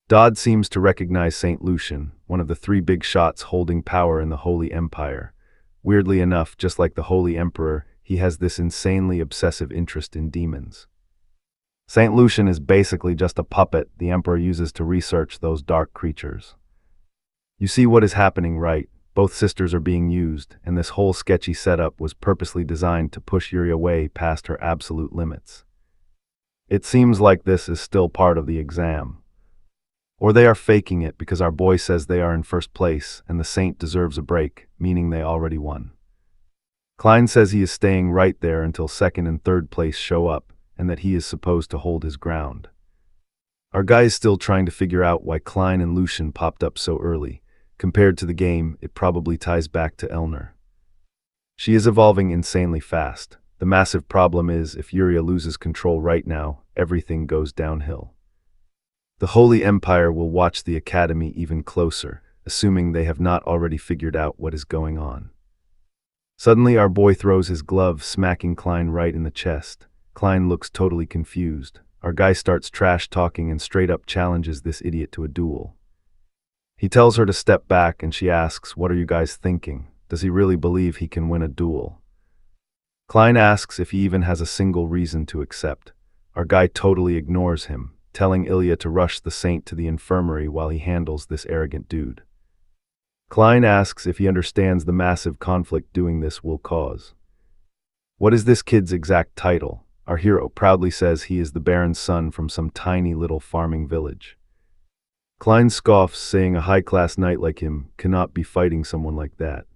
Dodd seems to recognize Saint Lucian, one of the 3 big shots holding power in the Holy Empire. Weirdly enough, just like the Holy Emperor, he has this insanely obsessive interest in demons. Saint Lucian is basically just a puppet the Emperor uses to research those dark creatures. You see what is happening, right? Both sisters are being used, and this whole sketchy setup was purposely designed to push Yuria way past her absolute limits. It seems like this is still part of the exam. Or they are faking it because our boy says they are in first place and the saint deserves a break, meaning they already won. Klein says he is staying right there until second and third place show up, and that he is supposed to hold his ground. Our guy is still trying to figure out why Klein and Lucian popped up so early. Compared to the game, it probably ties back to Elner. She is evolving insanely fast. The massive problem is, if Yuria loses control right now, everything goes downhill. The Holy Empire will watch the Academy even closer, assuming they have not already figured out what is going on. Suddenly our boy throws his glove, smacking Klein right in the chest. Klein looks totally confused. Our guy starts trash talking and straight up challenges this idiot to a duel. He tells her to step back and she asks, "What are you guys thinking? Does he really believe he can win a duel?" Klein asks if he even has a single reason to accept. Our guy totally ignores him, telling Ilya to rush the saint to the infirmary while he handles this arrogant dude. Klein asks if he understands the massive conflict doing this will cause. What is this kid's exact title? Our hero proudly says he is the Baron's son from some tiny little farming village. Klein scoffs, saying a high-class knight like him cannot be fighting someone like that.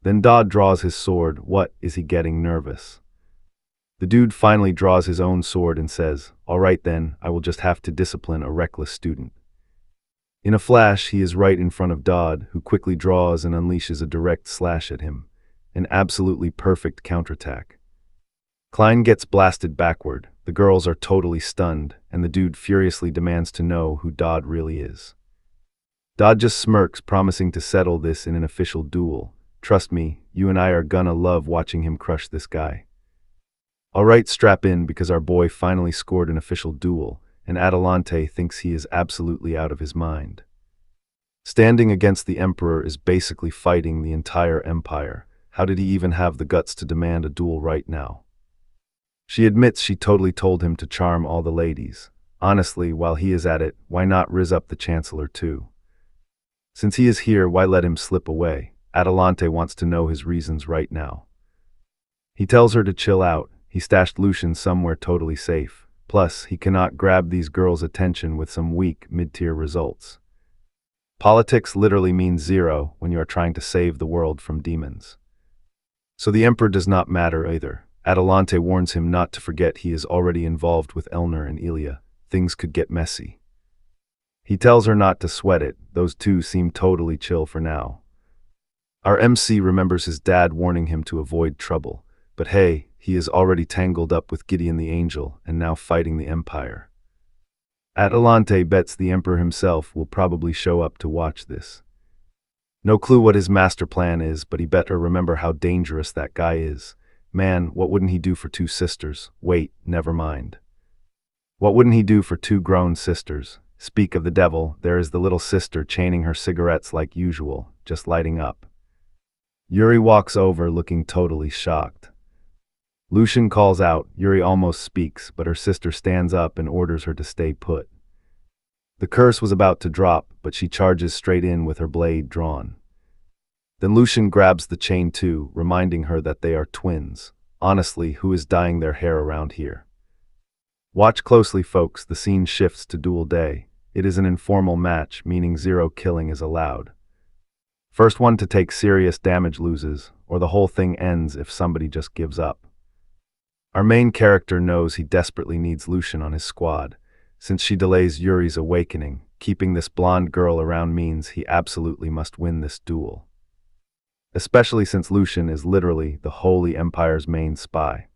Then Dodd draws his sword. What, is he getting nervous? The dude finally draws his own sword and says, "All right then, I will just have to discipline a reckless student." In a flash, he is right in front of Dodd, who quickly draws and unleashes a direct slash at him. An absolutely perfect counterattack. Klein gets blasted backward, the girls are totally stunned, and the dude furiously demands to know who Dodd really is. Dodd just smirks, promising to settle this in an official duel. Trust me, you and I are gonna love watching him crush this guy. Alright, strap in, because our boy finally scored an official duel, and Adelante thinks he is absolutely out of his mind. Standing against the Emperor is basically fighting the entire empire. How did he even have the guts to demand a duel right now? She admits she totally told him to charm all the ladies. Honestly, while he is at it, why not rizz up the Chancellor too? Since he is here, why let him slip away? Adelante wants to know his reasons right now. He tells her to chill out. He stashed Lucian somewhere totally safe. Plus, he cannot grab these girls' attention with some weak, mid-tier results. Politics literally means zero when you are trying to save the world from demons. So the Emperor does not matter either. Adelante warns him not to forget he is already involved with Elner and Ilya. Things could get messy. He tells her not to sweat it. Those two seem totally chill for now. Our MC remembers his dad warning him to avoid trouble. But hey, he is already tangled up with Gideon the Angel and now fighting the Empire. Adelante bets the Emperor himself will probably show up to watch this. No clue what his master plan is, but he better remember how dangerous that guy is. Man, what wouldn't he do for two sisters? Wait, never mind. What wouldn't he do for two grown sisters? Speak of the devil, there is the little sister chaining her cigarettes like usual, just lighting up. Yuri walks over looking totally shocked. Lucian calls out. Yuri almost speaks, but her sister stands up and orders her to stay put. The curse was about to drop, but she charges straight in with her blade drawn. Then Lucian grabs the chain too, reminding her that they are twins. Honestly, who is dyeing their hair around here? Watch closely, folks, the scene shifts to duel day. It is an informal match, meaning zero killing is allowed. First one to take serious damage loses, or the whole thing ends if somebody just gives up. Our main character knows he desperately needs Lucian on his squad. Since she delays Yuri's awakening, keeping this blonde girl around means he absolutely must win this duel. Especially since Lucian is literally the Holy Empire's main spy.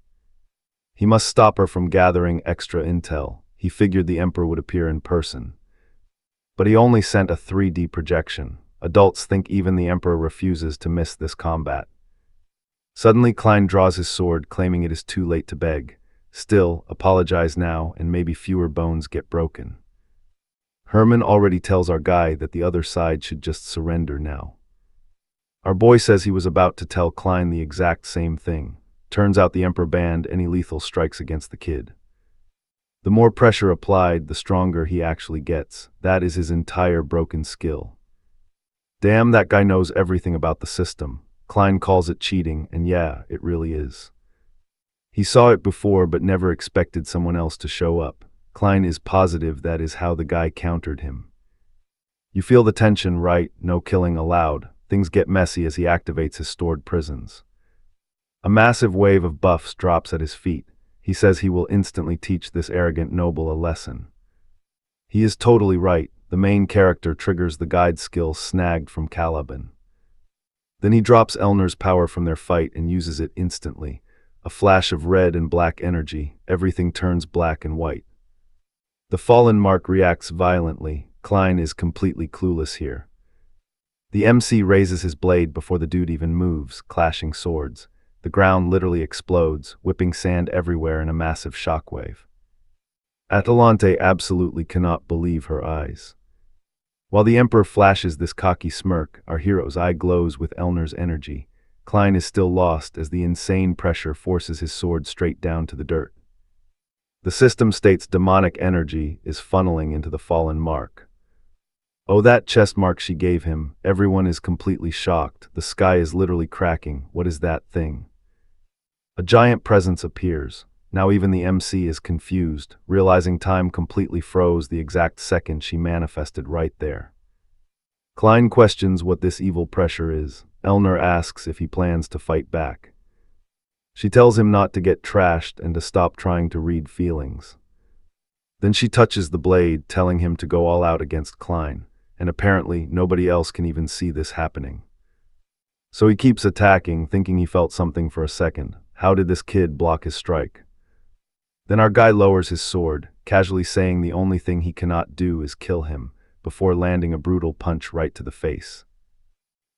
He must stop her from gathering extra intel. He figured the Emperor would appear in person. But he only sent a 3D projection. Adults think even the Emperor refuses to miss this combat. Suddenly, Klein draws his sword, claiming it is too late to beg. Still, apologize now, and maybe fewer bones get broken. Herman already tells our guy that the other side should just surrender now. Our boy says he was about to tell Klein the exact same thing. Turns out the Emperor banned any lethal strikes against the kid. The more pressure applied, the stronger he actually gets. That is his entire broken skill. Damn, that guy knows everything about the system. Klein calls it cheating, and yeah, it really is. He saw it before but never expected someone else to show up. Klein is positive that is how the guy countered him. You feel the tension, right? No killing allowed. Things get messy as he activates his stored prisons. A massive wave of buffs drops at his feet. He says he will instantly teach this arrogant noble a lesson. He is totally right. The main character triggers the guide skill snagged from Caliban. Then he drops Elner's power from their fight and uses it instantly. A flash of red and black energy, everything turns black and white. The fallen mark reacts violently. Klein is completely clueless here. The MC raises his blade before the dude even moves, clashing swords. The ground literally explodes, whipping sand everywhere in a massive shockwave. Atalante absolutely cannot believe her eyes. While the Emperor flashes this cocky smirk, our hero's eye glows with Elner's energy. Klein is still lost as the insane pressure forces his sword straight down to the dirt. The system states demonic energy is funneling into the fallen mark. Oh, that chest mark she gave him. Everyone is completely shocked. The sky is literally cracking. What is that thing? A giant presence appears. Now even the MC is confused, realizing time completely froze the exact second she manifested right there. Klein questions what this evil pressure is. Elner asks if he plans to fight back. She tells him not to get trashed and to stop trying to read feelings. Then she touches the blade, telling him to go all out against Klein. and apparently nobody else can even see this happening. So he keeps attacking, thinking he felt something for a second. How did this kid block his strike? Then our guy lowers his sword, casually saying the only thing he cannot do is kill him, before landing a brutal punch right to the face.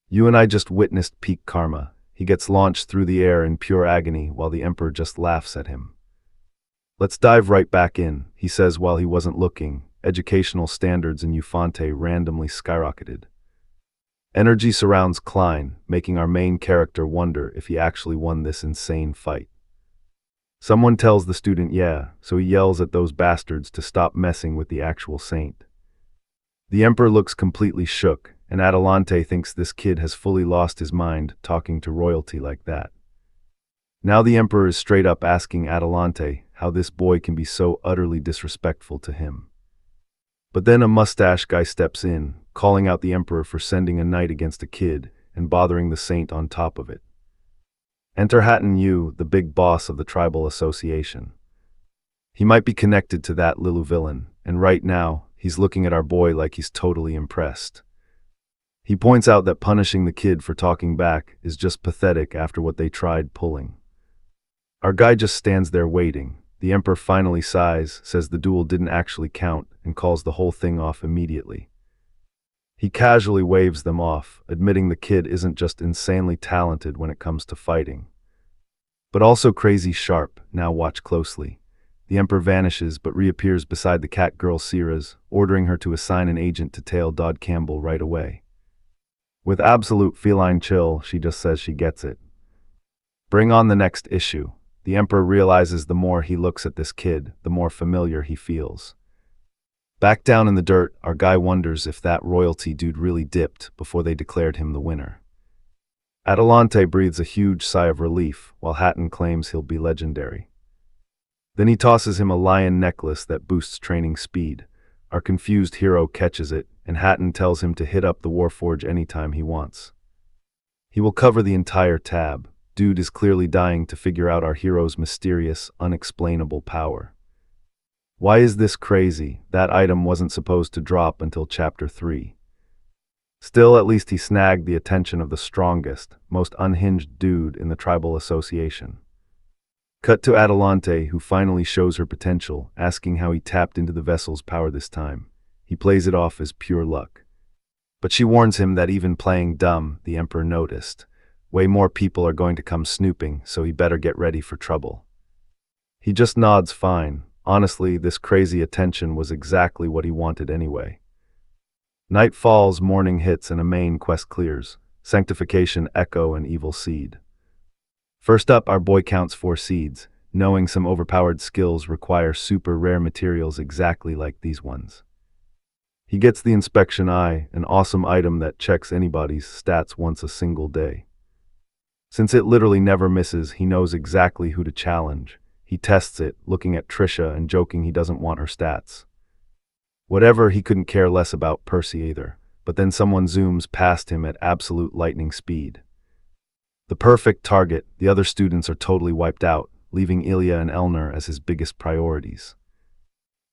You and I just witnessed peak karma. He gets launched through the air in pure agony while the Emperor just laughs at him. Let's dive right back in, he says while he wasn't looking. Educational standards in Ufante randomly skyrocketed. Energy surrounds Klein, making our main character wonder if he actually won this insane fight. Someone tells the student yeah, so he yells at those bastards to stop messing with the actual saint. The Emperor looks completely shook, and Adelante thinks this kid has fully lost his mind talking to royalty like that. Now the Emperor is straight up asking Adelante how this boy can be so utterly disrespectful to him. But then a mustache guy steps in, calling out the Emperor for sending a knight against a kid and bothering the saint on top of it. Enter Hatton Yu, the big boss of the tribal association. He might be connected to that Lilu villain, and right now, he's looking at our boy like he's totally impressed. He points out that punishing the kid for talking back is just pathetic after what they tried pulling. Our guy just stands there waiting. The Emperor finally sighs, says the duel didn't actually count, and calls the whole thing off immediately. He casually waves them off, admitting the kid isn't just insanely talented when it comes to fighting, but also crazy sharp. Now watch closely. The Emperor vanishes but reappears beside the cat girl Siraz, ordering her to assign an agent to tail Dodd Campbell right away. With absolute feline chill, she just says she gets it. Bring on the next issue. The Emperor realizes the more he looks at this kid, the more familiar he feels. Back down in the dirt, our guy wonders if that royalty dude really dipped before they declared him the winner. Adelante breathes a huge sigh of relief, while Hatton claims he'll be legendary. Then he tosses him a lion necklace that boosts training speed. Our confused hero catches it, and Hatton tells him to hit up the Warforge anytime he wants. He will cover the entire tab. Dude is clearly dying to figure out our hero's mysterious, unexplainable power. Why is this crazy? That item wasn't supposed to drop until Chapter 3. Still, at least he snagged the attention of the strongest, most unhinged dude in the tribal association. Cut to Adelante, who finally shows her potential, asking how he tapped into the vessel's power this time. He plays it off as pure luck. But she warns him that even playing dumb, the Emperor noticed. Way more people are going to come snooping, so he better get ready for trouble. He just nods fine. Honestly, this crazy attention was exactly what he wanted anyway. Night falls, morning hits, and a main quest clears. Sanctification, Echo, and Evil Seed. First up, our boy counts 4 seeds, knowing some overpowered skills require super rare materials exactly like these ones. He gets the Inspection Eye, an awesome item that checks anybody's stats once a single day. Since it literally never misses, he knows exactly who to challenge. He tests it, looking at Trisha and joking he doesn't want her stats. Whatever, he couldn't care less about Percy either, but then someone zooms past him at absolute lightning speed. The perfect target, the other students are totally wiped out, leaving Ilya and Elner as his biggest priorities.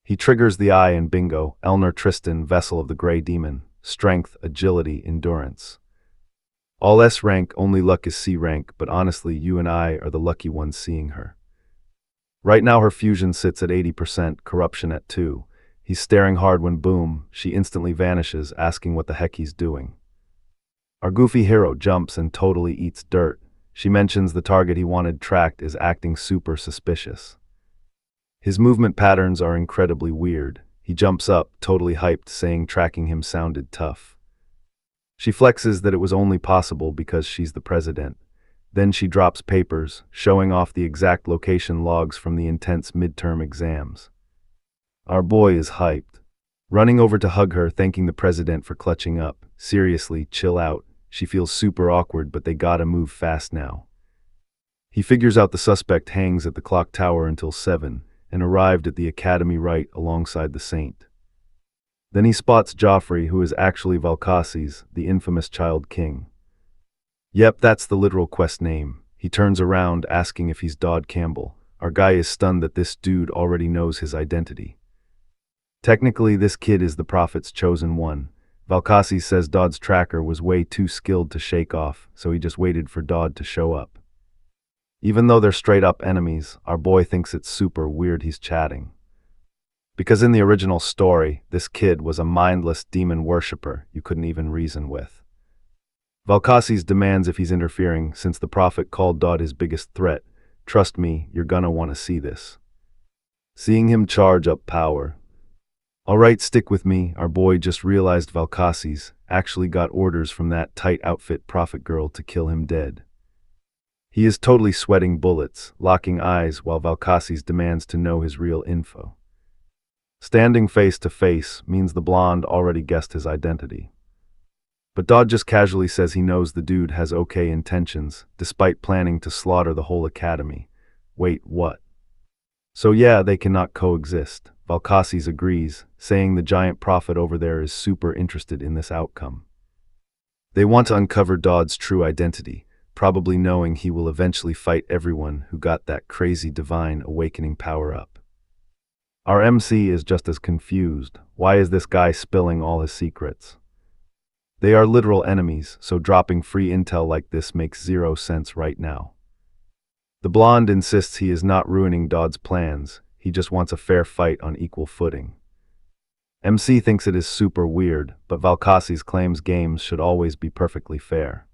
He triggers the eye and bingo, Elner Tristan, Vessel of the Grey Demon, strength, agility, endurance. All S rank, only luck is C rank, but honestly you and I are the lucky ones seeing her. Right now her fusion sits at 80%, corruption at 2. He's staring hard when boom, she instantly vanishes, asking what the heck he's doing. Our goofy hero jumps and totally eats dirt. She mentions the target he wanted tracked is acting super suspicious. His movement patterns are incredibly weird. He jumps up, totally hyped, saying tracking him sounded tough. She flexes that it was only possible because she's the president. Then she drops papers, showing off the exact location logs from the intense midterm exams. Our boy is hyped. Running over to hug her, thanking the president for clutching up. Seriously, chill out. She feels super awkward, but they gotta move fast now. He figures out the suspect hangs at the clock tower until 7, and arrived at the academy right alongside the saint. Then he spots Joffrey, who is actually Valkasis, the infamous Child King. Yep, that's the literal quest name. He turns around, asking if he's Dodd Campbell. Our guy is stunned that this dude already knows his identity. Technically, this kid is the Prophet's chosen one. Valkasi says Dodd's tracker was way too skilled to shake off, so he just waited for Dodd to show up. Even though they're straight-up enemies, our boy thinks it's super weird he's chatting. Because in the original story, this kid was a mindless demon worshipper you couldn't even reason with. Valkasi's demands if he's interfering, since the prophet called Dodd his biggest threat. Trust me, you're gonna want to see this. Seeing him charge up power. Alright, stick with me, our boy just realized Valkasi's actually got orders from that tight outfit prophet girl to kill him dead. He is totally sweating bullets, locking eyes while Valkasi's demands to know his real info. Standing face to face means the blonde already guessed his identity. But Dodd just casually says he knows the dude has okay intentions, despite planning to slaughter the whole academy. Wait, what? So yeah, they cannot coexist. Valkasi's agrees, saying the giant prophet over there is super interested in this outcome. They want to uncover Dodd's true identity, probably knowing he will eventually fight everyone who got that crazy divine awakening power up. Our MC is just as confused. Why is this guy spilling all his secrets? They are literal enemies, so dropping free intel like this makes zero sense right now. The blonde insists he is not ruining Dodd's plans, he just wants a fair fight on equal footing. MC thinks it is super weird, but Valkasi's claims games should always be perfectly fair.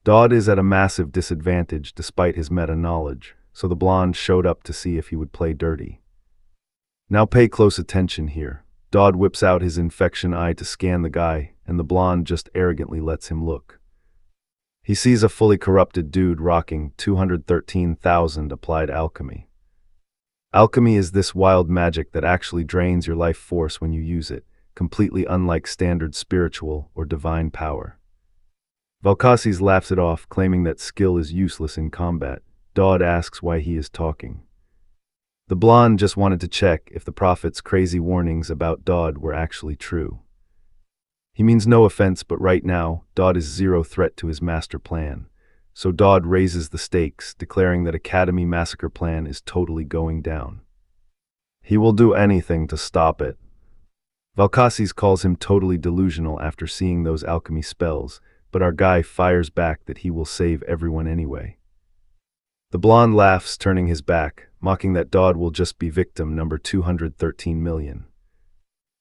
Dodd is at a massive disadvantage despite his meta-knowledge, so the blonde showed up to see if he would play dirty. Now pay close attention here. Dodd whips out his infection eye to scan the guy, and the blonde just arrogantly lets him look. He sees a fully corrupted dude rocking 213,000 applied alchemy. Alchemy is this wild magic that actually drains your life force when you use it, completely unlike standard spiritual or divine power. Valkasi's laughs it off, claiming that skill is useless in combat. Dodd asks why he is talking. The blonde just wanted to check if the prophet's crazy warnings about Dodd were actually true. He means no offense, but right now, Dodd is zero threat to his master plan. So Dodd raises the stakes, declaring that Academy Massacre plan is totally going down. He will do anything to stop it. Valkasi's calls him totally delusional after seeing those alchemy spells, but our guy fires back that he will save everyone anyway. The blonde laughs, turning his back, mocking that Dodd will just be victim number 213 million.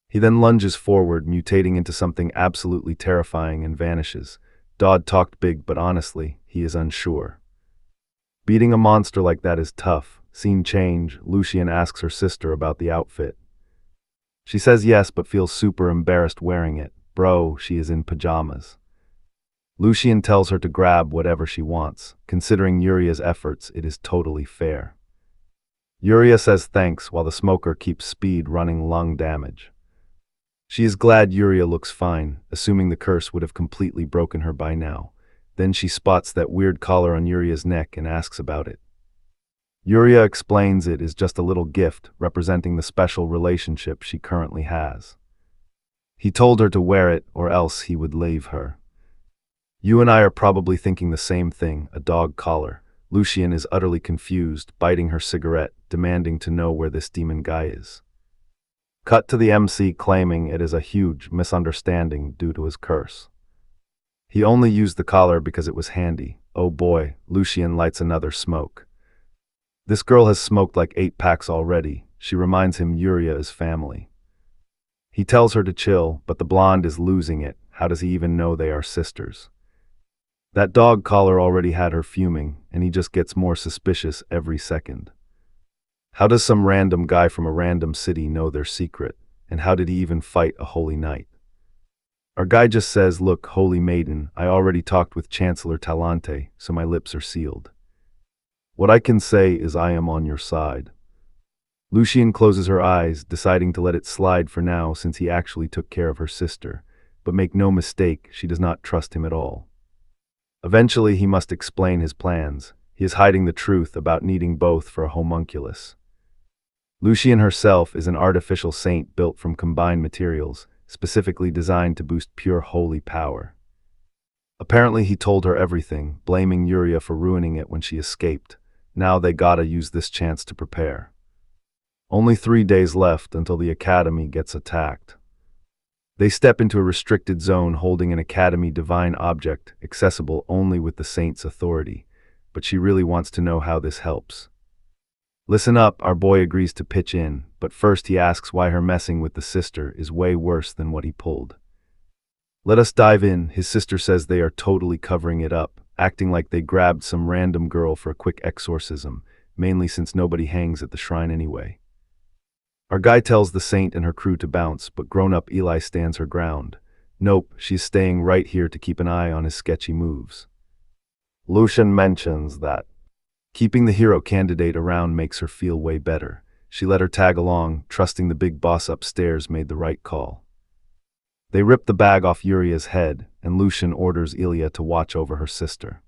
He then lunges forward, mutating into something absolutely terrifying and vanishes. Dodd talked big, but honestly, he is unsure. Beating a monster like that is tough. Scene change, Lucian asks her sister about the outfit. She says yes, but feels super embarrassed wearing it. Bro, she is in pajamas. Lucian tells her to grab whatever she wants. Considering Yuria's efforts, it is totally fair. Yuria says thanks while the smoker keeps speed running lung damage. She is glad Yuria looks fine, assuming the curse would have completely broken her by now. Then she spots that weird collar on Yuria's neck and asks about it. Yuria explains it is just a little gift representing the special relationship she currently has. He told her to wear it or else he would leave her. You and I are probably thinking the same thing, a dog collar. Lucian is utterly confused, biting her cigarette, demanding to know where this demon guy is. Cut to the MC claiming it is a huge misunderstanding due to his curse. He only used the collar because it was handy. Oh boy, Lucian lights another smoke. This girl has smoked like 8 packs already. She reminds him Yuria is family. He tells her to chill, but the blonde is losing it. How does he even know they are sisters? That dog collar already had her fuming, and he just gets more suspicious every second. How does some random guy from a random city know their secret, and how did he even fight a holy knight? Our guy just says, look, holy maiden, I already talked with Chancellor Talante, so my lips are sealed. What I can say is I am on your side. Lucian closes her eyes, deciding to let it slide for now since he actually took care of her sister, but make no mistake, she does not trust him at all. Eventually, he must explain his plans. He is hiding the truth about needing both for a homunculus. Lucian herself is an artificial saint built from combined materials, specifically designed to boost pure holy power. Apparently, he told her everything, blaming Yuria for ruining it when she escaped. Now they gotta use this chance to prepare. Only 3 days left until the academy gets attacked. They step into a restricted zone holding an Academy divine object, accessible only with the saint's authority. But she really wants to know how this helps. Listen up, our boy agrees to pitch in, but first he asks why her messing with the sister is way worse than what he pulled. Let us dive in. His sister says they are totally covering it up, acting like they grabbed some random girl for a quick exorcism, mainly since nobody hangs at the shrine anyway. Our guy tells the saint and her crew to bounce, but grown-up Eli stands her ground. Nope, she's staying right here to keep an eye on his sketchy moves. Lucian mentions that keeping the hero candidate around makes her feel way better. She let her tag along, trusting the big boss upstairs made the right call. They rip the bag off Yuria's head, and Lucian orders Ilya to watch over her sister.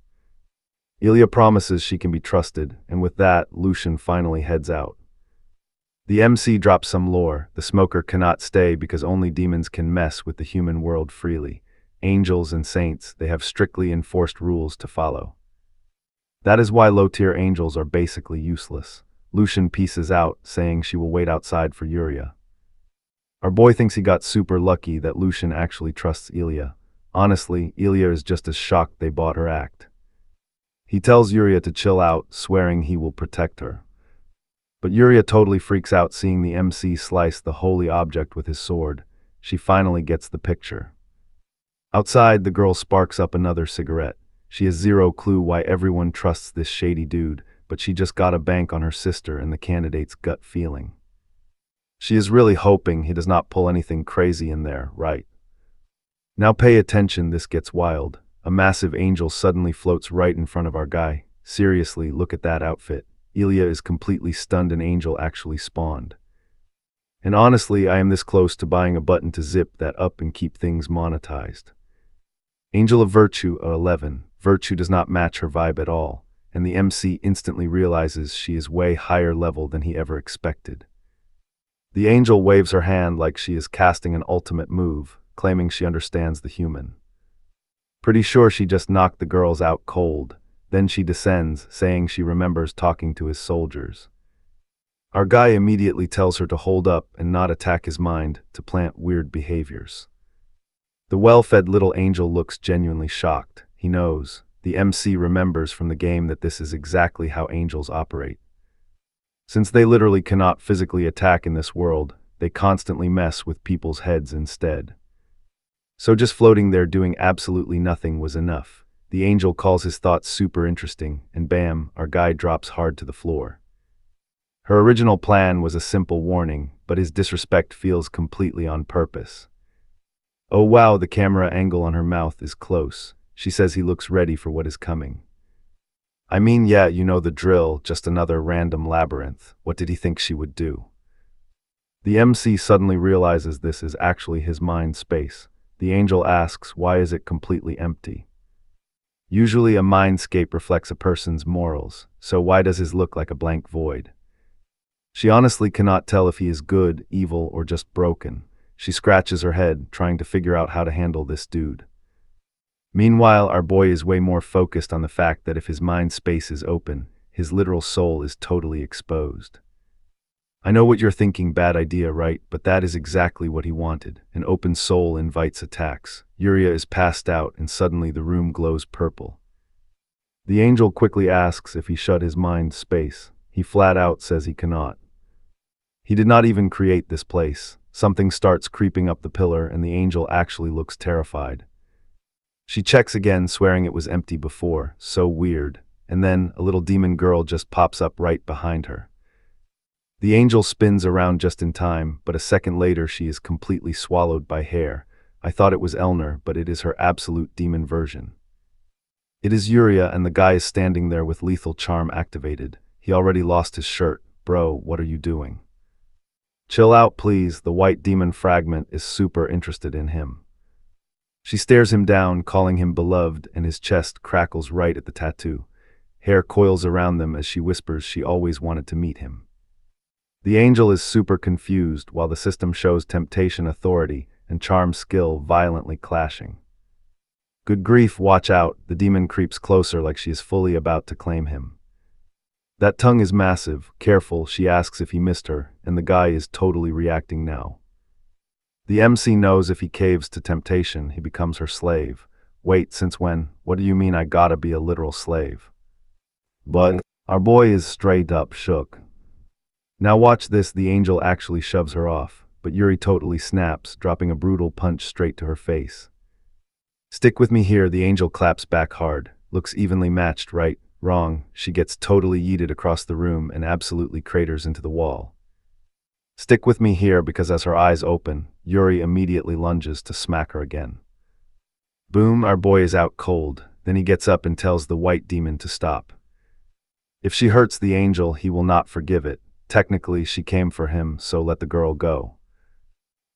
Ilya promises she can be trusted, and with that, Lucian finally heads out. The MC drops some lore. The smoker cannot stay because only demons can mess with the human world freely. Angels and saints, they have strictly enforced rules to follow. That is why low-tier angels are basically useless. Lucian pieces out, saying she will wait outside for Yuria. Our boy thinks he got super lucky that Lucian actually trusts Ilya. Honestly, Ilya is just as shocked they bought her act. He tells Yuria to chill out, swearing he will protect her. But Yuria totally freaks out seeing the MC slice the holy object with his sword. She finally gets the picture. Outside, the girl sparks up another cigarette. She has zero clue why everyone trusts this shady dude, but she just got a bank on her sister and the candidate's gut feeling. She is really hoping he does not pull anything crazy in there, right? Now pay attention, this gets wild. A massive angel suddenly floats right in front of our guy. Seriously, look at that outfit. Ilya is completely stunned an angel actually spawned. And honestly, I am this close to buying a button to zip that up and keep things monetized. Angel of Virtue, 11. Virtue does not match her vibe at all, and the MC instantly realizes she is way higher level than he ever expected. The angel waves her hand like she is casting an ultimate move, claiming she understands the human. Pretty sure she just knocked the girls out cold. Then she descends, saying she remembers talking to his soldiers. Our guy immediately tells her to hold up and not attack his mind, to plant weird behaviors. The well-fed little angel looks genuinely shocked. He knows. The MC remembers from the game that this is exactly how angels operate. Since they literally cannot physically attack in this world, they constantly mess with people's heads instead. So just floating there doing absolutely nothing was enough. The angel calls his thoughts super interesting, and bam, our guy drops hard to the floor. Her original plan was a simple warning, but his disrespect feels completely on purpose. Oh wow, the camera angle on her mouth is close. She says he looks ready for what is coming. I mean, yeah, you know the drill, just another random labyrinth. What did he think she would do? The MC suddenly realizes this is actually his mind space. The angel asks, why is it completely empty? Usually a mindscape reflects a person's morals, so why does his look like a blank void? She honestly cannot tell if he is good, evil, or just broken. She scratches her head, trying to figure out how to handle this dude. Meanwhile, our boy is way more focused on the fact that if his mind space is open, his literal soul is totally exposed. I know what you're thinking, bad idea, right? But that is exactly what he wanted. An open soul invites attacks. Yuria is passed out and suddenly the room glows purple. The angel quickly asks if he shut his mind space. He flat out says he cannot. He did not even create this place. Something starts creeping up the pillar and the angel actually looks terrified. She checks again, swearing it was empty before. So weird. And then a little demon girl just pops up right behind her. The angel spins around just in time, but a second later she is completely swallowed by hair. I thought it was Elner, but it is her absolute demon version. It is Yuria, and the guy is standing there with lethal charm activated. He already lost his shirt. Bro, what are you doing? Chill out, please. The white demon fragment is super interested in him. She stares him down, calling him beloved, and his chest crackles right at the tattoo. Hair coils around them as she whispers she always wanted to meet him. The angel is super confused, while the system shows temptation authority and charm skill violently clashing. Good grief, watch out. The demon creeps closer like she is fully about to claim him. That tongue is massive. Careful, she asks if he missed her, and the guy is totally reacting now. The MC knows if he caves to temptation, he becomes her slave. Wait, since when? What do you mean I gotta be a literal slave? But our boy is straight up shook. Now watch this, the angel actually shoves her off, but Yuri totally snaps, dropping a brutal punch straight to her face. Stick with me here, the angel claps back hard. Looks evenly matched, right? Wrong. She gets totally yeeted across the room and absolutely craters into the wall. Stick with me here because as her eyes open, Yuri immediately lunges to smack her again. Boom, our boy is out cold. Then he gets up and tells the white demon to stop. If she hurts the angel, he will not forgive it. Technically, she came for him, so let the girl go.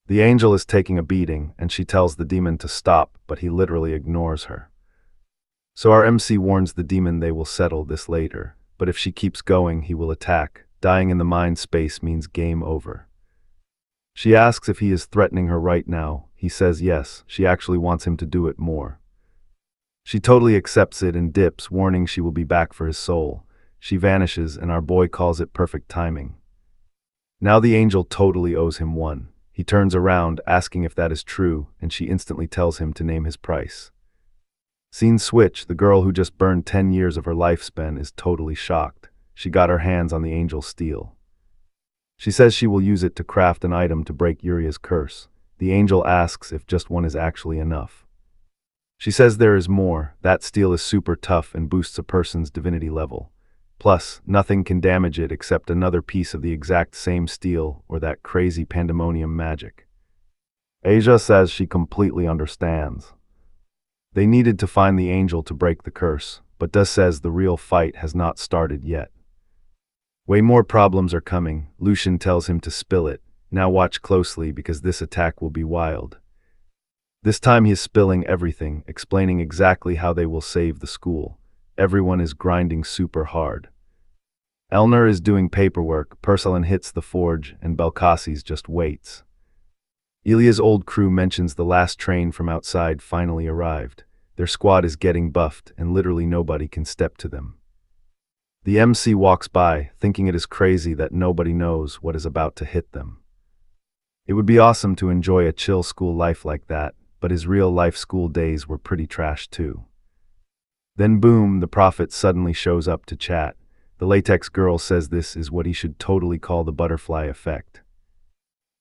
The angel is taking a beating, and she tells the demon to stop, but he literally ignores her. So our MC warns the demon they will settle this later, but if she keeps going, he will attack. Dying in the mind space means game over. She asks if he is threatening her right now. He says yes, she actually wants him to do it more. She totally accepts it and dips, warning she will be back for his soul. She vanishes, and our boy calls it perfect timing. Now the angel totally owes him one. He turns around, asking if that is true, and she instantly tells him to name his price. Scene switch, the girl who just burned 10 years of her lifespan is totally shocked. She got her hands on the angel's steel. She says she will use it to craft an item to break Uria's curse. The angel asks if just one is actually enough. She says there is more. That steel is super tough and boosts a person's divinity level. Plus, nothing can damage it except another piece of the exact same steel or that crazy pandemonium magic. Asia says she completely understands. They needed to find the angel to break the curse, but Das says the real fight has not started yet. Way more problems are coming. Lucian tells him to spill it. Now watch closely because this attack will be wild. This time he is spilling everything, explaining exactly how they will save the school. Everyone is grinding super hard. Elner is doing paperwork, Pursullin hits the forge, and Belkasi's just waits. Ilya's old crew mentions the last train from outside finally arrived. Their squad is getting buffed, and literally nobody can step to them. The MC walks by, thinking it is crazy that nobody knows what is about to hit them. It would be awesome to enjoy a chill school life like that, but his real-life school days were pretty trash too. Then boom, the prophet suddenly shows up to chat. The latex girl says this is what he should totally call the butterfly effect.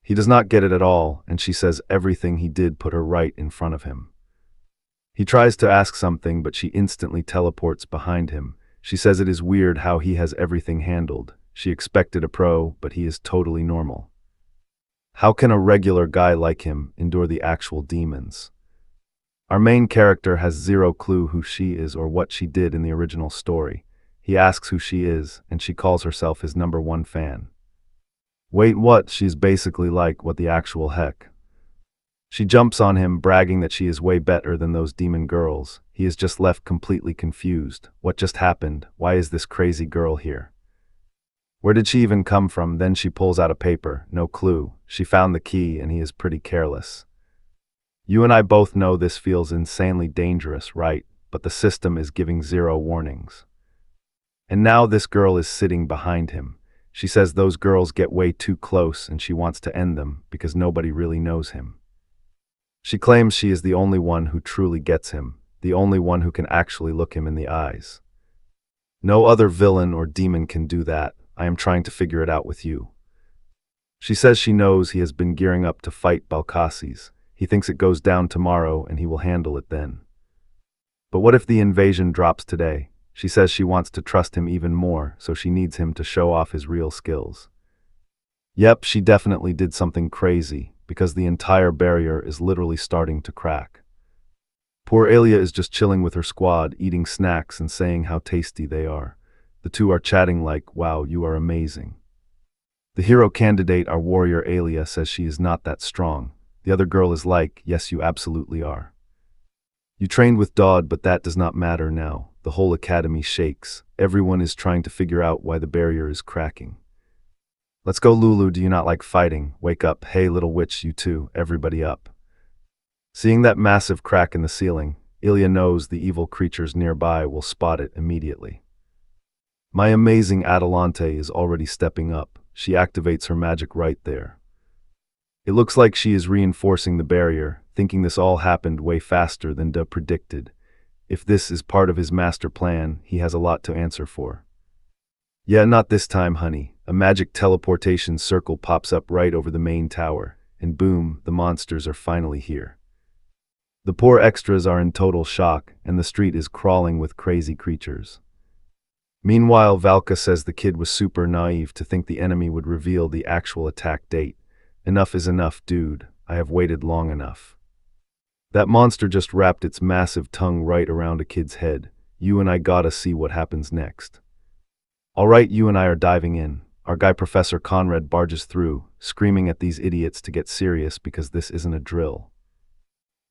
He does not get it at all, and she says everything he did put her right in front of him. He tries to ask something, but she instantly teleports behind him. She says it is weird how he has everything handled. She expected a pro, but he is totally normal. How can a regular guy like him endure the actual demons? Our main character has zero clue who she is or what she did in the original story. He asks who she is, and she calls herself his #1 fan. Wait, what? She's basically like, what the actual heck? She jumps on him, bragging that she is way better than those demon girls. He is just left completely confused. What just happened? Why is this crazy girl here? Where did she even come from? Then she pulls out a paper. No clue. She found the key, and he is pretty careless. You and I both know this feels insanely dangerous, right? But the system is giving zero warnings. And now this girl is sitting behind him. She says those girls get way too close and she wants to end them because nobody really knows him. She claims she is the only one who truly gets him, the only one who can actually look him in the eyes. No other villain or demon can do that. I am trying to figure it out with you. She says she knows he has been gearing up to fight Balkasis. He thinks it goes down tomorrow and he will handle it then. But what if the invasion drops today? She says she wants to trust him even more, so she needs him to show off his real skills. Yep, she definitely did something crazy, because the entire barrier is literally starting to crack. Poor Alia is just chilling with her squad, eating snacks and saying how tasty they are. The two are chatting like, wow, you are amazing. The hero candidate, our warrior Alia, says she is not that strong. The other girl is like, yes, you absolutely are. You trained with Dodd, but that does not matter now. The whole academy shakes. Everyone is trying to figure out why the barrier is cracking. Let's go, Lulu, do you not like fighting? Wake up, hey little witch, you too, everybody up. Seeing that massive crack in the ceiling, Ilya knows the evil creatures nearby will spot it immediately. My amazing Adelante is already stepping up. She activates her magic right there. It looks like she is reinforcing the barrier, thinking this all happened way faster than Da predicted. If this is part of his master plan, he has a lot to answer for. Yeah, not this time, honey. A magic teleportation circle pops up right over the main tower, and boom, the monsters are finally here. The poor extras are in total shock, and the street is crawling with crazy creatures. Meanwhile, Valka says the kid was super naive to think the enemy would reveal the actual attack date. Enough is enough, dude. I have waited long enough. That monster just wrapped its massive tongue right around a kid's head. You and I gotta see what happens next. Alright, you and I are diving in. Our guy Professor Conrad barges through, screaming at these idiots to get serious because this isn't a drill.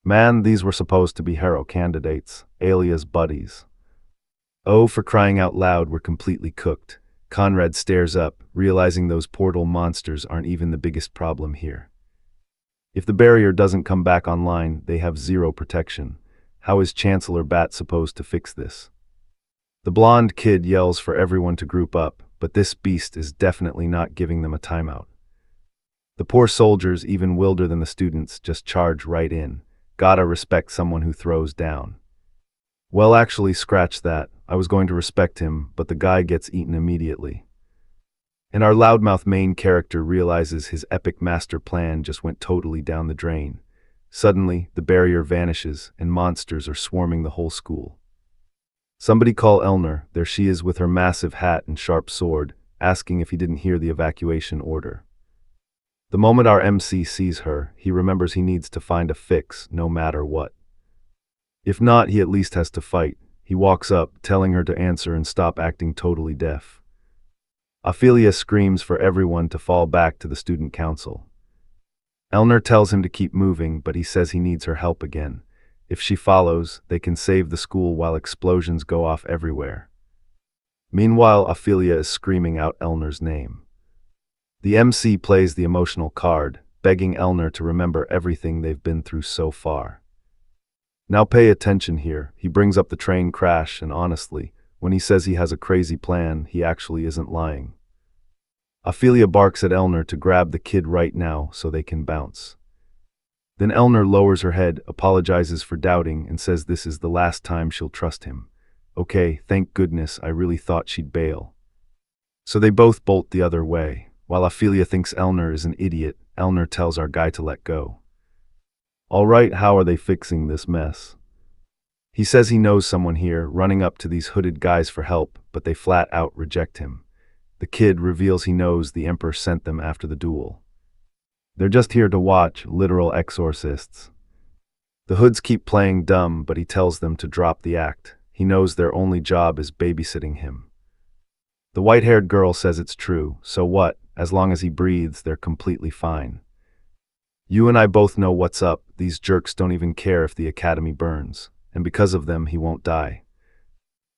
Man, these were supposed to be hero candidates, alias buddies. Oh, for crying out loud, we're completely cooked. Conrad stares up, realizing those portal monsters aren't even the biggest problem here. If the barrier doesn't come back online, they have zero protection. How is Chancellor Bat supposed to fix this? The blonde kid yells for everyone to group up, but this beast is definitely not giving them a timeout. The poor soldiers, even wilder than the students, just charge right in. Gotta respect someone who throws down. Well, actually, scratch that. I was going to respect him, but the guy gets eaten immediately. And our loudmouth main character realizes his epic master plan just went totally down the drain. Suddenly, the barrier vanishes, and monsters are swarming the whole school. Somebody call Elner. There she is with her massive hat and sharp sword, asking if he didn't hear the evacuation order. The moment our MC sees her, he remembers he needs to find a fix, no matter what. If not, he at least has to fight. He walks up, telling her to answer and stop acting totally deaf. Ophelia screams for everyone to fall back to the student council. Elner tells him to keep moving, but he says he needs her help again. If she follows, they can save the school while explosions go off everywhere. Meanwhile, Ophelia is screaming out Elner's name. The MC plays the emotional card, begging Elner to remember everything they've been through so far. Now pay attention here. He brings up the train crash, and honestly, when he says he has a crazy plan, he actually isn't lying. Ophelia barks at Elner to grab the kid right now so they can bounce. Then Elner lowers her head, apologizes for doubting, and says this is the last time she'll trust him. Okay, thank goodness, I really thought she'd bail. So they both bolt the other way. While Ophelia thinks Elner is an idiot, Elner tells our guy to let go. Alright, how are they fixing this mess? He says he knows someone here, running up to these hooded guys for help, but they flat out reject him. The kid reveals he knows the Emperor sent them after the duel. They're just here to watch, literal exorcists. The hoods keep playing dumb, but he tells them to drop the act. He knows their only job is babysitting him. The white-haired girl says it's true, so what? As long as he breathes, they're completely fine. You and I both know what's up. These jerks don't even care if the academy burns, and because of them, he won't die.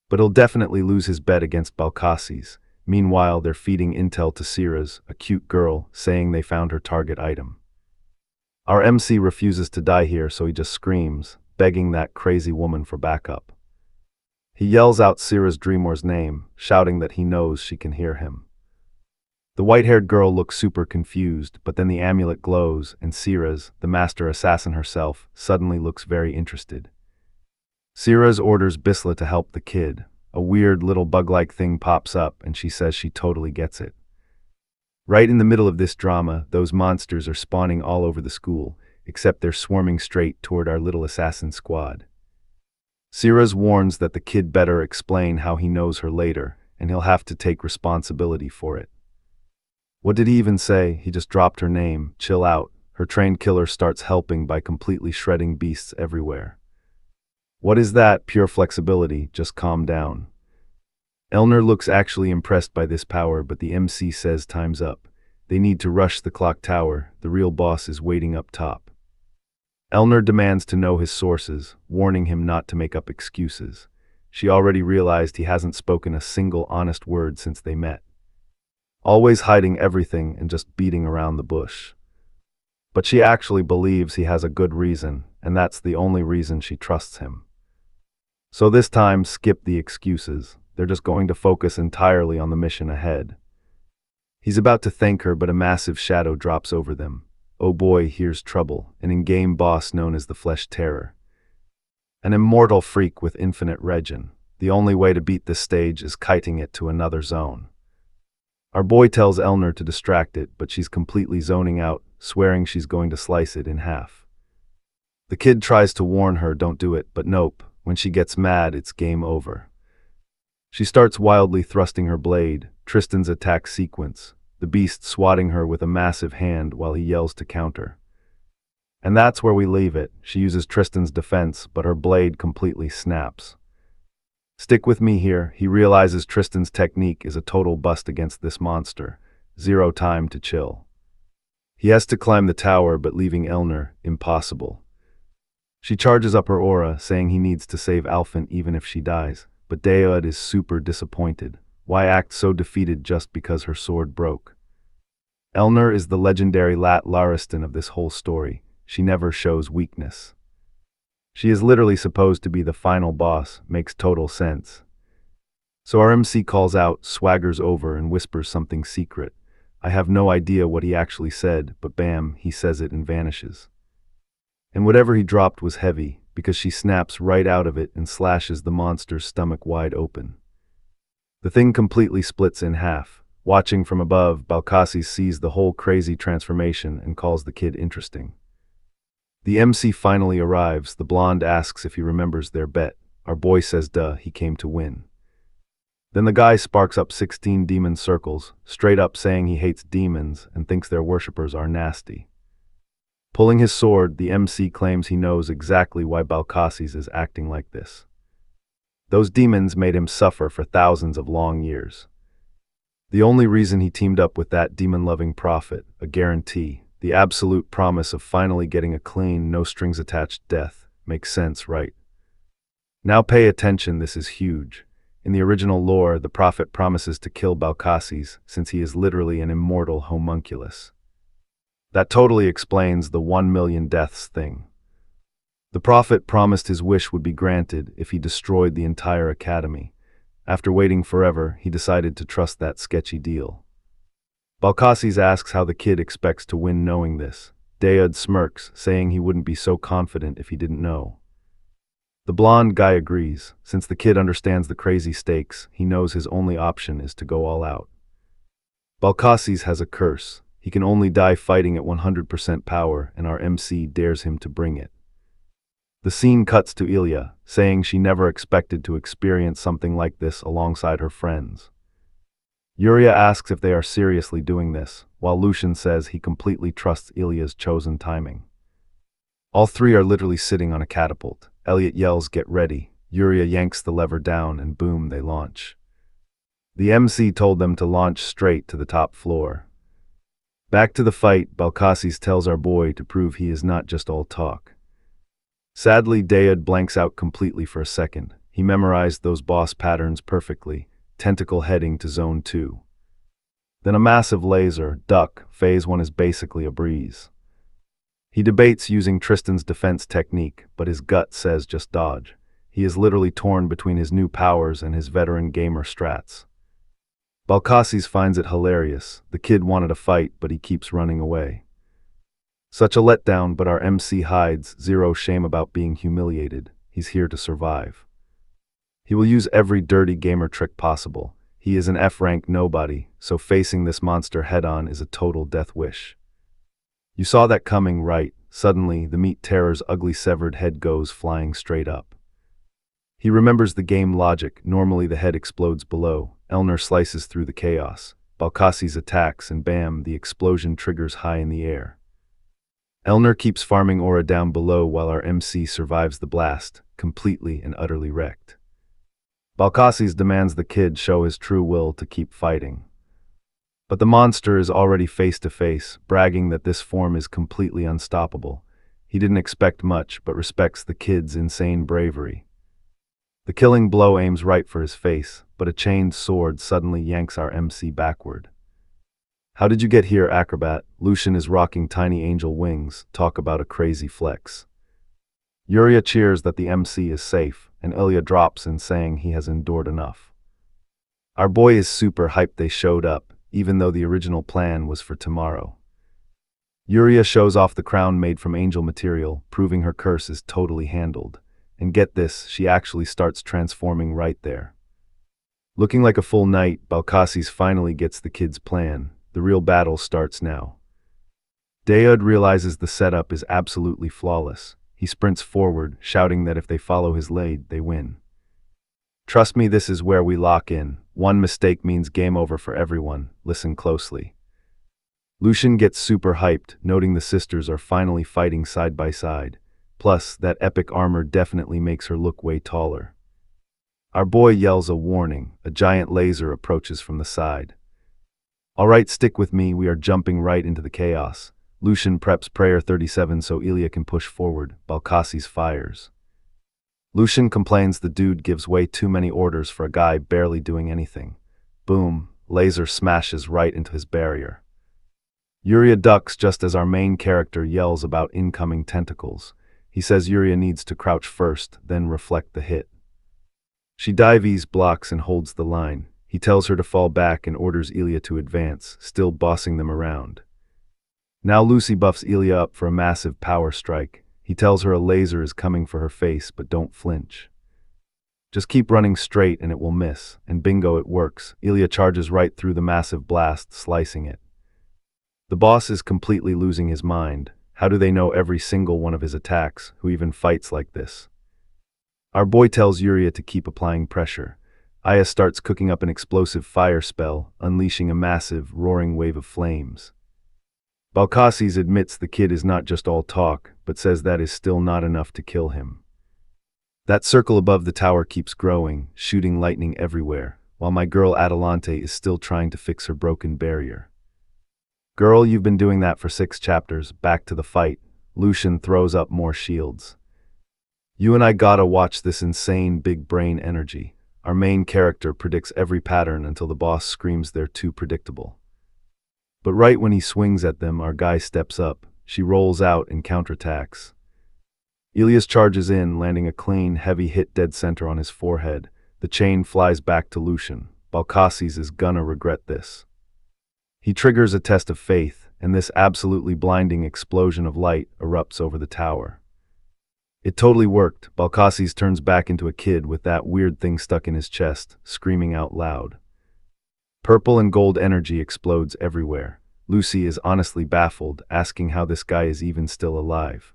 But he'll definitely lose his bet against Balkasis. Meanwhile, they're feeding intel to Siraz, a cute girl, saying they found her target item. Our MC refuses to die here, so he just screams, begging that crazy woman for backup. He yells out Siraz Dreamor's name, shouting that he knows she can hear him. The white-haired girl looks super confused, but then the amulet glows, and Siraz, the master assassin herself, suddenly looks very interested. Siraz orders Bisla to help the kid. A weird little bug-like thing pops up, and she says she totally gets it. Right in the middle of this drama, those monsters are spawning all over the school, except they're swarming straight toward our little assassin squad. Siraz warns that the kid better explain how he knows her later, and he'll have to take responsibility for it. What did he even say? He just dropped her name. Chill out. Her trained killer starts helping by completely shredding beasts everywhere. What is that? Pure flexibility. Just calm down. Elner looks actually impressed by this power, but the MC says time's up. They need to rush the clock tower. The real boss is waiting up top. Elner demands to know his sources, warning him not to make up excuses. She already realized he hasn't spoken a single honest word since they met. Always hiding everything and just beating around the bush. But she actually believes he has a good reason, and that's the only reason she trusts him. So this time, skip the excuses. They're just going to focus entirely on the mission ahead. He's about to thank her, but a massive shadow drops over them. Oh boy, here's trouble, an in-game boss known as the Flesh Terror. An immortal freak with infinite regen. The only way to beat this stage is kiting it to another zone. Our boy tells Elner to distract it, but she's completely zoning out, swearing she's going to slice it in half. The kid tries to warn her don't do it, but nope, when she gets mad it's game over. She starts wildly thrusting her blade, Tristan's attack sequence, the beast swatting her with a massive hand while he yells to counter. And that's where we leave it. She uses Tristan's defense, but her blade completely snaps. Stick with me here. He realizes Tristan's technique is a total bust against this monster. Zero time to chill. He has to climb the tower, but leaving Elner, impossible. She charges up her aura, saying he needs to save Alphen even if she dies, but Daeod is super disappointed. Why act so defeated just because her sword broke? Elner is the legendary Lat Lariston of this whole story. She never shows weakness. She is literally supposed to be the final boss, makes total sense. So our MC calls out, swaggers over, and whispers something secret. I have no idea what he actually said, but bam, he says it and vanishes. And whatever he dropped was heavy, because she snaps right out of it and slashes the monster's stomach wide open. The thing completely splits in half. Watching from above, Balkasi sees the whole crazy transformation and calls the kid interesting. The MC finally arrives. The blonde asks if he remembers their bet. Our boy says duh, he came to win. Then the guy sparks up 16 demon circles, straight up saying he hates demons and thinks their worshippers are nasty. Pulling his sword, the MC claims he knows exactly why Balkasi's is acting like this. Those demons made him suffer for thousands of long years. The only reason he teamed up with that demon-loving prophet, a guarantee, the absolute promise of finally getting a clean, no-strings-attached death, makes sense, right? Now pay attention, this is huge. In the original lore, the prophet promises to kill Balkasi's, since he is literally an immortal homunculus. That totally explains the 1 million deaths thing. The prophet promised his wish would be granted if he destroyed the entire academy. After waiting forever, he decided to trust that sketchy deal. Balkasi's asks how the kid expects to win knowing this. Daeod smirks, saying he wouldn't be so confident if he didn't know. The blonde guy agrees. Since the kid understands the crazy stakes, he knows his only option is to go all out. Balkasi's has a curse. He can only die fighting at 100% power, and our MC dares him to bring it. The scene cuts to Ilya, saying she never expected to experience something like this alongside her friends. Yuria asks if they are seriously doing this, while Lucian says he completely trusts Ilya's chosen timing. All three are literally sitting on a catapult. Elliot yells, "Get ready." Yuria yanks the lever down and boom, they launch. The MC told them to launch straight to the top floor. Back to the fight, Balkasi's tells our boy to prove he is not just all talk. Sadly, Daeod blanks out completely for a second. He memorized those boss patterns perfectly, tentacle heading to Zone 2. Then a massive laser, duck, Phase 1 is basically a breeze. He debates using Tristan's defense technique, but his gut says just dodge. He is literally torn between his new powers and his veteran gamer strats. Balkasi's finds it hilarious. The kid wanted a fight, but he keeps running away. Such a letdown, but our MC hides, zero shame about being humiliated. He's here to survive. He will use every dirty gamer trick possible. He is an F-rank nobody, so facing this monster head-on is a total death wish. You saw that coming, right? Suddenly, the Meat Terror's ugly severed head goes flying straight up. He remembers the game logic. Normally the head explodes below. Elner slices through the chaos. Balkasi's attacks, and bam, the explosion triggers high in the air. Elner keeps farming aura down below while our MC survives the blast, completely and utterly wrecked. Balkasi's demands the kid show his true will to keep fighting. But the monster is already face to face, bragging that this form is completely unstoppable. He didn't expect much, but respects the kid's insane bravery. The killing blow aims right for his face, but a chained sword suddenly yanks our MC backward. How did you get here, acrobat? Lucian is rocking tiny angel wings. Talk about a crazy flex. Yuria cheers that the MC is safe, and Ilya drops in saying he has endured enough. Our boy is super hyped they showed up, even though the original plan was for tomorrow. Yuria shows off the crown made from angel material, proving her curse is totally handled. And get this, she actually starts transforming right there. Looking like a full knight, Balkasis finally gets the kid's plan. The real battle starts now. Daud realizes the setup is absolutely flawless. He sprints forward, shouting that if they follow his lead, they win. Trust me, this is where we lock in. One mistake means game over for everyone. Listen closely. Lucian gets super hyped, noting the sisters are finally fighting side by side. Plus, that epic armor definitely makes her look way taller. Our boy yells a warning. A giant laser approaches from the side. Alright, stick with me, we are jumping right into the chaos. Lucian preps prayer 37 so Ilya can push forward. Balkasis fires. Lucian complains the dude gives way too many orders for a guy barely doing anything. Boom, laser smashes right into his barrier. Yuria ducks just as our main character yells about incoming tentacles. He says Yuria needs to crouch first, then reflect the hit. She dives, blocks, and holds the line. He tells her to fall back and orders Ilya to advance, still bossing them around. Now Lucy buffs Ilya up for a massive power strike. He tells her a laser is coming for her face, but don't flinch. Just keep running straight and it will miss, and bingo, it works. Ilya charges right through the massive blast, slicing it. The boss is completely losing his mind. How do they know every single one of his attacks? Who even fights like this? Our boy tells Yuria to keep applying pressure. Aya starts cooking up an explosive fire spell, unleashing a massive, roaring wave of flames. Balkasis admits the kid is not just all talk, but says that is still not enough to kill him. That circle above the tower keeps growing, shooting lightning everywhere, while my girl Adelante is still trying to fix her broken barrier. Girl, you've been doing that for 6 chapters, back to the fight. Lucian throws up more shields. You and I gotta watch this insane big brain energy. Our main character predicts every pattern until the boss screams they're too predictable. But right when he swings at them, our guy steps up. She rolls out and counterattacks. Ilias charges in, landing a clean, heavy hit dead center on his forehead. The chain flies back to Lucian. Balkasis is gonna regret this. He triggers a test of faith, and this absolutely blinding explosion of light erupts over the tower. It totally worked. Balkasis turns back into a kid with that weird thing stuck in his chest, screaming out loud. Purple and gold energy explodes everywhere. Lucy is honestly baffled, asking how this guy is even still alive.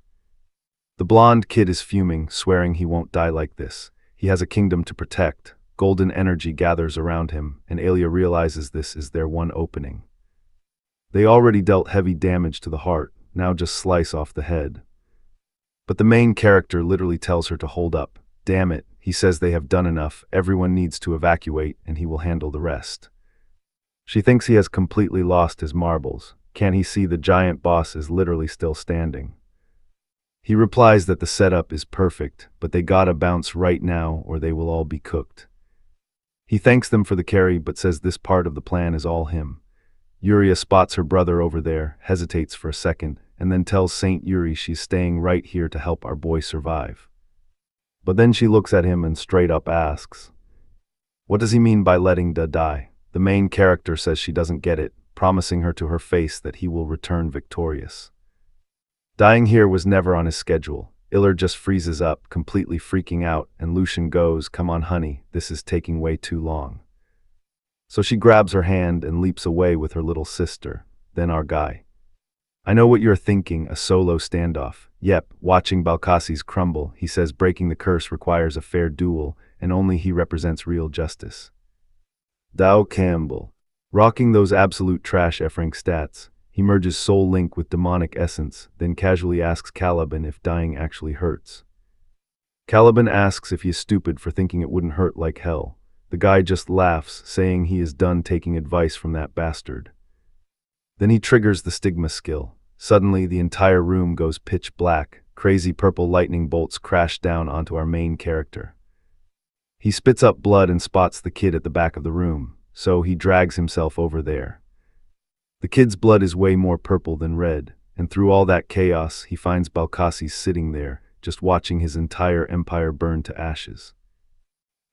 The blonde kid is fuming, swearing he won't die like this. He has a kingdom to protect. Golden energy gathers around him, and Alia realizes this is their one opening. They already dealt heavy damage to the heart, now just slice off the head. But the main character literally tells her to hold up. Damn it, he says they have done enough, everyone needs to evacuate, and he will handle the rest. She thinks he has completely lost his marbles. Can he see the giant boss is literally still standing? He replies that the setup is perfect, but they gotta bounce right now or they will all be cooked. He thanks them for the carry but says this part of the plan is all him. Yuria spots her brother over there, hesitates for a second, and then tells Saint Yuri she's staying right here to help our boy survive. But then she looks at him and straight up asks, what does he mean by letting Da die? The main character says she doesn't get it, promising her to her face that he will return victorious. Dying here was never on his schedule. Iller just freezes up, completely freaking out, and Lucian goes, come on honey, this is taking way too long. So she grabs her hand and leaps away with her little sister, then our guy. I know what you're thinking, a solo standoff. Yep, watching Balkasis crumble, he says breaking the curse requires a fair duel, and only he represents real justice. Dow Campbell. Rocking those absolute trash F-rank stats, he merges Soul Link with demonic essence, then casually asks Caliban if dying actually hurts. Caliban asks if he is stupid for thinking it wouldn't hurt like hell. The guy just laughs, saying he is done taking advice from that bastard. Then he triggers the stigma skill. Suddenly, the entire room goes pitch black. Crazy purple lightning bolts crash down onto our main character. He spits up blood and spots the kid at the back of the room, so he drags himself over there. The kid's blood is way more purple than red, and through all that chaos, he finds Balkasis sitting there, just watching his entire empire burn to ashes.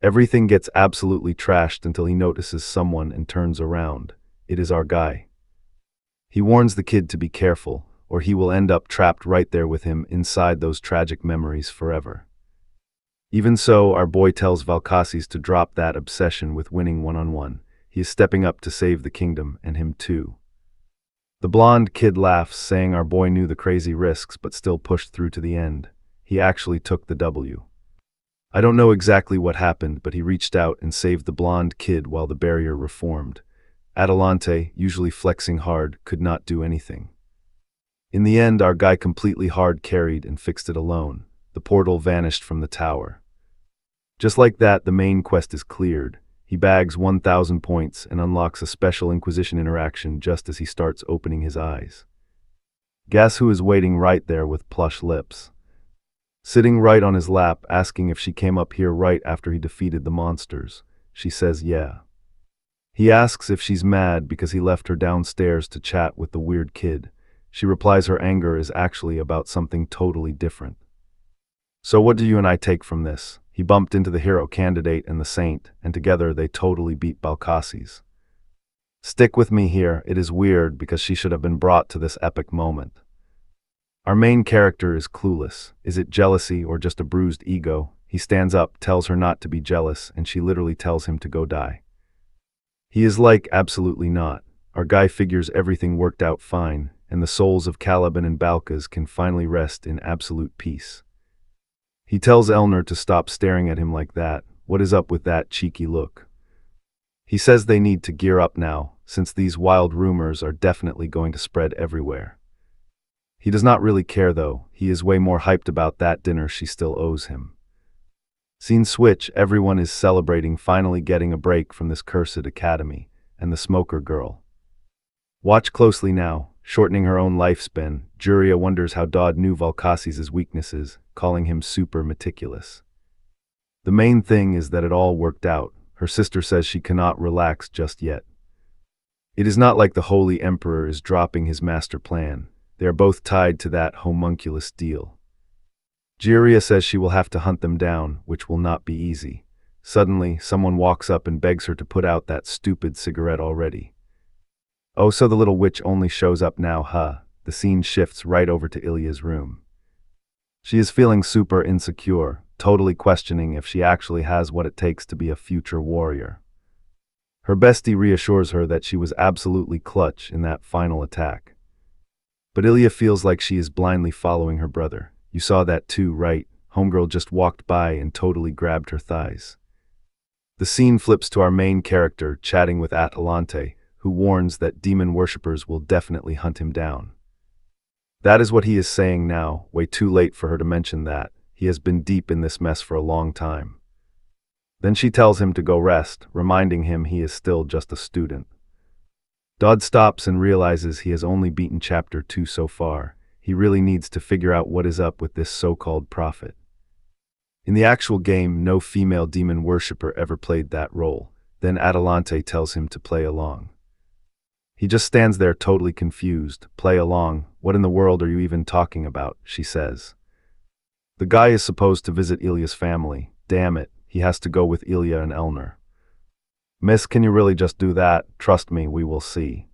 Everything gets absolutely trashed until he notices someone and turns around. It is our guy. He warns the kid to be careful. or he will end up trapped right there with him inside those tragic memories forever. Even so, our boy tells Valkasis to drop that obsession with winning one-on-one. He is stepping up to save the kingdom, and him too. The blonde kid laughs, saying our boy knew the crazy risks but still pushed through to the end. He actually took the W. I don't know exactly what happened, but he reached out and saved the blonde kid while the barrier reformed. Adelante, usually flexing hard, could not do anything. In the end, our guy completely hard carried and fixed it alone. The portal vanished from the tower. Just like that, the main quest is cleared. He bags 1,000 points and unlocks a special Inquisition interaction just as he starts opening his eyes. Guess who is waiting right there with plush lips? Sitting right on his lap, asking if she came up here right after he defeated the monsters. She says yeah. He asks if she's mad because he left her downstairs to chat with the weird kid. She replies her anger is actually about something totally different. So what do you and I take from this? He bumped into the hero candidate and the saint, and together they totally beat Balkasis. Stick with me here, it is weird because she should have been brought to this epic moment. Our main character is clueless. Is it jealousy or just a bruised ego? He stands up, tells her not to be jealous, and she literally tells him to go die. He is like, absolutely not. Our guy figures everything worked out fine, and the souls of Caliban and Balkas can finally rest in absolute peace. He tells Elnor to stop staring at him like that. What is up with that cheeky look? He says they need to gear up now, since these wild rumors are definitely going to spread everywhere. He does not really care though. He is way more hyped about that dinner she still owes him. Scene switch, everyone is celebrating finally getting a break from this cursed academy, and the smoker girl. Watch closely now, shortening her own lifespan. Juria wonders how Dodd knew Valkasis' weaknesses, calling him super meticulous. The main thing is that it all worked out. Her sister says she cannot relax just yet. It is not like the Holy Emperor is dropping his master plan. They are both tied to that homunculus deal. Juria says she will have to hunt them down, which will not be easy. Suddenly, someone walks up and begs her to put out that stupid cigarette already. Oh, so the little witch only shows up now, huh? The scene shifts right over to Ilya's room. She is feeling super insecure, totally questioning if she actually has what it takes to be a future warrior. Her bestie reassures her that she was absolutely clutch in that final attack. But Ilya feels like she is blindly following her brother. You saw that too, right? Homegirl just walked by and totally grabbed her thighs. The scene flips to our main character chatting with Atalante, who warns that demon worshippers will definitely hunt him down. That is what he is saying now, way too late for her to mention that. He has been deep in this mess for a long time. Then she tells him to go rest, reminding him he is still just a student. Dodd stops and realizes he has only beaten chapter 2 so far. He really needs to figure out what is up with this so-called prophet. In the actual game, no female demon worshipper ever played that role. Then Atalante tells him to play along. He just stands there totally confused. Play along? What in the world are you even talking about? She says. The guy is supposed to visit Ilya's family. Damn it, he has to go with Ilya and Elnor. Miss, can you really just do that? Trust me, we will see.